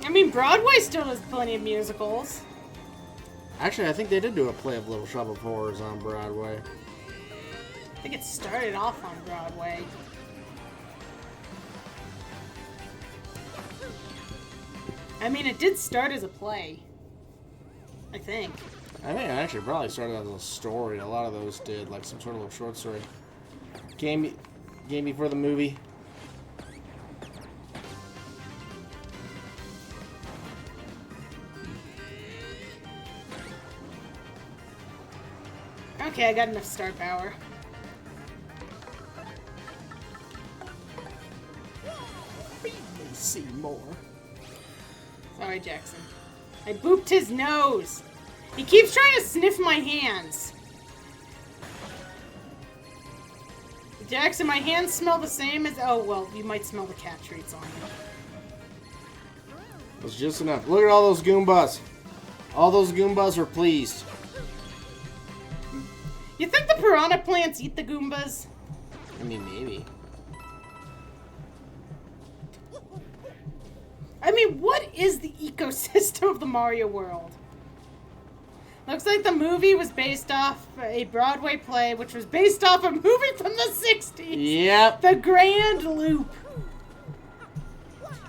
Speaker 1: I mean, Broadway still does plenty of musicals.
Speaker 2: Actually, I think they did do a play of Little Shop of Horrors on Broadway.
Speaker 1: I think it started off on Broadway. I mean, it did start as a play. I think.
Speaker 2: I think it actually probably started as a story. A lot of those did, like some sort of little short story. Game before the movie.
Speaker 1: Okay, I got enough star power.
Speaker 2: See more.
Speaker 1: Sorry, Jackson. I booped his nose. He keeps trying to sniff my hands. Jackson, my hands smell the same as... Oh, well, you might smell the cat treats on you.
Speaker 2: It's just enough. Look at all those Goombas. All those Goombas are pleased.
Speaker 1: You think the piranha plants eat the Goombas?
Speaker 2: I mean, maybe.
Speaker 1: I mean, what is the ecosystem of the Mario world? Looks like the movie was based off a Broadway play, which was based off a movie from the 60s.
Speaker 2: Yep.
Speaker 1: The Grand Loop.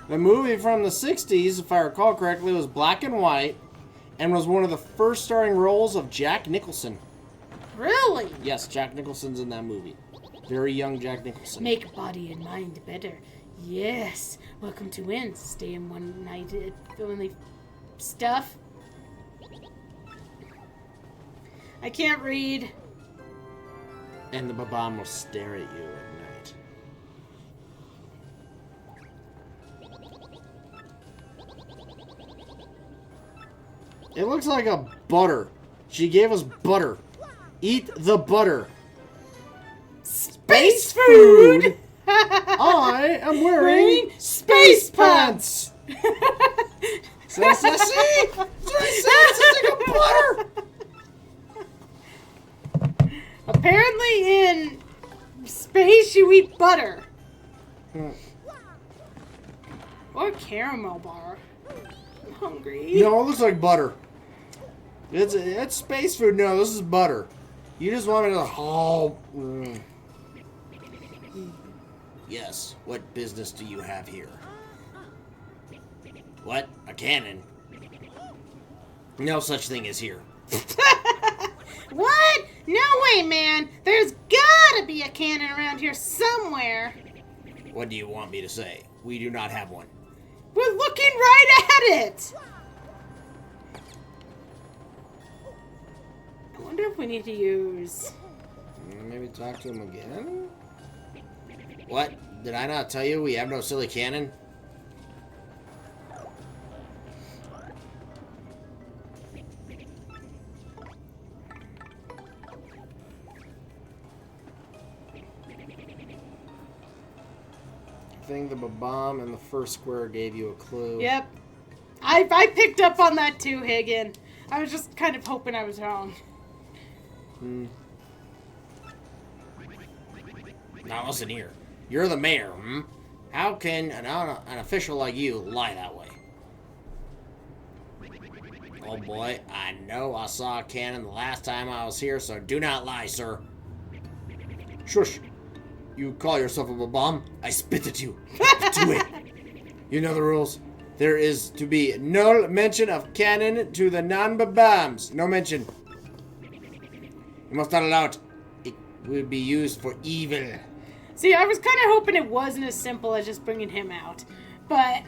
Speaker 2: The movie from the 60s, if I recall correctly, was black and white and was one of the first starring roles of Jack Nicholson.
Speaker 1: Really?
Speaker 2: Yes, Jack Nicholson's in that movie. Very young Jack Nicholson.
Speaker 1: Make body and mind better. Yes. Welcome to Wins. Stay in one night at only stuff. I can't read.
Speaker 2: And the bob-omb will stare at you at night. It looks like a butter. She gave us butter. Eat the butter.
Speaker 1: Space food!
Speaker 2: I am wearing space pants. See? That's what it's like a butter.
Speaker 1: Apparently in space you eat butter. Or caramel bar. I'm hungry.
Speaker 2: No, it looks like butter. It's space food. No, this is butter. You just want me to... Oh. Yes, what business do you have here? What? A cannon? No such thing as here.
Speaker 1: What? No way, man. There's gotta be a cannon around here somewhere.
Speaker 2: What do you want me to say? We do not have one.
Speaker 1: We're looking right at it. I wonder if we need to use...
Speaker 2: Maybe talk to him again? What? Did I not tell you we have no silly cannon? I think the bob-omb and the first square gave you a clue.
Speaker 1: Yep. I picked up on that too, Hagen. I was just kind of hoping I was wrong.
Speaker 2: Now listen here. You're the mayor, How can an official like you lie that way? Oh boy, I know I saw a cannon the last time I was here, so do not lie, sir. Shush. You call yourself a bob-omb? I spit at you. Do it. You know the rules. There is to be no mention of cannon to the non-bob-ombs. No mention. You must not allow it. It will be used for evil.
Speaker 1: See, I was kind of hoping it wasn't as simple as just bringing him out. But...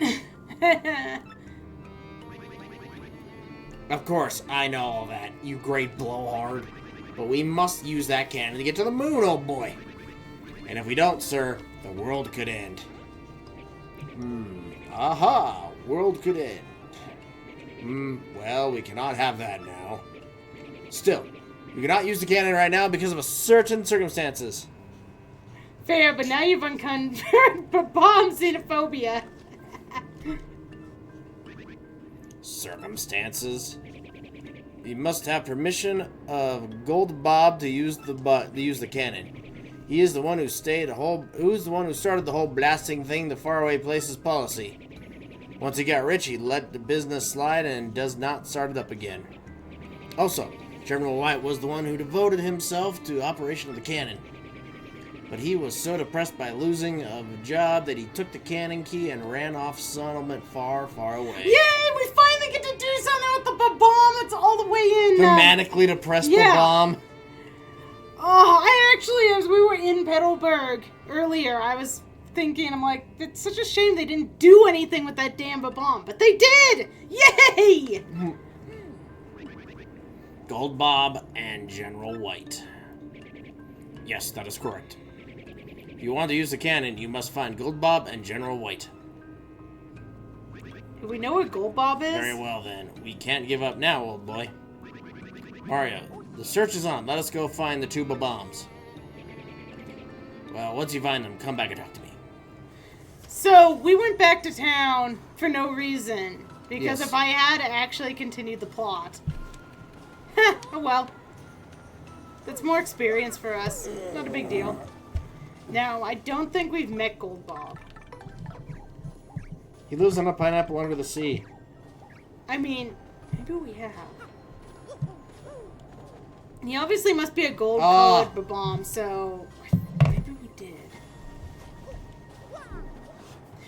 Speaker 2: Of course, I know all that, you great blowhard. But we must use that cannon to get to the moon, old boy. And if we don't, sir, the world could end. Aha! World could end. Well, we cannot have that now. Still, we cannot use the cannon right now because of a certain circumstances.
Speaker 1: Fair, but now you've uncovered bomb xenophobia.
Speaker 2: Circumstances? You must have permission of Gold Bob to use the cannon. He is the one who started the whole blasting thing to faraway places policy. Once he got rich, he let the business slide and does not start it up again. Also, General White was the one who devoted himself to operation of the cannon. But he was so depressed by losing a job that he took the cannon key and ran off settlement far, far away.
Speaker 1: Yay! We finally get to do something with the bob-omb that's all the way in.
Speaker 2: Dramatically depressed bob-omb.
Speaker 1: Oh, I actually, as we were in Petalburg earlier, I was thinking, I'm like, it's such a shame they didn't do anything with that damn bob-omb. But they did! Yay!
Speaker 2: Gold Bob and General White. Yes, that is correct. If you want to use the cannon, you must find Gold Bob and General White.
Speaker 1: Do we know where Gold Bob is?
Speaker 2: Very well, then. We can't give up now, old boy. Mario, the search is on. Let us go find the two bob-ombs. Well, once you find them, come back and talk to me.
Speaker 1: So, we went back to town for no reason. Because
Speaker 2: Yes.
Speaker 1: if I had actually continued the plot... oh well. That's more experience for us. Not a big deal. Now, I don't think we've met Gold Bob.
Speaker 2: He lives on a pineapple under the sea.
Speaker 1: I mean, maybe we have. He obviously must be a gold-colored bob-omb, so maybe we did.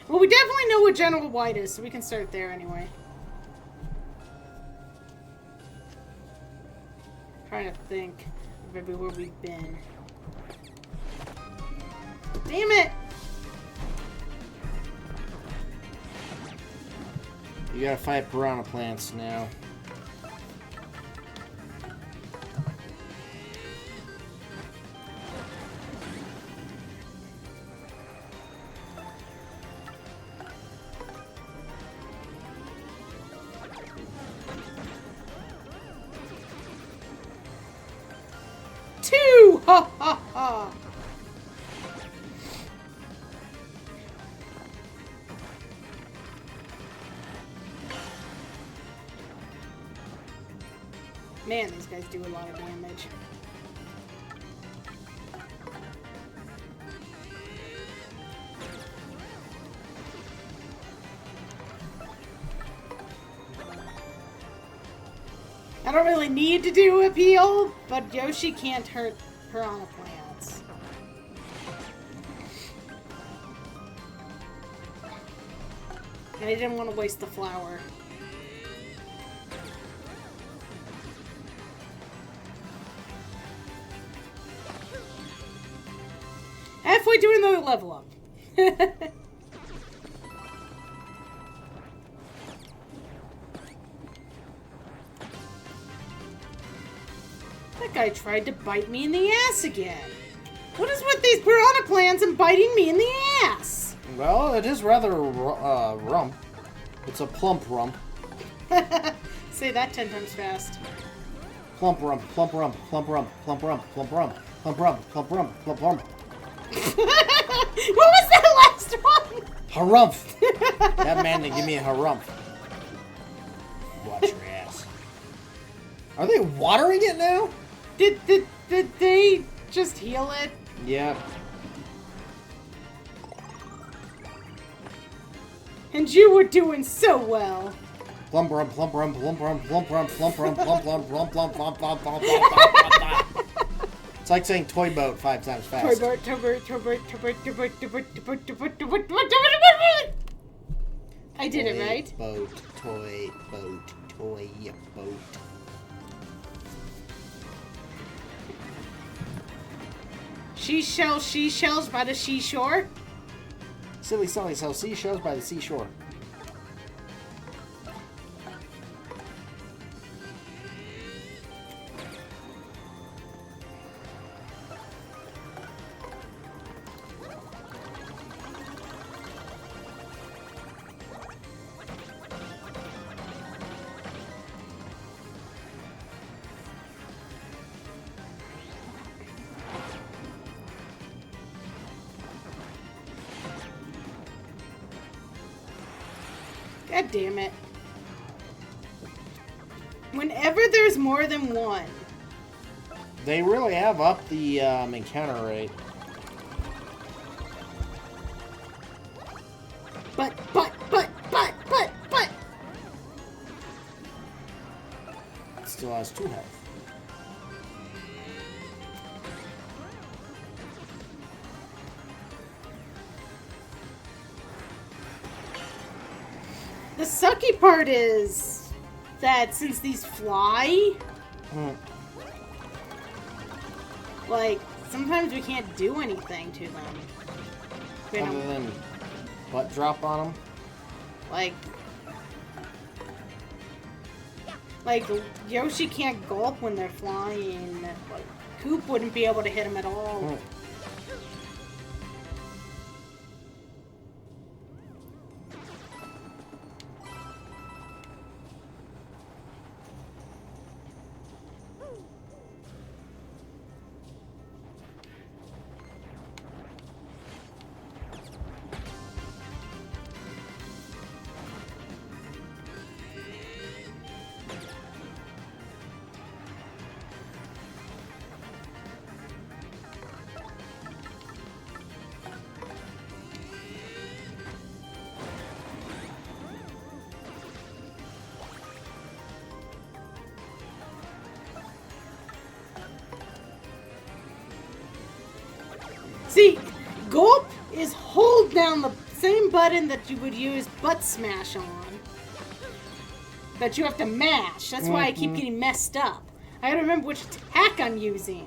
Speaker 1: Well, we definitely know what General White is, so we can start there anyway. Trying to think of everywhere we've been. Damn it!
Speaker 2: You gotta fight piranha plants now.
Speaker 1: Two! Ha ha ha! Man, these guys do a lot of damage. I don't really need to do a peel, but Yoshi can't hurt piranha plants. And I didn't want to waste the flower. Halfway to another level up. That guy tried to bite me in the ass again. What is with these piranha plants and biting me in the ass?
Speaker 2: Well, it is rather rump. It's a plump rump.
Speaker 1: Say that 10 times fast.
Speaker 2: Plump rump, plump rump, plump rump, plump rump, plump rump, plump rump, plump rump, plump rump.
Speaker 1: What was that last one?
Speaker 2: Harumph! That man didn't give me a harumph. Watch your ass. Are they watering it now?
Speaker 1: Did they just heal it?
Speaker 2: Yeah.
Speaker 1: And you were doing so well.
Speaker 2: Plump rump, plump rump, plump rump, plump rump, plump rump, plump rump, plump plump, plump plump, plump plump. It's like saying toy boat 5 times fast.
Speaker 1: Toy boat. I did it right.
Speaker 2: Toy boat.
Speaker 1: She shells by the seashore.
Speaker 2: Silly Sully sells seashells by the seashore.
Speaker 1: God damn it. Whenever there's more than one.
Speaker 2: They really have upped the encounter rate.
Speaker 1: But.
Speaker 2: It still has 2 health.
Speaker 1: The sucky part is that since these fly, like, sometimes we can't do anything to them. We
Speaker 2: Other
Speaker 1: don't,
Speaker 2: than butt drop on them.
Speaker 1: like Yoshi can't gulp when they're flying. Like, Coop wouldn't be able to hit him at all. See, gulp is hold down the same button that you would use butt smash on. That you have to mash. That's why I keep getting messed up. I gotta remember which attack I'm using.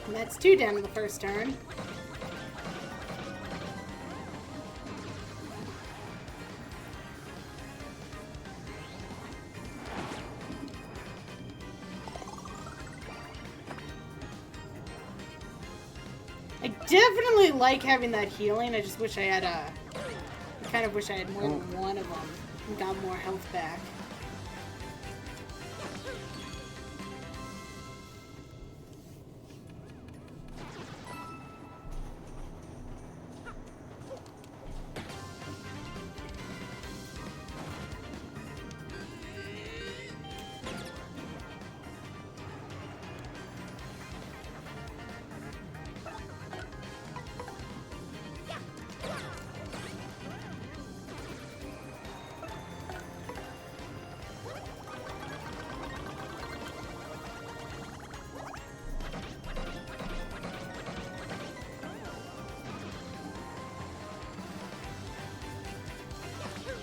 Speaker 1: And that's 2 down to the first turn. I definitely like having that healing. I just wish I had I kind of wish I had more than one of them and got more health back.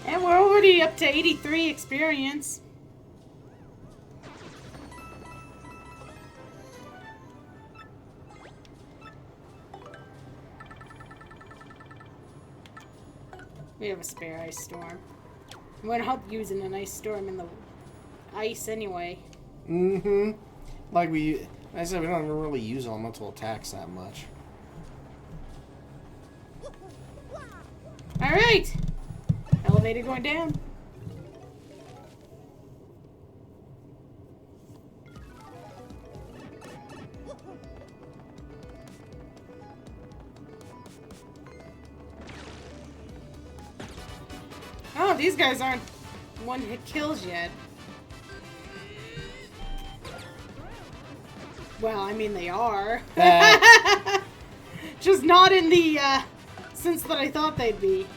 Speaker 1: And we're already up to 83 experience. We have a spare ice storm. I'm gonna help using an ice storm in the ice anyway.
Speaker 2: Mm-hmm. Like I said, we don't even really use elemental attacks that much.
Speaker 1: Alright! Elevator going down. Oh, these guys aren't one-hit kills yet. Well, I mean, they are. Just not in the sense that I thought they'd be.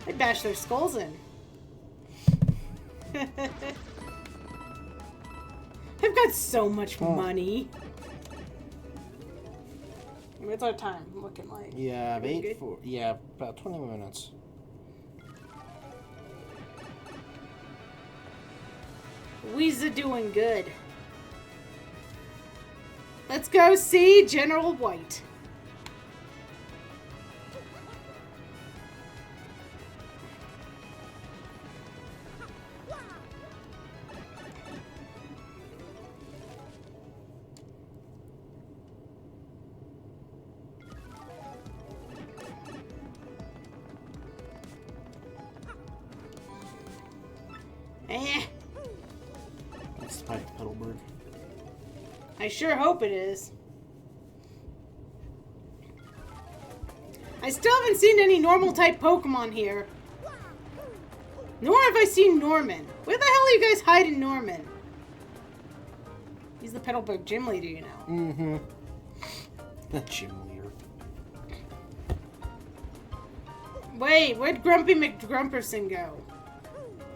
Speaker 1: I bashed their skulls in. I've got so much money. What's our time looking like?
Speaker 2: Yeah, about 20 minutes.
Speaker 1: We's doing good. Let's go see General White.
Speaker 2: That's Spike Petalburg.
Speaker 1: I sure hope it is. I still haven't seen any normal type Pokemon here. Nor have I seen Norman. Where the hell are you guys hiding Norman? He's the Petalburg gym leader, you know.
Speaker 2: Mm-hmm. The gym leader.
Speaker 1: Wait, where'd Grumpy McGrumperson go?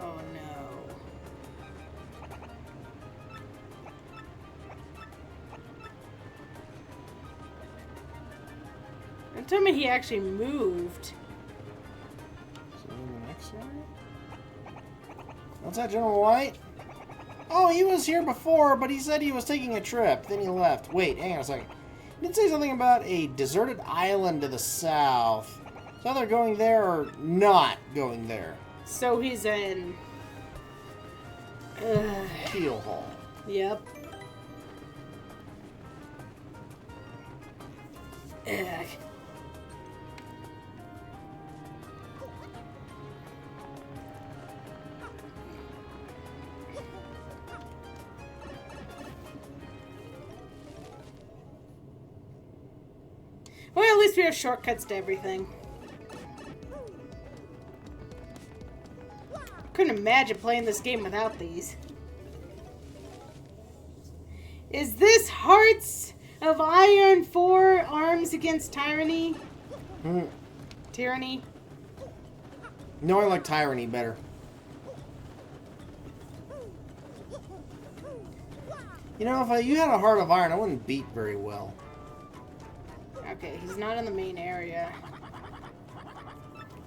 Speaker 1: Oh no. Don't tell me he actually moved.
Speaker 2: So in the next area? What's that, General White? Oh, he was here before, but he said he was taking a trip. Then he left. Wait, hang on a second. He did say something about a deserted island to the south. So either going there or not going there.
Speaker 1: So he's in...
Speaker 2: Keel Hall.
Speaker 1: Yep. Ugh. Well, at least we have shortcuts to everything. Couldn't imagine playing this game without these. Is this Hearts of Iron 4 Arms Against Tyranny? Tyranny?
Speaker 2: No, I like Tyranny better. You know, if you had a Heart of Iron, I wouldn't beat very well.
Speaker 1: Okay, he's not in the main area.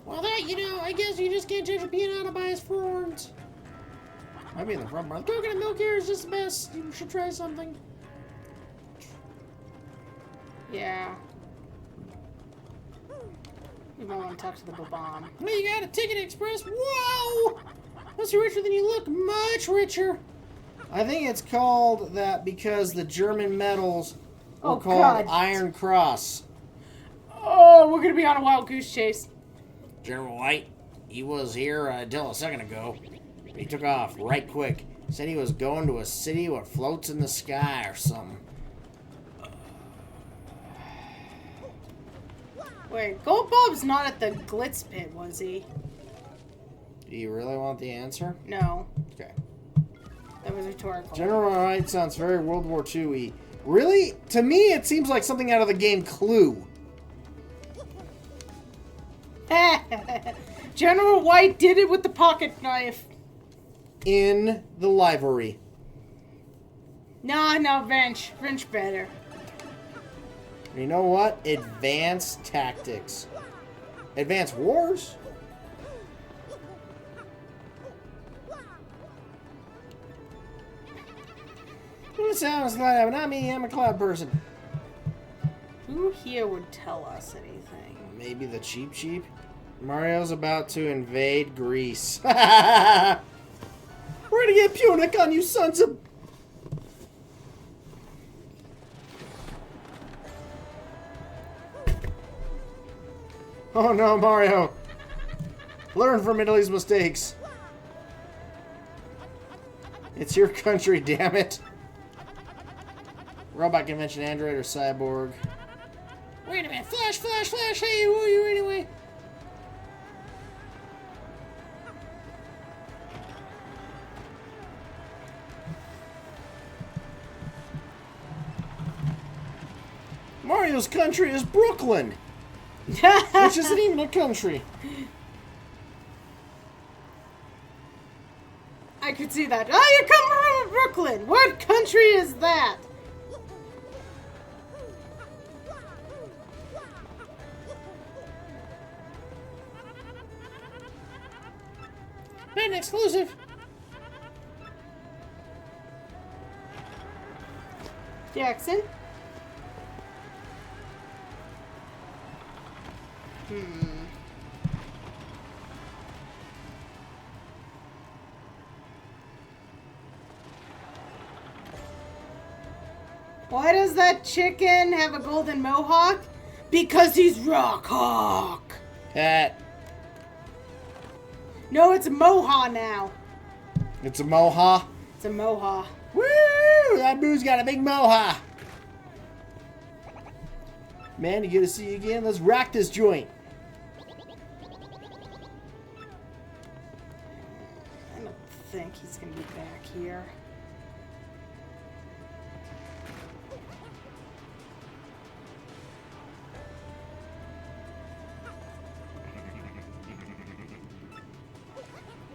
Speaker 2: Well, that, you know, I guess you just can't judge a piano by his horns. Might be in the front bar. The coconut milk here is just the best. You should try something.
Speaker 1: Yeah. You might want to talk to the bob-omb.
Speaker 2: Well, you got a Ticket Express? Whoa! Must be richer than you look. Much richer. I think it's called that because the German medals were called
Speaker 1: God.
Speaker 2: Iron Cross.
Speaker 1: Oh, we're going to be on a wild goose chase.
Speaker 2: General White, he was here until a second ago. He took off right quick. Said he was going to a city what floats in the sky or something.
Speaker 1: Wait, Gold Bob's not at the Glitz Pit, was he?
Speaker 2: Do you really want the answer?
Speaker 1: No.
Speaker 2: Okay.
Speaker 1: That was rhetorical.
Speaker 2: General White sounds very World War II-y. Really? To me, it seems like something out of the game Clue.
Speaker 1: General White did it with the pocket knife.
Speaker 2: In the library.
Speaker 1: No, Venge. Venge better.
Speaker 2: You know what? Advanced tactics. Advanced wars? It sounds like not me. I'm a cloud person.
Speaker 1: Who here would tell us anything?
Speaker 2: Maybe the Cheap Cheap? Mario's about to invade Greece. We're gonna get Punic on you sons of... Oh no, Mario. Learn from Italy's mistakes. It's your country, damn it. Robot convention, android, or cyborg. Wait a minute. Flash, flash, flash. Hey, who are you anyway? Mario's country is Brooklyn. Which isn't even a country.
Speaker 1: I could see that. Oh, you come from Brooklyn. What country is that?
Speaker 2: An exclusive.
Speaker 1: Jackson? Why does that chicken have a golden mohawk? Because he's Rock Hawk.
Speaker 2: Cat.
Speaker 1: No, it's a Moha now.
Speaker 2: It's a moha.
Speaker 1: It's a Moha.
Speaker 2: Woo! That boo's got a big moha. Man, you get to see you again. Let's rock this joint.
Speaker 1: I don't think he's gonna be back here.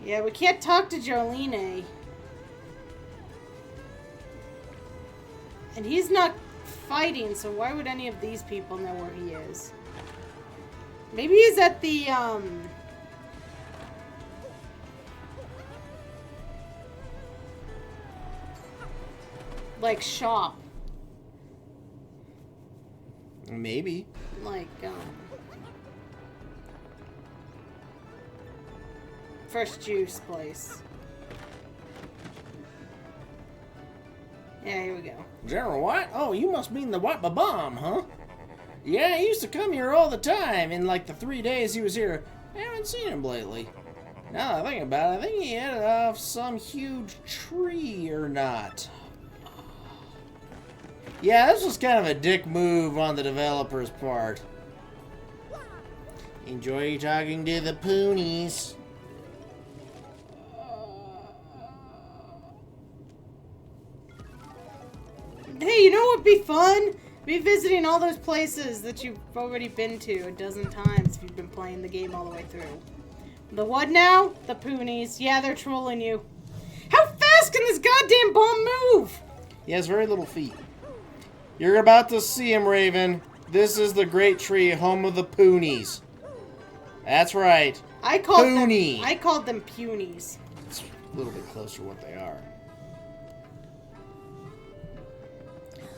Speaker 1: Yeah, we can't talk to Jolene. And he's not fighting, so why would any of these people know where he is? Maybe he's at the, like, shop.
Speaker 2: Maybe.
Speaker 1: Like, Fresh juice place. Yeah, here we go.
Speaker 2: General White? Oh, you must mean the White bob-omb, huh? Yeah, he used to come here all the time in like the 3 days he was here. I haven't seen him lately. Now that I think about it, I think he headed off some huge tree or not. Yeah, this was kind of a dick move on the developer's part. Enjoy talking to the Poonies.
Speaker 1: Hey, you know what would be fun? Be visiting all those places that you've already been to a dozen times if you've been playing the game all the way through. The what now? The Poonies. Yeah, they're trolling you. How fast can this goddamn bomb move?
Speaker 2: He has very little feet. You're about to see him, Raven. This is the great tree, home of the Poonies. That's right.
Speaker 1: I called
Speaker 2: Poonie.
Speaker 1: them. I called them Punies.
Speaker 2: It's a little bit closer to what they are.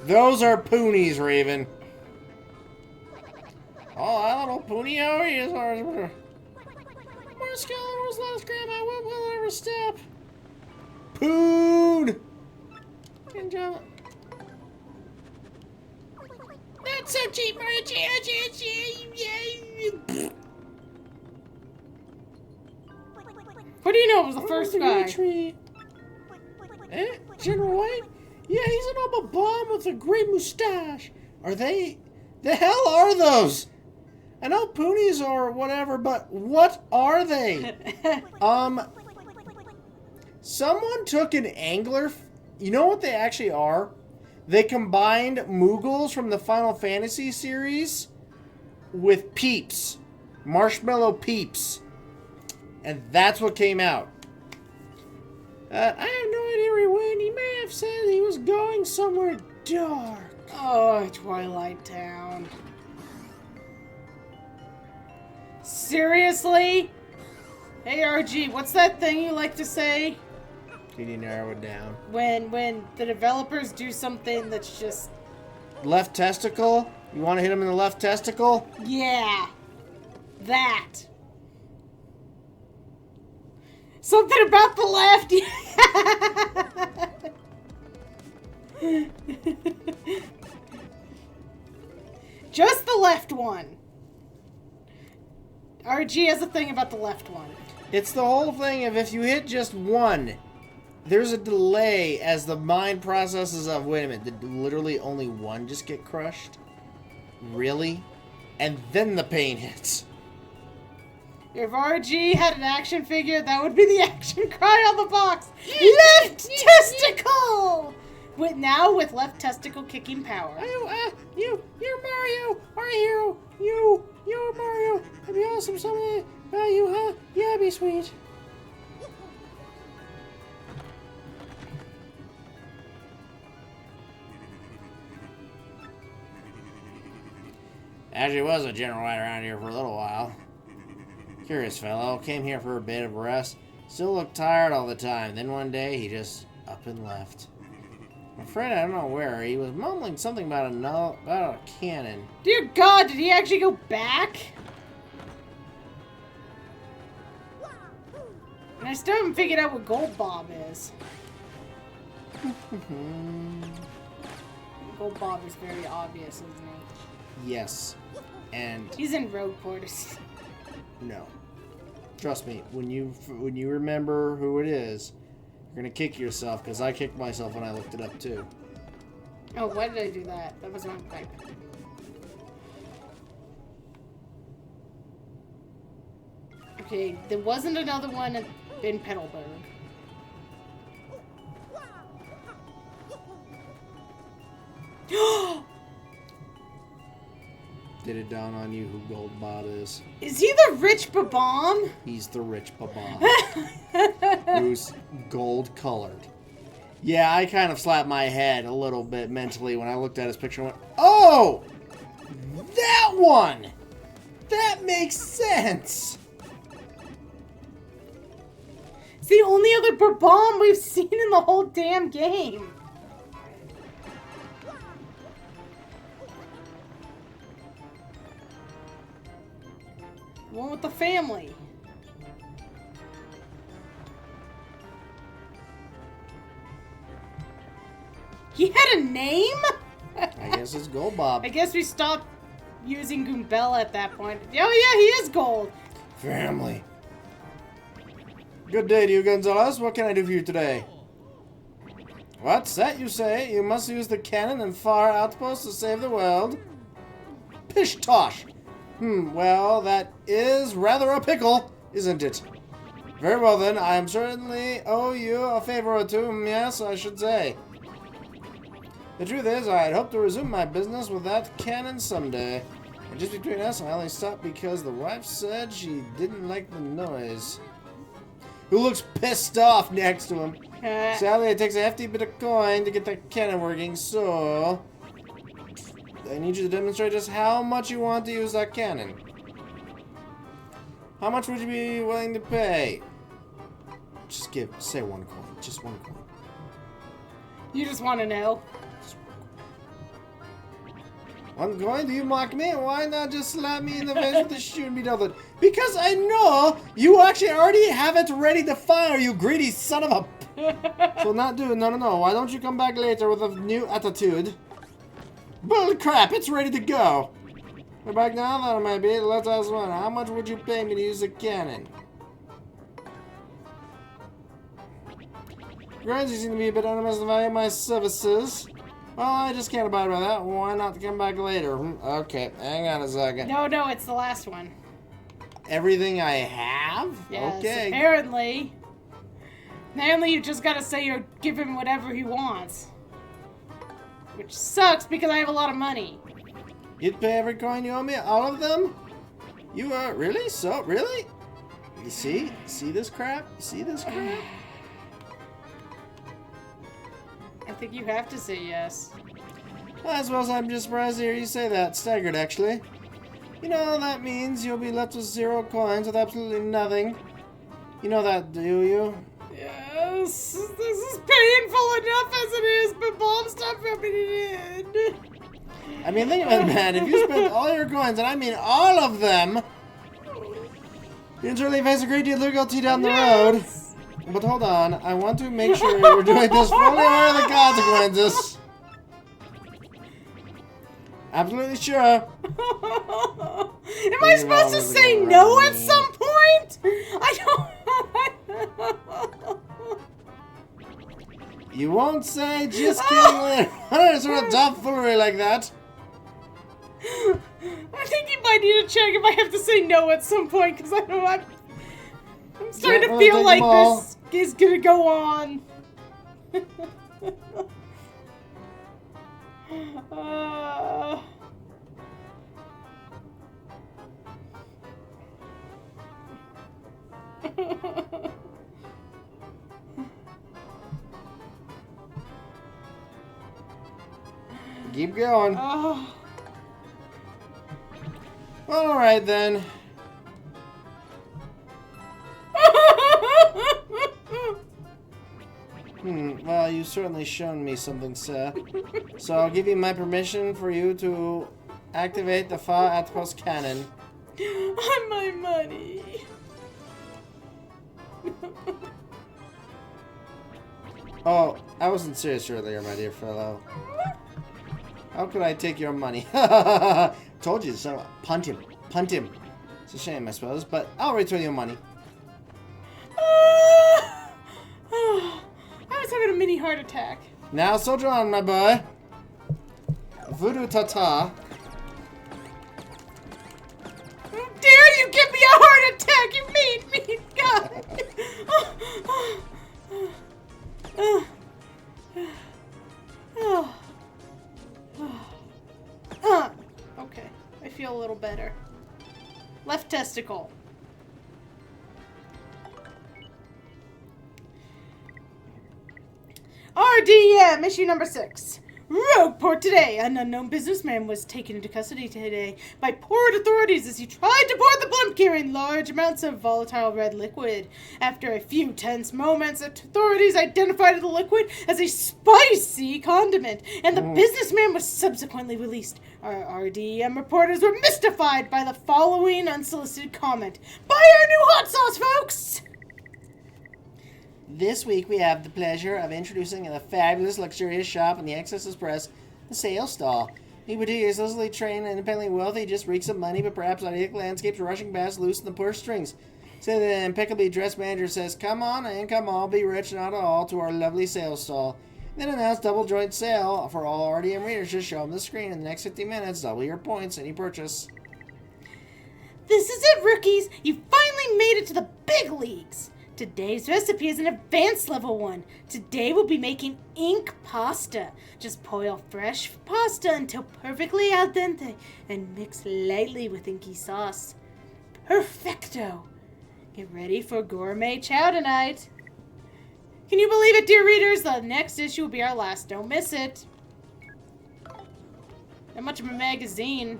Speaker 2: Those are Poonies, Raven. Oh, that little Poonie, oh, he is ours. More skeletons, let us grab my whip, will ever step. Poon! Good job. That's so cheap, Mario.
Speaker 1: What do you know? It was the first guy.
Speaker 2: Tree. Eh? General White? Yeah, he's an bob-omb with a great mustache. Are they? The hell are those? I know Poonies or whatever, but what are they? Someone took an angler. You know what they actually are? They combined Moogles from the Final Fantasy series with Peeps. Marshmallow Peeps. And that's what came out. I have no idea where he went. He may have said he was going somewhere dark.
Speaker 1: Oh, Twilight Town. Seriously? Hey, RG, what's that thing you like to say?
Speaker 2: Can you narrow it down?
Speaker 1: When the developers do something that's just...
Speaker 2: Left testicle? You want to hit him in the left testicle?
Speaker 1: Yeah. That. Something about the left. Just the left one. RG has a thing about the left one.
Speaker 2: It's the whole thing of if you hit just one, there's a delay as the mind processes of, wait a minute, did literally only one just get crushed? Really? And then the pain hits.
Speaker 1: If RG had an action figure, that would be the action cry on the box. Left testicle! Now with left testicle kicking power.
Speaker 2: You're Mario, our hero. You're Mario. It'd be awesome someday about you, huh? Yeah, it'd be sweet. Actually was a general right around here for a little while. Curious fellow, came here for a bit of rest. Still looked tired all the time. Then one day he just up and left. I'm afraid I don't know where. He was mumbling something about a cannon.
Speaker 1: Dear God, did he actually go back? And I still haven't figured out what Gold Bob is. Gold Bob is very obvious, isn't he?
Speaker 2: Yes. And
Speaker 1: he's in Rogue Quarters.
Speaker 2: No. Trust me, when you remember who it is, you're gonna kick yourself, because I kicked myself when I looked it up too.
Speaker 1: Oh, why did I do that? That was my pipe. Okay, there wasn't another one in Petalburg.
Speaker 2: Did it dawn on you who Goldbot is?
Speaker 1: Is he the rich bob-omb?
Speaker 2: He's the rich bob-omb. Who's gold colored. Yeah, I kind of slapped my head a little bit mentally when I looked at his picture and went, oh! That one! That makes sense!
Speaker 1: It's the only other bob-omb we've seen in the whole damn game. One with the family. He had a name?
Speaker 2: I guess it's Gold Bob.
Speaker 1: I guess we stopped using Goombella at that point. Oh yeah, he is gold.
Speaker 2: Family. Good day to you, Gonzalez. What can I do for you today? What's that you say? You must use the cannon and fire outposts to save the world? Pish tosh! Well, that is rather a pickle, isn't it? Very well then, I am certainly owe you a favor or two, yes, I should say. The truth is, I had hoped to resume my business with that cannon someday. And just between us, I only stopped because the wife said she didn't like the noise. Who looks pissed off next to him? Sadly, it takes a hefty bit of coin to get that cannon working, so I need you to demonstrate just how much you want to use that cannon. How much would you be willing to pay? Just say one coin. Just one coin.
Speaker 1: You just want to know.
Speaker 2: One coin? Do you mock me? Why not just slap me in the face with the shoe and be done with it? Because I know you actually already have it ready to fire, you greedy son of a... So not do it. No. Why don't you come back later with a new attitude? Bull crap, it's ready to go. We're back now, that might be it. Let's ask one. How much would you pay me to use a cannon? Granted, you seem to be a bit unimpressed by my services. Well, I just can't abide by that. Why not come back later? Okay, hang on a second.
Speaker 1: No, it's the last one.
Speaker 2: Everything I have?
Speaker 1: Yes,
Speaker 2: Okay.
Speaker 1: apparently. Apparently you just gotta say you'll give him whatever he wants. Which sucks because I have a lot of money.
Speaker 2: You'd pay every coin you owe me? All of them? You really? So, really? You see? See this crap? See this crap?
Speaker 1: I think you have to say yes.
Speaker 2: I suppose I'm just surprised to hear you say that. Staggered, actually. You know, that means you'll be left with 0 coins with absolutely nothing. You know that, do you?
Speaker 1: Yes, this is painful enough as it is, but Bob, stop rubbing it in.
Speaker 2: I mean, think about it, man. If you spent all your coins, and I mean all of them, you'd certainly face a great deal of difficulty down the road. But hold on, I want to make sure you're doing this fully aware of the consequences. Absolutely sure.
Speaker 1: Am I supposed to say no at some point? I don't.
Speaker 2: You won't say just kidding later. It's sort of tomfoolery like that.
Speaker 1: I think you might need to check if I have to say no at some point, because I don't. I'm starting to feel like this is gonna go on.
Speaker 2: Keep going.
Speaker 1: Oh.
Speaker 2: Well, alright then. Well, you've certainly shown me something, sir. So I'll give you my permission for you to activate the fire outpost cannon.
Speaker 1: On my money.
Speaker 2: Oh, I wasn't serious earlier, my dear fellow. How could I take your money? Told you, son of a... Punt him. Punt him. It's a shame, I suppose, but I'll return your money.
Speaker 1: I was having a mini heart attack.
Speaker 2: Now, soldier on, my boy. Voodoo Tata.
Speaker 1: Dare you give me a heart attack, you mean God. Okay, I feel a little better. Left testicle. RDM, issue number 6. Rogueport today. An unknown businessman was taken into custody today by port authorities as he tried to board the blimp carrying large amounts of volatile red liquid. After a few tense moments, authorities identified the liquid as a spicy condiment, and the businessman was subsequently released. Our RDM reporters were mystified by the following unsolicited comment. Buy our new hot sauce, folks!
Speaker 2: This week we have the pleasure of introducing a fabulous, luxurious shop in the Excess Express, the sales stall. He particularly socially trained and independently wealthy, just reeks of money, but perhaps idyllic landscapes, rushing past, loose in the purse strings. So the impeccably dressed manager says, "Come on in, come all, be rich, not at all, to our lovely sales stall. Then announce double joint sale for all RDM readers. Just show them the screen in the next 50 minutes. Double your points, any purchase.
Speaker 1: This is it, rookies! You finally made it to the big leagues! Today's recipe is an advanced level one. Today we'll be making ink pasta. Just boil fresh pasta until perfectly al dente and mix lightly with inky sauce. Perfecto! Get ready for gourmet chow tonight. Can you believe it, dear readers? The next issue will be our last. Don't miss it. Not much of a magazine.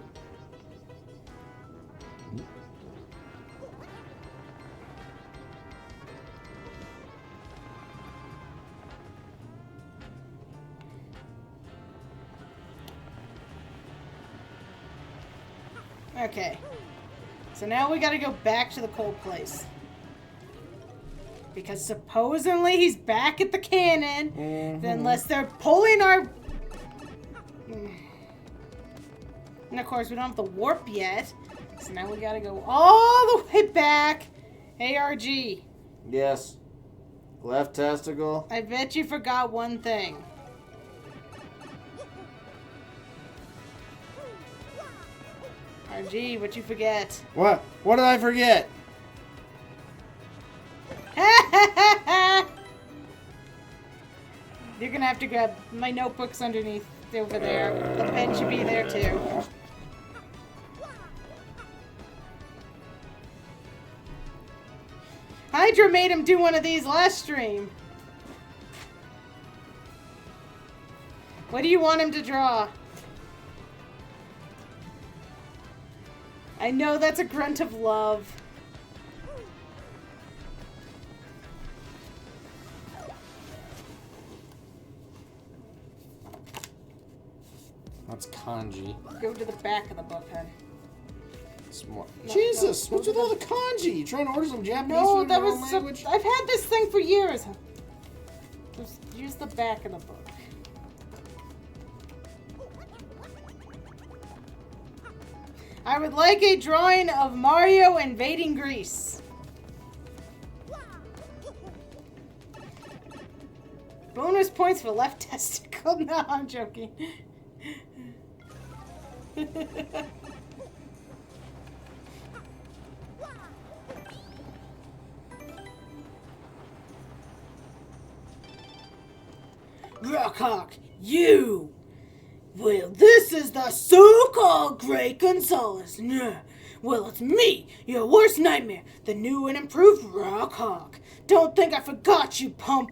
Speaker 1: Okay. So now we gotta go back to the cold place. Because supposedly he's back at the cannon. Unless they're pulling our... And of course we don't have the warp yet. So now we gotta go all the way back. ARG.
Speaker 2: Yes. Left testicle.
Speaker 1: I bet you forgot one thing. RG, what'd you forget?
Speaker 2: What? What did I forget?
Speaker 1: You're gonna have to grab my notebooks underneath over there. The pen should be there too. Hydra made him do one of these last stream. What do you want him to draw? I know that's a grunt of love.
Speaker 2: That's kanji.
Speaker 1: Go to the back of the book, hun.
Speaker 2: Jesus, what's with all the kanji? You trying to order some Japanese
Speaker 1: No,
Speaker 2: food in
Speaker 1: that
Speaker 2: your
Speaker 1: was
Speaker 2: own
Speaker 1: so,
Speaker 2: language?
Speaker 1: I've had this thing for years. Just use the back of the book. I would like a drawing of Mario invading Greece. Bonus points for left testicle. No, I'm joking. Rockhawk, you! Well, this is the so-called Great Gonzalez. Nah. Well, it's me, your worst nightmare, the new and improved Rockhawk. Don't think I forgot you, pump.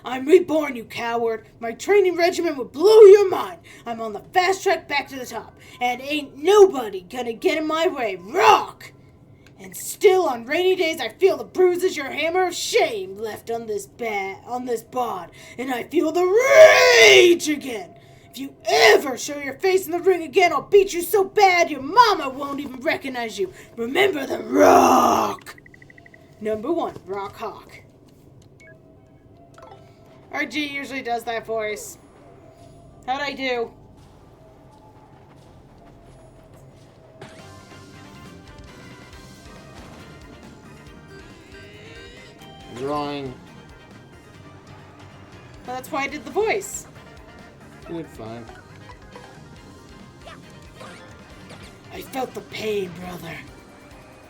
Speaker 1: I'm reborn, you coward. My training regimen will blow your mind. I'm on the fast track back to the top, and ain't nobody gonna get in my way. Rock! And still, on rainy days, I feel the bruises your hammer of shame left on this bod, and I feel the rage again. If you ever show your face in the ring again, I'll beat you so bad your mama won't even recognize you. Remember the Rock! Number 1, Rockhawk. RG usually does that voice. How'd I do?
Speaker 2: Drawing.
Speaker 1: Well, that's why I did the voice.
Speaker 2: You did fine.
Speaker 1: I felt the pain, brother.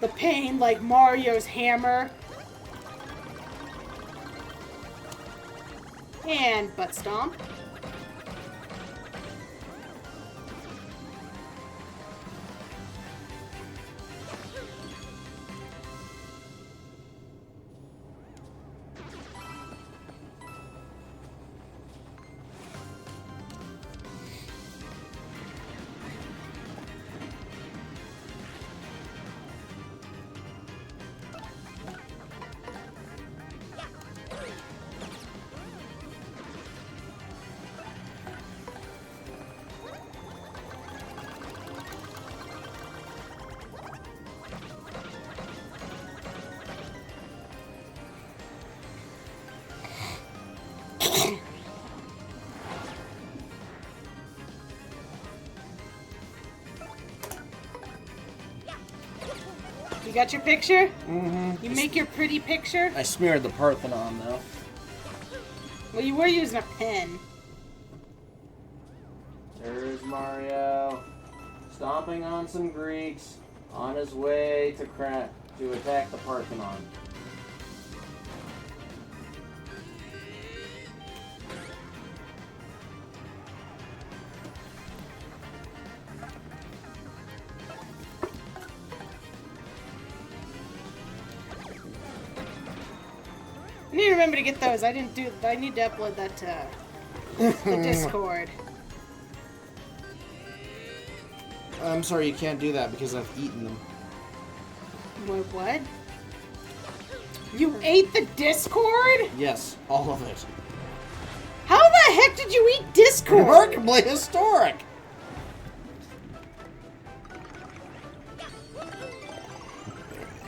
Speaker 1: The pain like Mario's hammer. And butt stomp. You got your picture?
Speaker 2: Mm-hmm.
Speaker 1: You make your pretty picture?
Speaker 2: I smeared the Parthenon, though.
Speaker 1: Well, you were using a pen.
Speaker 2: There's Mario, stomping on some Greeks, on his way to attack the Parthenon.
Speaker 1: I need to remember to get those. I need to upload that to the Discord.
Speaker 2: I'm sorry, you can't do that because I've eaten them.
Speaker 1: What? You ate the Discord?
Speaker 2: Yes, all of it.
Speaker 1: How the heck did you eat Discord?
Speaker 2: Remarkably historic!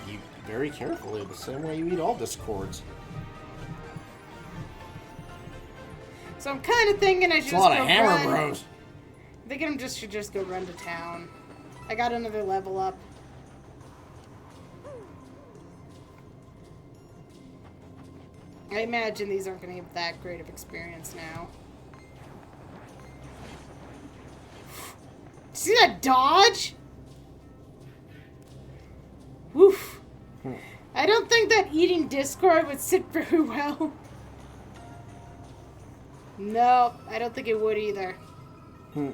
Speaker 2: Eat very carefully, the same way you eat all Discords.
Speaker 1: So I'm kind of thinking I should
Speaker 2: It's a
Speaker 1: just
Speaker 2: lot
Speaker 1: go
Speaker 2: of Hammer
Speaker 1: run.
Speaker 2: Bros.
Speaker 1: I think I should just go run to town. I got another level up. I imagine these aren't going to have that great of experience now. See that dodge? Woof. I don't think that eating Discord would sit very well. No, I don't think it would either. Is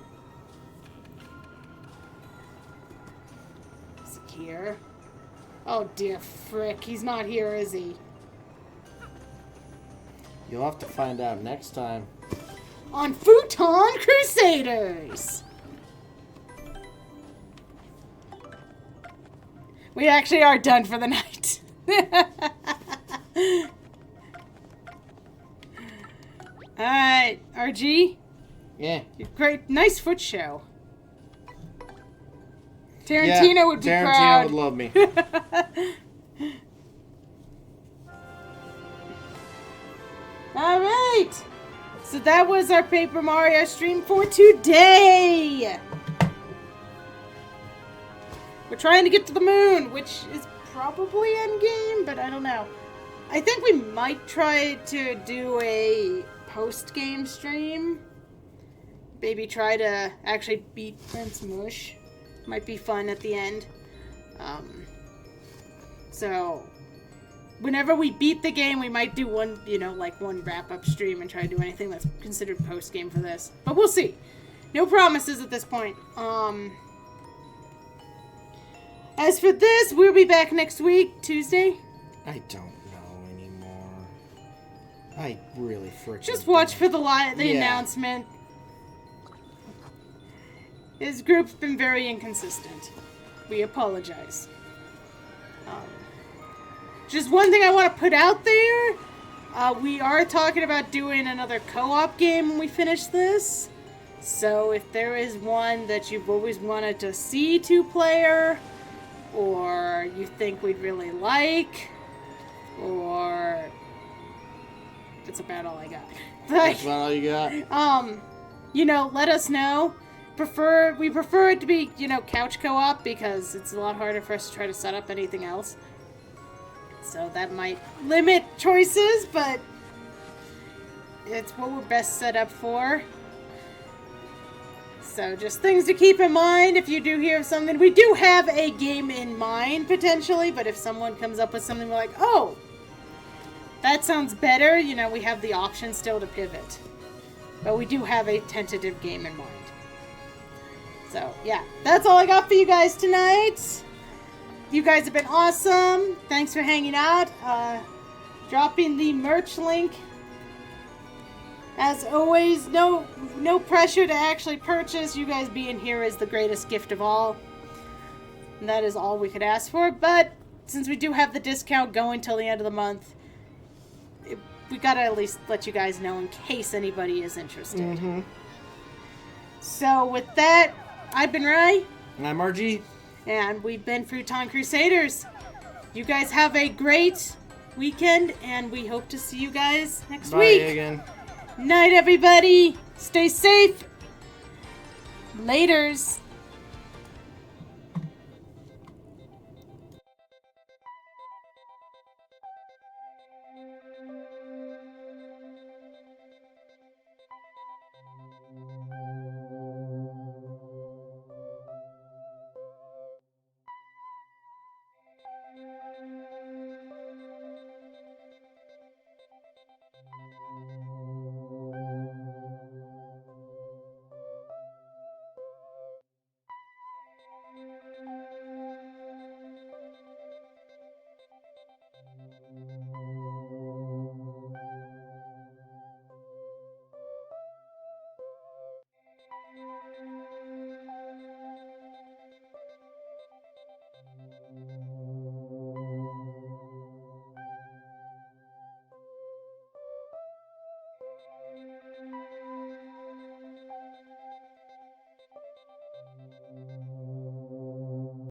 Speaker 1: he here? Oh dear frick, he's not here, is he?
Speaker 2: You'll have to find out next time.
Speaker 1: On Futon Crusaders! We actually are done for the night. Alright, RG.
Speaker 2: Yeah.
Speaker 1: Great, nice foot show. Tarantino would be
Speaker 2: Tarantino
Speaker 1: proud.
Speaker 2: would love me.
Speaker 1: Alright! So that was our Paper Mario stream for today! We're trying to get to the moon, which is probably endgame, but I don't know. I think we might try to do a post-game stream. Maybe try to actually beat Prince Mush. Might be fun at the end. So, whenever we beat the game, we might do one, one wrap-up stream and try to do anything that's considered post-game for this. But we'll see. No promises at this point. As for this, we'll be back next week, Tuesday.
Speaker 2: I don't know anymore. I really freaking
Speaker 1: Just watch
Speaker 2: don't.
Speaker 1: for the announcement. His group's been very inconsistent. We apologize. Just one thing I want to put out there. We are talking about doing another co-op game when we finish this. So if there is one that you've always wanted to see two-player, or you think we'd really like, or... That's about all I got.
Speaker 2: That's about all you got?
Speaker 1: Let us know. We prefer it to be, couch co-op because it's a lot harder for us to try to set up anything else. So that might limit choices, but it's what we're best set up for. So just things to keep in mind if you do hear of something. We do have a game in mind, potentially, but if someone comes up with something we're like, oh, that sounds better, we have the option still to pivot. But we do have a tentative game in mind. So, yeah, that's all I got for you guys tonight. You guys have been awesome. Thanks for hanging out. Dropping the merch link. As always, no pressure to actually purchase. You guys being here is the greatest gift of all. And that is all we could ask for. But since we do have the discount going till the end of the month, we gotta at least let you guys know in case anybody is interested.
Speaker 2: Mm-hmm.
Speaker 1: So with that, I've been Rai.
Speaker 2: And I'm RG.
Speaker 1: And we've been Futon Crusaders. You guys have a great weekend, and we hope to see you guys next week.
Speaker 2: Bye again.
Speaker 1: Night, everybody. Stay safe. Laters.